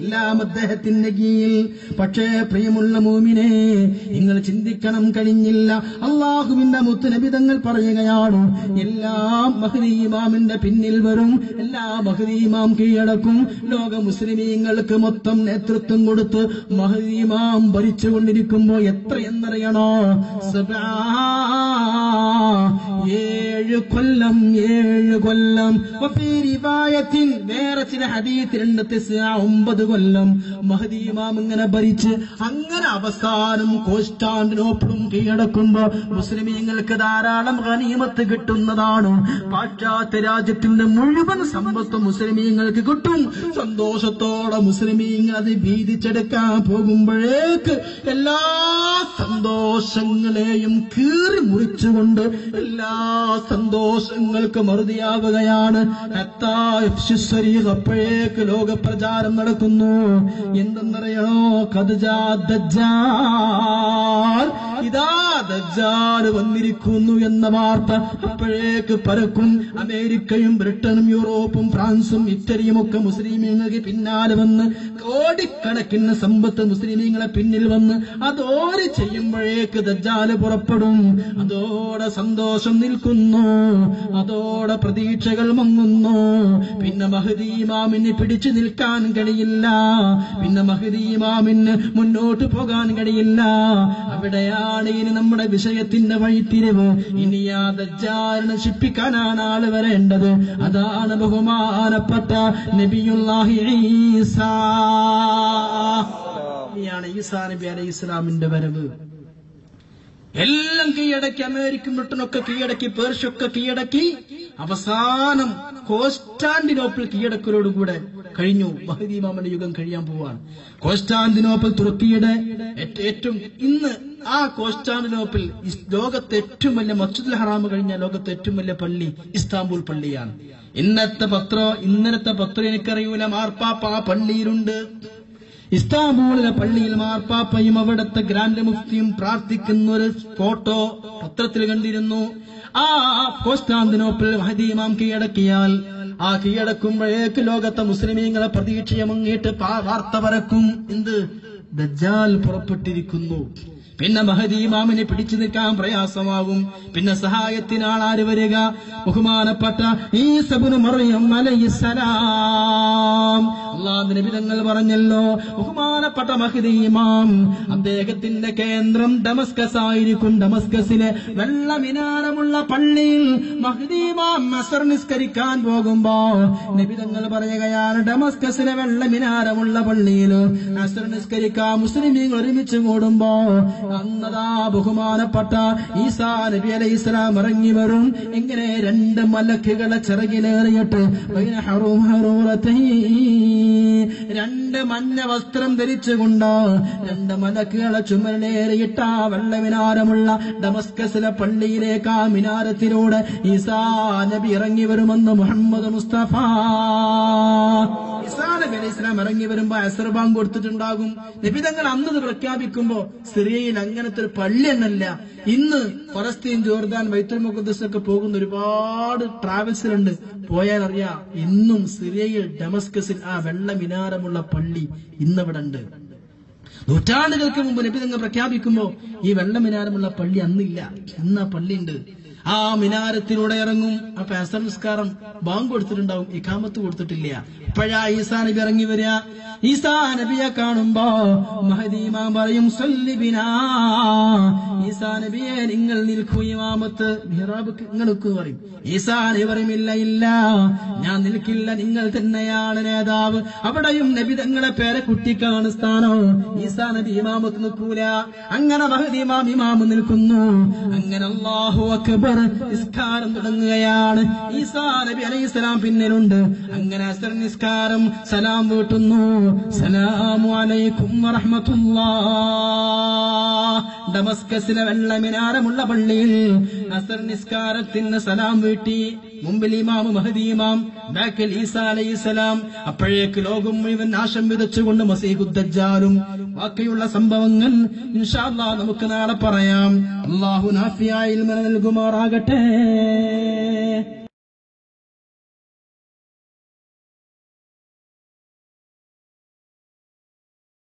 എല്ലാം അദ്ദേഹത്തിന്റെ കീഴിൽ. പക്ഷേ പ്രിയമുള്ള മൂമിനെ, നിങ്ങൾ ചിന്തിക്കണം, കഴിഞ്ഞില്ല. അള്ളാഹുവിന്റെ മുത്തുനബി തങ്ങൾ പറയുകയാണ്, എല്ലാം മഹ്ദി ഇമാമിന്റെ പിന്നിൽ വരും, എല്ലാ മഹ്ദി ഇമാം കീഴടക്കും. ലോക മുസ്ലിമീങ്ങൾക്ക് മൊത്തം നേതൃത്വം കൊടുത്ത് മഹ്ദി ഇമാം ഭരിച്ചുകൊണ്ടിരിക്കുമ്പോ എത്രയെന്നറിയണോ? 7 കൊല്ലം. 7 കൊല്ലം. വേറെ ചില ഹദീസിലുണ്ട് 9 കൊല്ലം മഹ്ദി ഇമാം ഇങ്ങനെ ഭരിച്ച്, അങ്ങനെ അവസാനം കോൺസ്റ്റാന്റിനോപ്പിളും കീഴടക്കുമ്പോ മുസ്ലിമീങ്ങൾക്ക് ധാരാളം ഗനീമത്ത് കിട്ടുന്നതാണ്. പാശ്ചാത്യ രാജ്യത്തിന്റെ മുഴുവൻ സമ്പത്തും മുസ്ലിമീങ്ങൾക്ക് കിട്ടും. സന്തോഷത്തോടെ മുസ്ലിമീങ്ങൾ അത് വീതിച്ചെടുക്കാൻ പോകുമ്പോഴേക്ക് എല്ലാ സന്തോഷങ്ങളെയും കീറി മുറിച്ചുകൊണ്ട് എല്ലാ സന്തോഷങ്ങൾക്ക് മറുതിയാവുകയാണ്. അപ്പോഴേക്ക് ലോകപ്രചാരം നടക്കുന്നു. എന്തെന്നറിയണോ? ഇതാ ദജ്ജാൽ വന്നിരിക്കുന്നു എന്ന വാർത്ത അപ്പോഴേക്ക് പരക്കും. അമേരിക്കയും ബ്രിട്ടനും യൂറോപ്പും ഫ്രാൻസും ഇറ്റലിയും ഒക്കെ മുസ്ലിമീങ്ങൾക്ക് പിന്നാലെ വന്ന് കോടിക്കണക്കിന് സമ്പത്ത് മുസ്ലിമീങ്ങളെ പിന്നിൽ വന്ന് അതോടെ ചെയ്യുമ്പോഴേക്ക് ദജ്ജാല് പുറപ്പെടും. അതോടെ സന്തോഷം നിൽക്കുന്നു, അതോടെ പ്രതീക്ഷകൾ മങ്ങുന്നു. പിന്നെ മഹ്ദി ഇമാമിന് പിടിച്ചു നിൽക്കാൻ കഴിയില്ല, പിന്നെ മഹ്ദി ഇമാമിന് മുന്നോട്ട് പോകാൻ കഴിയില്ല. അവിടെയാണ് ഇനി നമ്മുടെ വിഷയത്തിന്റെ വഴിത്തിരിവ്. ഇനി ആ ദജ്ജാലിനെ നശിപ്പിക്കാനാണ് ആള് വരേണ്ടത്. അതാണ് ബഹുമാനപ്പെട്ട നബിയുല്ലാഹി ഈസാ. ഈസാ നബി അലൈഹി ഇസ്ലാമിന്റെ വരവ്. എല്ലാം കീഴടക്കി, അമേരിക്കൻ ബ്രിട്ടനൊക്കെ കീഴടക്കി, പേർഷ്യൊക്കെ കീഴടക്കി, അവസാനം കോൺസ്റ്റാന്റിനോപ്പിൾ കീഴടക്കലോടുകൂടെ കഴിഞ്ഞു. മഹ്ദി ഇമാമിന്റെ യുഗം കഴിയാൻ പോവാണ്. കോൺസ്റ്റാന്റിനോപ്പിൾ തുർക്കിയുടെ ഏറ്റവും ഇന്ന് ആ കോൺസ്റ്റാന്റിനോപ്പിൾ ലോകത്തെ ഏറ്റവും വലിയ മസ്ജിദുൽ ഹറാം കഴിഞ്ഞ ലോകത്തെ ഏറ്റവും വലിയ പള്ളി ഇസ്താംബുൾ പള്ളിയാണ്. ഇന്നലത്തെ പത്രം എനിക്കറിയൂല, മാർപ്പാപ്പ ആ പള്ളിയിലുണ്ട്. ഇസ്താംബൂളിലെ പള്ളിയിൽ മാർപ്പാപ്പയും അവിടുത്തെ ഗ്രാൻഡ് മുഫ്തിയും പ്രാർത്ഥിക്കുന്ന ഒരു ഫോട്ടോ പത്രത്തിൽ കണ്ടിരുന്നു. ആ കോൺസ്റ്റാന്റിനോപ്പിൾ മഹ്ദി ഇമാം കീഴടക്കിയാൽ ആ കീഴടക്കുമ്പോഴേക്ക് ലോകത്തെ മുസ്ലിമീങ്ങളെ പ്രതീക്ഷയെ മുങ്ങിയിട്ട് വാർത്ത പരക്കും. എന്ത്? ദജ്ജാൽ പുറപ്പെട്ടിരിക്കുന്നു. പിന്നെ മഹദി ഇമാമിനെ പിടിച്ചു നിൽക്കാൻ പ്രയാസമാകും. പിന്നെ സഹായത്തിനാളാര് വരിക? ബഹുമാനപ്പെട്ട ഈസാ ഇബ്നു മറിയം അലൈഹിസ്സലാം. അല്ലാഹുവിന്റെ നബി തങ്ങൾ പറഞ്ഞല്ലോ, ബഹുമാനപ്പെട്ട മഹദി ഇമാം അദ്ദേഹത്തിന്റെ കേന്ദ്രം ഡമസ്കസ് ആയിരിക്കും. ഡമസ്കസിലെ വെള്ള മിനാരമുള്ള പള്ളിയിൽ മഹദി ഇമാം അസ്ർ നിസ്കരിക്കാൻ പോകുമ്പോ നബി തങ്ങൾ പറയുകയാണ്, ഡമസ്കസിലെ വെള്ള മിനാരമുള്ള പള്ളിയിൽ അസ്ർ നിസ്കരിക്കാൻ മുസ്ലിമീങ്ങൾ ഒരുമിച്ച് കൂടുമ്പോ അന്നതാ ബഹുമാനപ്പെട്ട ഈസാ നബി അലൈഹിസ്സലാം ഇറങ്ങി വരും. ഇങ്ങനെ 2 മലക്കുകളെ ചിറകിലേറിയിട്ട് 2 മഞ്ഞ വസ്ത്രം ധരിച്ചുകൊണ്ട് 2 മലക്കുകളെ ചുമലിലേറിയിട്ട വെള്ളമിനാരമുള്ള ഡമസ്കസിലെ പള്ളിയിലേക്ക് ആ മിനാരത്തിലൂടെ ഈസാ നബി ഇറങ്ങി വരുമെന്ന് മുഹമ്മദ് മുസ്തഫ. ഈസാ നബി അലൈഹിസ്സലാം ഇറങ്ങി വരുമ്പോ അസ്ർ ബാങ്ക് കൊടുത്തിട്ടുണ്ടാകും. നബി തങ്ങൾ അന്നത് പ്രഖ്യാപിക്കുമ്പോ സിറിയയിൽ അങ്ങനത്തെ ഒരു പള്ളി എന്നല്ല. ഇന്ന് ഫലസ്തീൻ, ജോർദാൻ, ബൈത്തുൽ മുഖദ്ദസൊക്കെ പോകുന്ന ഒരുപാട് ട്രാവൽസിലുണ്ട്. പോയാൽ അറിയാം, ഇന്നും സിറിയയിൽ ഡമസ്കസിൽ ആ വെള്ള മിനാരമുള്ള പള്ളി ഇന്നിവിടെ ഉണ്ട്. നൂറ്റാണ്ടുകൾക്ക് മുമ്പ് നബി തങ്ങൾ പ്രഖ്യാപിക്കുമ്പോ ഈ വെള്ള മിനാരമുള്ള പള്ളി അന്നില്ല, ഇന്ന് ആ പള്ളി ഉണ്ട്. ആ മിനാരത്തിലൂടെ ഇറങ്ങും. അപ്പൊ അസ്ർ നിസ്കാരം ബാങ്ക് കൊടുത്തിട്ടുണ്ടാവും, ഇഖാമത്ത് കൊടുത്തിട്ടില്ല. അപ്പോഴാ ഈസാ നബി ഇറങ്ങി വരിക. ഈസാ നബിയെ കാണുമ്പോ മഹദി ഇമാം പറയും, സല്ലി ബിനാ. ഈസാ നബിയെ നിങ്ങൾ നിൽക്കൂ, ഇമാമത്ത് മിഹ്റാബ് നിങ്ങൾക്ക് പറയും. ഈസാ നബി പറയും, ഇല്ല ഇല്ല, ഞാൻ നിൽക്കില്ല, നിങ്ങൾ തന്നെയാണ് നേതാവ്. അവിടെയും നബി തങ്ങളെ പേരെ കുട്ടിക്കാണ് സ്ഥാനം. ഈസാ നബി ഇമാമത്ത് നിൽക്കൂല. അങ്ങനെ മഹദി ഇമാം ഇമാമ് നിൽക്കുന്നു. അങ്ങനെ അല്ലാഹു അക്ബർ നിസ്കാരം തുടങ്ങുകയാണ്. ഈസാ നബി അലൈഹിസ്സലാം പിന്നിലുണ്ട്. അങ്ങനെ അസ്ർ നിസ്കാരം സലാം വീട്ടുന്നു. സലാമു അലൈക്കും വറഹ്മത്തുള്ളാഹ്. ഡമസ്കസിലെ വെള്ള മിനാരമുള്ള പള്ളിയിൽ അസ്ർ നിസ്കാരത്തിന് സലാം വീട്ടി. മുമ്പിൽ ഇമാം മഹദി ഇമാം, ബാക്കിൽ ഈസാ അലൈഹിസ്സലാം. അപ്പോഴേക്ക് ലോകം മുഴുവൻ നാശം വിതച്ചുകൊണ്ട് മസീഹുദ് ദജ്ജാലും ബാക്കിയുള്ള സംഭവങ്ങൾ ഇൻഷാ അല്ലാഹ് നമുക്ക് നാളെ പറയാം. അല്ലാഹു നാഫിയായ ഇൽമ നൽകുമാറാകട്ടെ.